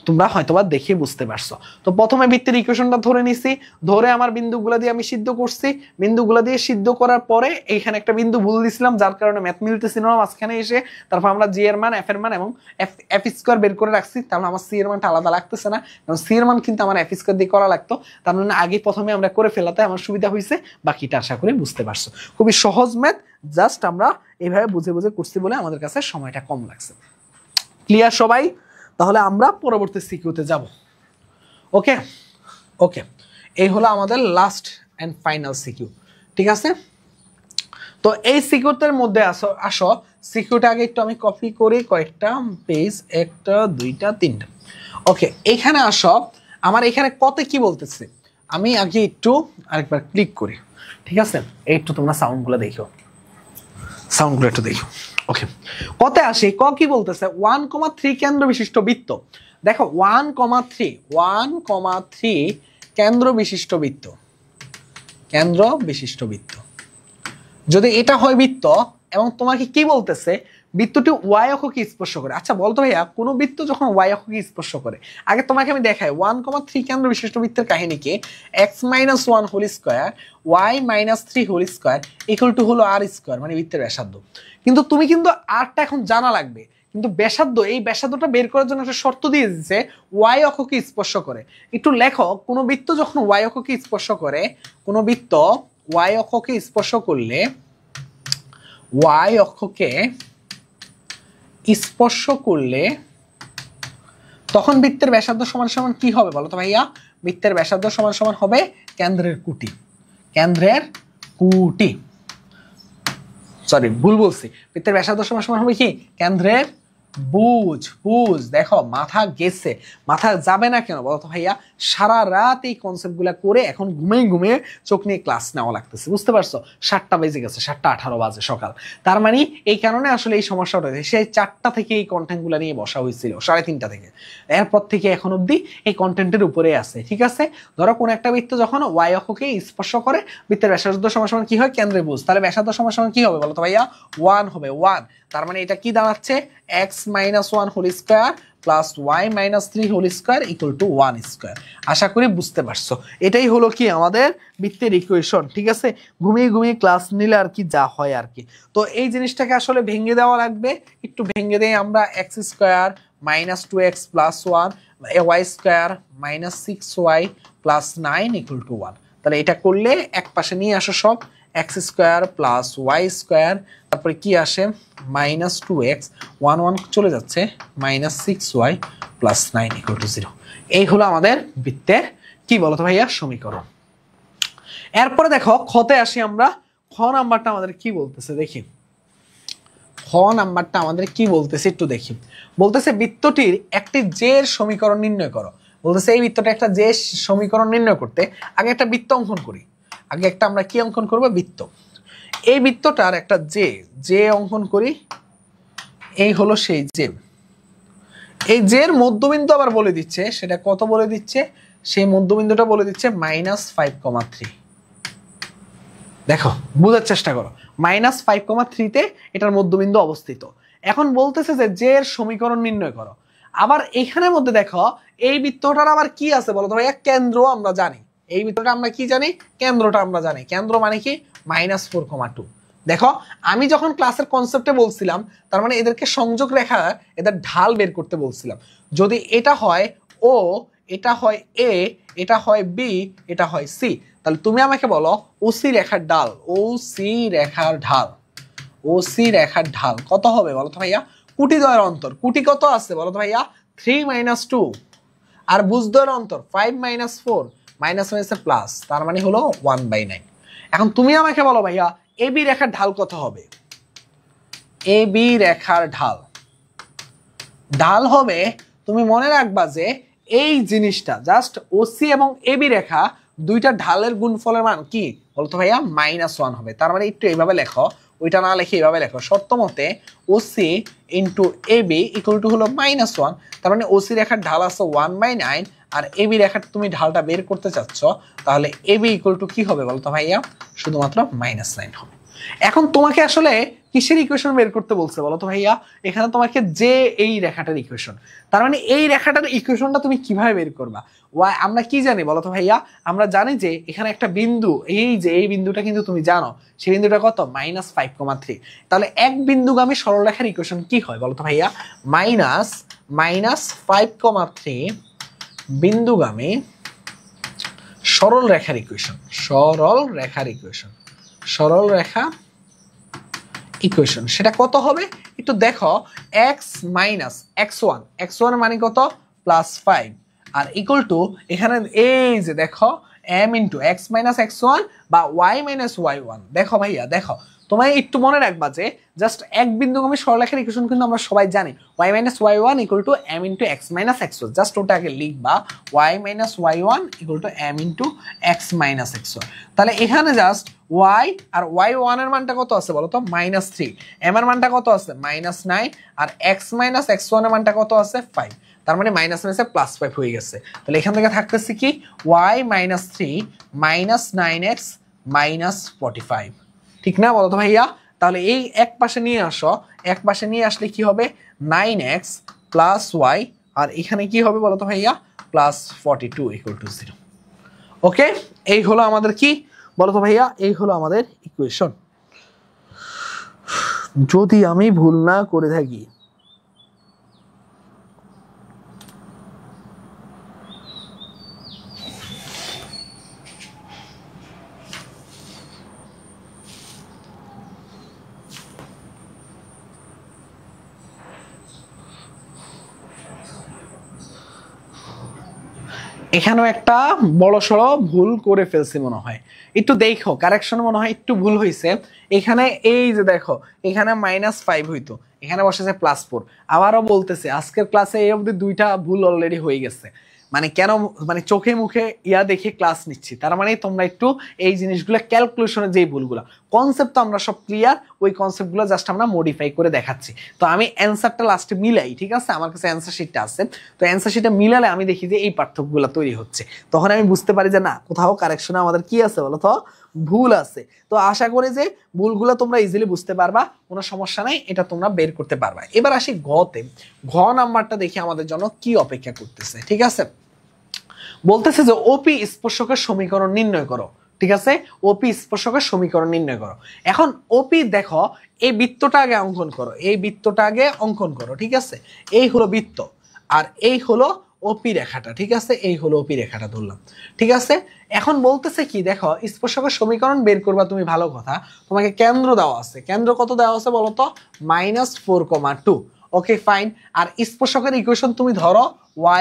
A: তোমরা হয়তোবা দেখে বুঝতে পারছো। তো প্রথমে বৃত্তের ইকুয়েশনটা ধরে নিছি, ধরে আমার বিন্দুগুলো দিয়ে আমি সিদ্ধ করছি। বিন্দুগুলো দিয়ে সিদ্ধ করার পরে এইখানে একটা বিন্দু ভুল দিছিলাম, যার কারণে ম্যাথ মিলতেছিল না মাঝখানে এসে। তারপর আমরা জি এর মান, এফ এর মান এবং এফ স্কোয়ার বের করে রাখছি। তাহলে আমার সি এর মানটা আলাদা লাগতেছে না, কারণ সি এর মান কিন্তু আমার এফ স্কোয়ার দিয়ে করা লাগতো। তার মানে আগে প্রথমে আমরা করে ফেলাতে আমার সুবিধা হয়েছে। বাকিটা আশা করি বুঝতে পারছো। খুবই সহজ ম্যাথ, জাস্ট আমরা এইভাবে বুঝে বুঝে করছি বলে আমাদের কাছে সময়টা কম লাগছে। ক্লিয়ার সবাই? তাহলে আমরা পরবর্তী সিকিউতে যাব। ওকে ওকে, এই হলো আমাদের লাস্ট এন্ড ফাইনাল সিকিউ। ঠিক আছে, তো এই সিকিউটার মধ্যে আসো সিকিউটা আগে একটু আমি কপি করি কয়েকটা পেজ, 1টা 2টা 3টা। ওকে, এখানে আসো। আমার এখানে কত কি বলতেছে আমি আগে একটু আরেকবার ক্লিক করি। ঠিক আছে, একটু তোমরা সাউন্ডগুলো দেখো, সাউন্ডগুলো একটু দেখো। ওকে, কত আসে ক কি বলতেছে? 1,3 কেন্দ্র বিশিষ্ট বৃত্ত। দেখো 1,3 কেন্দ্র বিশিষ্ট বৃত্ত, কেন্দ্র বিশিষ্ট বৃত্ত। যদি এটা হয় বৃত্ত এবং তোমাকে কি বলতেছে? বৃত্তটি ওয়াই অক্ষকে স্পর্শ করে। আচ্ছা বলতো ভাইয়া, কোন বৃত্ত যখন ওয়াই অক্ষকে স্পর্শ করে, আগে তোমাকে আমি দেখাই 1,3 কেন্দ্র বিশিষ্ট বৃত্তের কাহিনীকে। x-1 whole square y-3 whole square equal to হলো আর স্কোয়ার, মানে বৃত্তের ব্যাসার্ধ। কিন্তু তুমি কিন্তু আরটা এখন জানা লাগবে, কিন্তু ব্যাসার্ধ, এই ব্যাসার্ধটা বের করার জন্য একটা শর্ত দিয়ে দিচ্ছে ওয়াই অক্ষকে স্পর্শ করে। একটু লেখো, কোন বৃত্ত যখন ওয়াই অক্ষকে স্পর্শ করে, কোন বৃত্ত ওয়াই অক্ষকে স্পর্শ করলে, ওয়াই অক্ষকে স্পর্শ করলে তখন বৃত্তের ব্যাসার্ধ সমান সমান কি হবে বলো তো ভাইয়া? বৃত্তের ব্যাসার্ধ সমান সমান হবে কেন্দ্রের কুটি, কেন্দ্রের কুটি। সরি, ভুল বলছি। বৃত্তের ব্যাসার্ধ সমান সমান হবে কি? কেন্দ্রের বুঝ। বুঝ, দেখো মাথা গেছে, মাথা যাবে না কেন বলতো ভাইয়া? সারা রাত এই কনসেপ্টগুলো করে এখন ঘুমিয়ে চোখ নিয়ে ক্লাস নেওয়া লাগতেছে, বুঝতে পারছো? 7টা বেজে গেছে, 7:18 বাজে সকাল। তার মানে এই কারণে আসলে এই সমস্যাটা হয়েছে। সেই 4টা থেকে এই কন্টেন্টগুলো নিয়ে বসা হয়েছিল, 3:30 থেকে। এরপর থেকে এখন অব্দি এই কন্টেন্টের উপরে আছে। ঠিক আছে, ধরো কোন একটা বৃত্ত যখন ওয়াই অক্ষকে স্পর্শ করে, বৃত্তের ব্যাসার্ধ সমান সমান কি হয়? কেন্দ্রের বুঝ। তাহলে ব্যাসার্ধ সমান সমান কি হবে বলতো ভাইয়া? 1 হবে, 1। তার মানে এটা কি দাঁড়াচ্ছে x - 1 whole square plus y - 3 whole square equal to 1 square. আশা করি বুঝতে পারছো। এটাই হলো কি আমাদের বৃত্তের ইকুয়েশন। ঠিক আছে, ঘুমিয়ে ঘুমিয়ে ক্লাস নিলে আর কি যা হয় আর কি। তো এই জিনিসটাকে আসলে ভেঙে দেওয়া লাগবে, একটু ভেঙে দেই আমরা। x square minus 2x plus 1 y square minus 6y plus 9 equal to 1। তাহলে এটা করলে এক পাশে নিয়ে আসো সব, x square plus y square, তারপরে কি আসে মাইনাস 2x, 1 1 চলে যাচ্ছে, minus 6y plus 9 equal to 0। এই হলো আমাদের বৃত্তের কি বলতো ভাইয়া সমীকরণ। এরপরে দেখো খতে আসি আমরা। খ নাম্বারটা আমাদের কি বলতেছে দেখি। খ নাম্বারটা আমাদের কি বলতেছে একটু দেখি। বলতেছে বৃত্তটির একটি জের সমীকরণ নির্ণয় করো। বলতেছে এই বৃত্তটা একটা জের সমীকরণ নির্ণয় করতে আগে একটা বৃত্ত অঙ্কন করি। আগে একটা আমরা কি অঙ্কন করব, বৃত্ত। এই বৃত্তটার একটা জে অঙ্কন করি। এই হলো সেই জে। এই জের মধ্যবিন্দু আবার বলে দিচ্ছে, সেটা কত বলে দিচ্ছে, সেই মধ্যবিন্দুটা বলে দিচ্ছে -5,3। দেখো বোঝার চেষ্টা করো, -5,3 এটার মধ্যবিন্দু অবস্থিত। এখন বলতেছে যে জের সমীকরণ নির্ণয় করো। আবার এখানের মধ্যে দেখো এই বৃত্তটার আবার কি আছে বলো তো ভাইয়া, কেন্দ্র আমরা জানি। এই বৃত্তটা আমরা কি জানি, কেন্দ্রটা আমরা জানি। কেন্দ্র মানে কি -4,2। দেখো আমি যখন ক্লাসের কনসেপ্টে বলছিলাম, তার মানে এদেরকে সংযোগ রেখা, এদের ঢাল বের করতে বলছিলাম। যদি এটা হয় ও, এটা হয় এ, এটা হয় বি, এটা হয় সি, তাহলে তুমি আমাকে বলো ওসি রেখার ঢাল, ওসি রেখার ঢাল, ওসি রেখার ঢাল কত হবে বলো তো ভাইয়া। কুটিদ্বয়ের অন্তর, কুটি কত আছে বলো তো ভাইয়া 3 - 2, আর ভুজদ্বয়ের অন্তর 5 - 4, মাইনাস মাইনাসের প্লাস, তার মানে হলো 1/9। এখন তুমি আমাকে বলো ভাইয়া এবি রেখার ঢাল কত হবে। এবি রেখার ঢাল, ঢাল হবে, তুমি মনে রাখবা যে এই জিনিসটা জাস্ট ওসি এবং এবি রেখা দুইটা ঢালের গুণফলের মান কি বলতো ভাইয়া -1 হবে। তার মানে একটু এইভাবে লেখো, ওইটা না লিখে এইভাবে লেখো। শর্ত মতে OC into AB equal to হলো -1। তার মানে ওসি রেখার ঢাল আছে 1/9, আর এবি রেখার তুমি ঢালটা বের করতে চাচ্ছ, তাহলে এবি ইকুয়াল টু কি হবে বলতো ভাইয়া, শুধুমাত্র -9 হবে। এখন তোমাকে আসলে কিসের ইকুয়েশন বের করতে বলছে বলো তো ভাইয়া, এখানে তোমাকে যে এই রেখাটার ইকুয়েশন। তার মানে এই রেখাটার ইকুয়েশনটা তুমি কিভাবে বের করবা। ওয়াই আমরা কি জানি বলো তো ভাইয়া, আমরা জানি যে এখানে একটা বিন্দু, এই যে এই বিন্দুটা কিন্তু তুমি জানো, সেই বিন্দুটা কত -5,3। তাহলে এক বিন্দুগামী সরলরেখার ইকুয়েশন কি হয় বলো তো ভাইয়া, -5,3 বিন্দুগামী সরল রেখার ইকুয়েশন, সরল রেখার ইকুয়েশন, সরল রেখা ইকুয়েশন। সেটা কত হবে একটু দেখো, x - x1, x1 মানে কত +5, আর ইকুয়াল টু এখানে এই যে দেখো m ইন্টু x - x1 বা y - y1। দেখো ভাইয়া দেখো, তোমায় একটু মনে রাখবা যে জাস্ট এক বিন্দুগামী সরলরেখার ইকুয়েশন কিন্তু আমরা সবাই জানি, y - y1 equal to m into x - x1। Just ওটাকে লিখবা y - y1 equal to m into x - x1। তাহলে এখানে জাস্ট y আর y1 এর মানটা কত আছে বলো তো -3, m এর মানটা কত আছে -9, আর x - x1 এর মানটা কত আছে 5। তার মানে মাইনাস মাইনাসে +5 হয়ে গেছে। তাহলে এখান থেকে থাকতেছে কি y - 3 -9x -45। ঠিক না বলো তো ভাইয়া। তাহলে এই এক পাশে নিয়ে আসো, এক পাশে নিয়ে আসলে কি হবে 9x + y, আর এখানে কি হবে বলো তো ভাইয়া +42 = 0। ওকে, এই হলো আমাদের কি বলো তো ভাইয়া, এই হলো আমাদের ইকুয়েশন। যদি আমি ভুল না করে থাকি, এখানেও একটা বড়সড় ভুল করে ফেলছি মনে হয়, একটু দেখো কারেকশন মনে হয় একটু ভুল হয়েছে। এখানে এই যে দেখো এখানে -5 হইতো, এখানে বসেছে +4। আবারও বলতেছে আজকের ক্লাসে এই অবধি দুইটা ভুল অলরেডি হয়ে গেছে। মানে কেন, মানে চোখে মুখে দেখে ক্লাস নিচ্ছি, তার মানে তোমরা একটু এই জিনিসগুলো ক্যালকুলেশনের যে ভুলগুলো কনসেপ্ট তো আমরা সব ক্লিয়ার, ওই কনসেপ্টগুলো জাস্ট আমরা মডিফাই করে দেখাচ্ছি। তো আমি অ্যান্সারটা লাস্টে মিলাই, ঠিক আছে, আমার কাছে অ্যান্সার শিটটা আছে, তো অ্যান্সার শিটটা মিলালে আমি দেখি যে এই পার্থক্যগুলো তৈরি হচ্ছে, তখন আমি বুঝতে পারি যে না কোথাও কারেকশনে আমাদের কি আছে বলো তো, ভুল আছে। তো আশা করি যে ভুলগুলো তোমরা ইজিলি বুঝতে পারবা, কোনো সমস্যা নাই, এটা তোমরা বের করতে পারবা। এবার আসি ঘতে, ঘ নাম্বারটা দেখি আমাদের জন্য কি অপেক্ষা করতেছে। ঠিক আছে, বলতেছে যে ওপি স্পর্শকের সমীকরণ নির্ণয় করো। ঠিক আছে, ওপি স্পর্শকের সমীকরণ নির্ণয় করো। এখন ওপি দেখো, এই বৃত্তটা আগে অঙ্কন করো, এই বৃত্তটা আগে অঙ্কন করো। ঠিক আছে, এই হলো বৃত্ত আর এই হলো ওপি রেখাটা। ঠিক আছে, এই হলো ওপি রেখাটা ধরলাম। ঠিক আছে, এখন বলতেছে কি দেখো, স্পর্শকের সমীকরণ বের করবা তুমি, ভালো কথা, তোমাকে কেন্দ্র দেওয়া আছে। কেন্দ্র কত দেওয়া আছে বলো তো, -4,2। Okay fine. আর স্পর্শকের ইকুয়েশন তুমি ধরো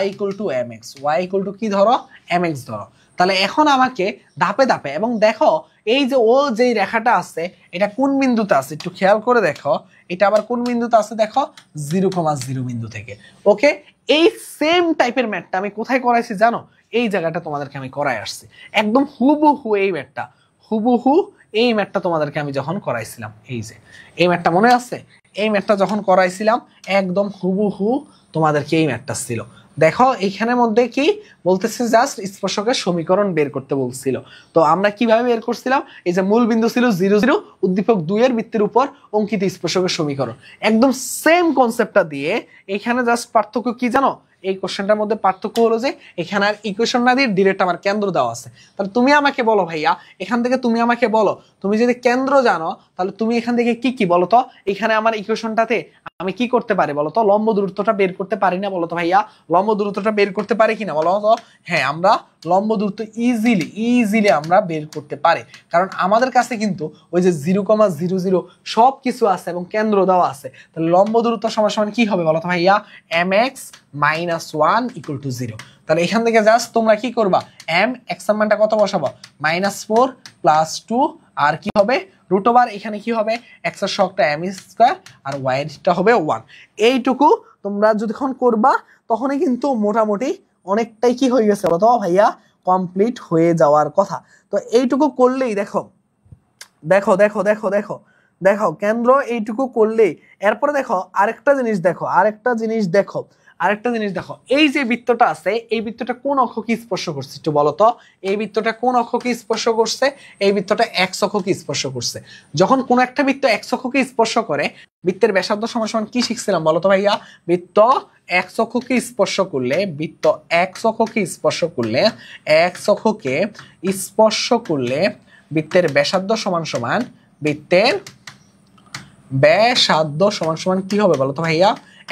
A: y = mx, y = কি ধরো, mx ধরো। তাহলে এখন আমাকে ধাপে ধাপে, এবং দেখো এই যে ও যেই রেখাটা আছে এটা কোন বিন্দুতে আছে একটু খেয়াল করে দেখো, এটা আবার কোন বিন্দুতে আছে দেখো, 0,0 বিন্দু থেকে। ওকে, এই সেম টাইপের ম্যাথটা আমি কোথায় করাইছি জানো, এই জায়গাটা তোমাদেরকে আমি করাই আসছি, একদম হুবহু এই ম্যাথটা, হুবহু এই ম্যাথটা তোমাদেরকে আমি যখন করাইছিলাম, এই যে এই ম্যাথটা মনে আছে, এই ম্যাথটা যখন করাইছিলাম একদম হুবহু তোমাদেরকে এই ম্যাথটা ছিল। দেখো এইখানের মধ্যে কি বলতেছে, জাস্ট স্পর্শকের সমীকরণ বের করতে বলছিল। তো আমরা কিভাবে বের করছিলাম, এই যে মূল বিন্দু ছিল 0, 0, উদ্দীপক 2 এর বৃত্তের উপর অঙ্কিত স্পর্শকের সমীকরণ, একদম সেম কনসেপ্টটা দিয়ে। এখানে জাস্ট পার্থক্য কি জানো, এই কোশ্চেনটার মধ্যে পার্থক্য হলো যে এখানে আর ইকুয়েশন না দিয়ে ডিরেক্ট আমার কেন্দ্র দেওয়া আছে। তাহলে তুমি আমাকে বলো ভাইয়া, এখান থেকে তুমি আমাকে বলো, তুমি যদি কেন্দ্র জানো তাহলে তুমি এখান থেকে কি কি বলো তো, এখানে আমার ইকুয়েশনটাতে আমি কি করতে পারি বলো তো, লম্ব দূরত্বটা বের করতে পারি না বলো তো ভাইয়া, লম্ব দূরত্বটা বের করতে পারি কিনা বলো তো। হ্যাঁ, আমরা লম্ব দূরত্ব ইজিলি আমরা বের করতে পারি, কারণ আমাদের কাছে কিন্তু ওই যে 0,00 সব কিছু আছে এবং কেন্দ্র দেওয়া আছে। তাহলে লম্ব দূরত্ব সমান কি হবে বলো তো ভাইয়া, mx - 1 = 0। তাহলে এখান থেকে জাস্ট তোমরা কি করবা, x এর মানটা কত বসাবো, -4 + 2, আর কি হবে √, এখানে কি হবে x এর সহগটা m² আর y এরটা হবে 1। এইটুকু তোমরা যখন করবা তখনই কিন্তু মোটামুটি অনেকটাই কি হয়ে গেছে বলো তো ভাইয়া, কমপ্লিট হয়ে যাওয়ার কথা। তো এইটুকু করলেই দেখো দেখো দেখো দেখো দেখো দেখো কেন্দ্র এইটুকু করলেই, এরপরে দেখো আরেকটা জিনিস দেখো, এই যে বৃত্তটা আছে, এই বৃত্তটা কোন অক্ষকে স্পর্শ করছে একটু বলো তো, এই বৃত্তটা কোন অক্ষকে স্পর্শ করছে, এই বৃত্তটা x অক্ষকে স্পর্শ করছে। যখন কোন একটা বৃত্ত x অক্ষকে স্পর্শ করে, বৃত্তের ব্যাসার্ধ সমান কি শিখছিলাম বলো তো ভাইয়া, বৃত্ত x অক্ষকে স্পর্শ করলে, বৃত্তের ব্যাসার্ধ সমান কি হবে বলো তো ভাইয়া,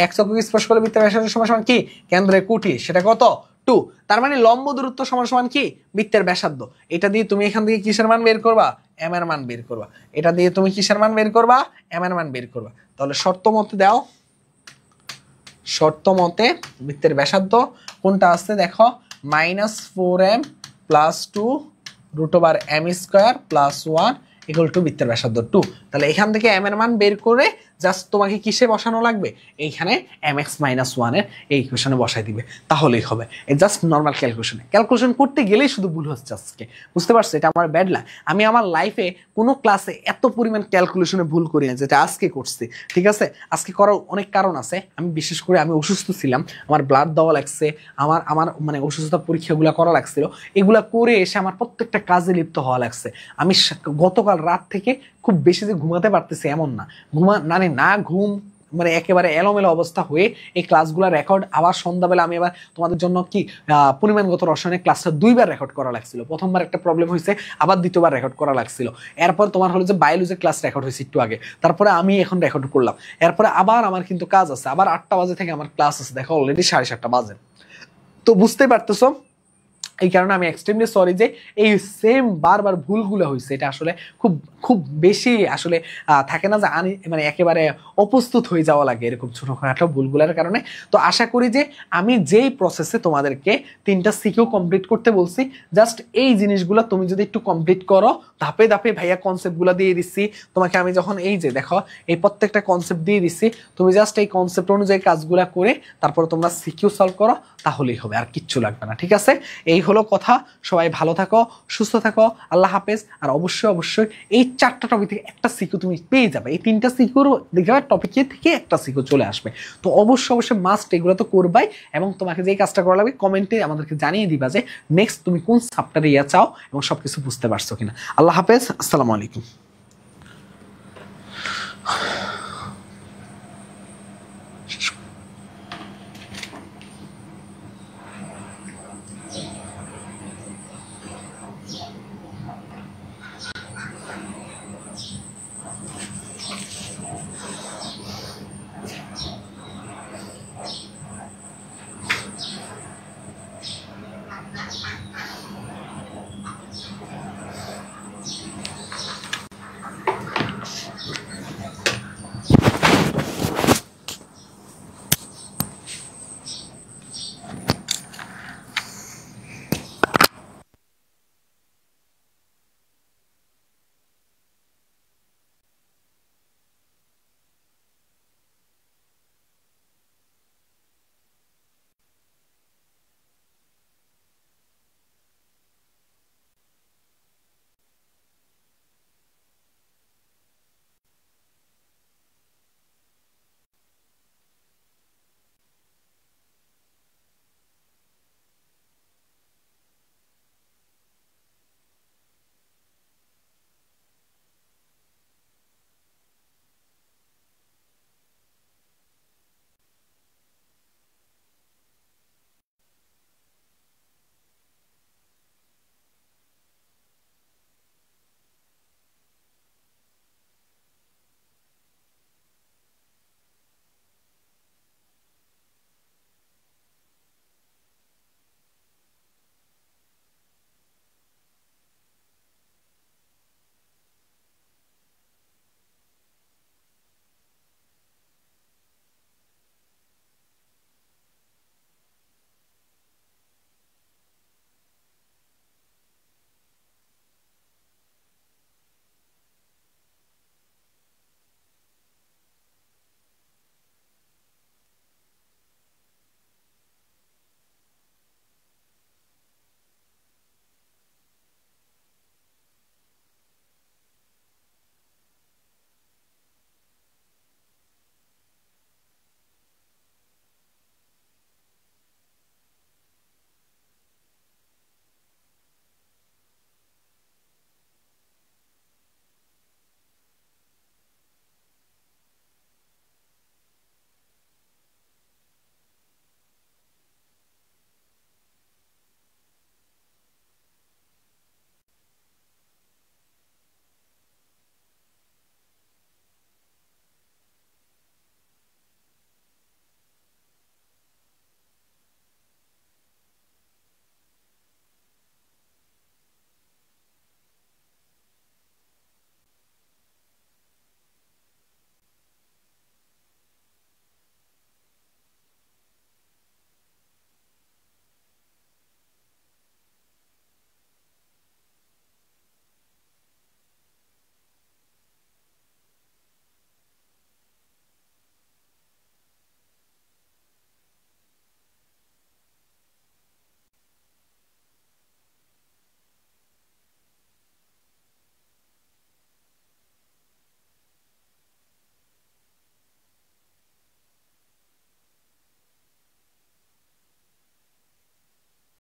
A: x অক্ষকে স্পর্শ করলে বৃত্তের ব্যাসার্ধ সমান কি, কেন্দ্রের কুটি, সেটা কত 2। তার মানে লম্ব দূরত্ব সমান কি, বৃত্তের ব্যাসার্ধ। এটা দিয়ে তুমি এখান থেকে কিসের মান বের করবা, m এর মান বের করবা। এটা দিয়ে তুমি কিসের মান বের করবা, m এর মান বের করবা। তাহলে শর্ত মতে দাও, শর্ত মতে বৃত্তের ব্যাসার্ধ কোনটা আসছে দেখো, -4m + 2 √m² + 1 = বৃত্তের ব্যাসার্ধ 2। তাহলে এখান থেকে m এর মান বের করে জাস্ট তোমাকে কিসে বসানো লাগবে, এইখানে mx - 1 এর এই ইকুয়েশনে বসাই দিবে, তাহলেই হবে। এই জাস্ট নরমাল ক্যালকুলেশন করতে গেলেই শুধু ভুল হচ্ছে আজকে, বুঝতে পারছো, এটা আমার ব্যাড লাক। আমি আমার লাইফে কোনো ক্লাসে এত পরিমাণ ক্যালকুলেশনে ভুল করি না যেটা আজকে করছি। ঠিক আছে, আজকে করার অনেক কারণ আছে। আমি বিশেষ করে আমি অসুস্থ ছিলাম, আমার ব্লাড দেওয়া লাগছে, আমার মানে অসুস্থতা পরীক্ষাগুলো করা লাগছিল, এগুলা করে এসে আমার প্রত্যেকটা কাজে লিপ্ত হওয়া লাগছে। আমি গতকাল রাত থেকে খুব বেশি যে ঘুমাতে পারতেছি এমন না, ঘুম মানে একেবারে এলোমেলো অবস্থা হয়ে এই ক্লাসগুলো রেকর্ড, আবার সন্ধ্যাবেলা আমি আবার তোমাদের জন্য কি পরিমাণগত রসায়নের ক্লাসটা 2বার রেকর্ড করা লাগছিল। প্রথমবার একটা প্রবলেম হয়েছে, আবার দ্বিতীয়বার রেকর্ড করা লাগছিল। এরপর তোমার হলো যে বায়োলজির ক্লাস রেকর্ড হয়েছে একটু আগে, তারপরে আমি এখন রেকর্ড করলাম। এরপরে আবার আমার কিন্তু কাজ আছে, আবার 8টা বাজে থেকে আমার ক্লাস আছে, দেখো অলরেডি 7:30 বাজে। তো বুঝতেই পারতেছো, এই কারণে আমি এক্সট্রিমলি সরি যে এই সেম বারবার ভুলগুলো হয়েছে। এটা আসলে খুব বেশি আসলে থাকে না যে মানে একেবারে অপ্রস্তুত হয়ে যাওয়া লাগে এরকম ছোটখাটো ভুলগুলোর কারণে। তো আশা করি যে আমি যেই প্রসেসে তোমাদেরকে 3টা সিকিউ কমপ্লিট করতে বলছি, জাস্ট এই জিনিসগুলো তুমি যদি একটু কমপ্লিট করো, ধাপে ধাপে ভাইয়া কনসেপ্টগুলো দিয়ে দিচ্ছি তোমাকে আমি, যখন এই যে দেখো এই প্রত্যেকটা কনসেপ্ট দিয়ে দিচ্ছি, তুমি জাস্ট এই কনসেপ্ট অনুযায়ী কাজগুলো করে তারপর তোমরা সিকিউ সলভ করো, তাহলেই হবে, আর কিচ্ছু লাগবে না। ঠিক আছে, এই হলো কথা। সবাই ভালো থাকো, সুস্থ থাকো, আল্লাহ হাফেজ। আর অবশ্যই এই 4টা টপিক থেকে একটা সিকিউ তুমি পেয়ে যাবে, এই 3টা সিকিউর দেখবে টপিকে থেকে একটা সিকিউ চলে আসবে। তো অবশ্যই মাস্ট এগুলো তো করবাই, এবং তোমাকে যে কাজটা করা লাগবে কমেন্টে আমাদেরকে জানিয়ে দিবা যে নেক্সট তুমি কোন সাবটারে চাও এবং সবকিছু বুঝতে পারছো কিনা। আল্লাহ হাফেজ, আসসালামু আলাইকুম।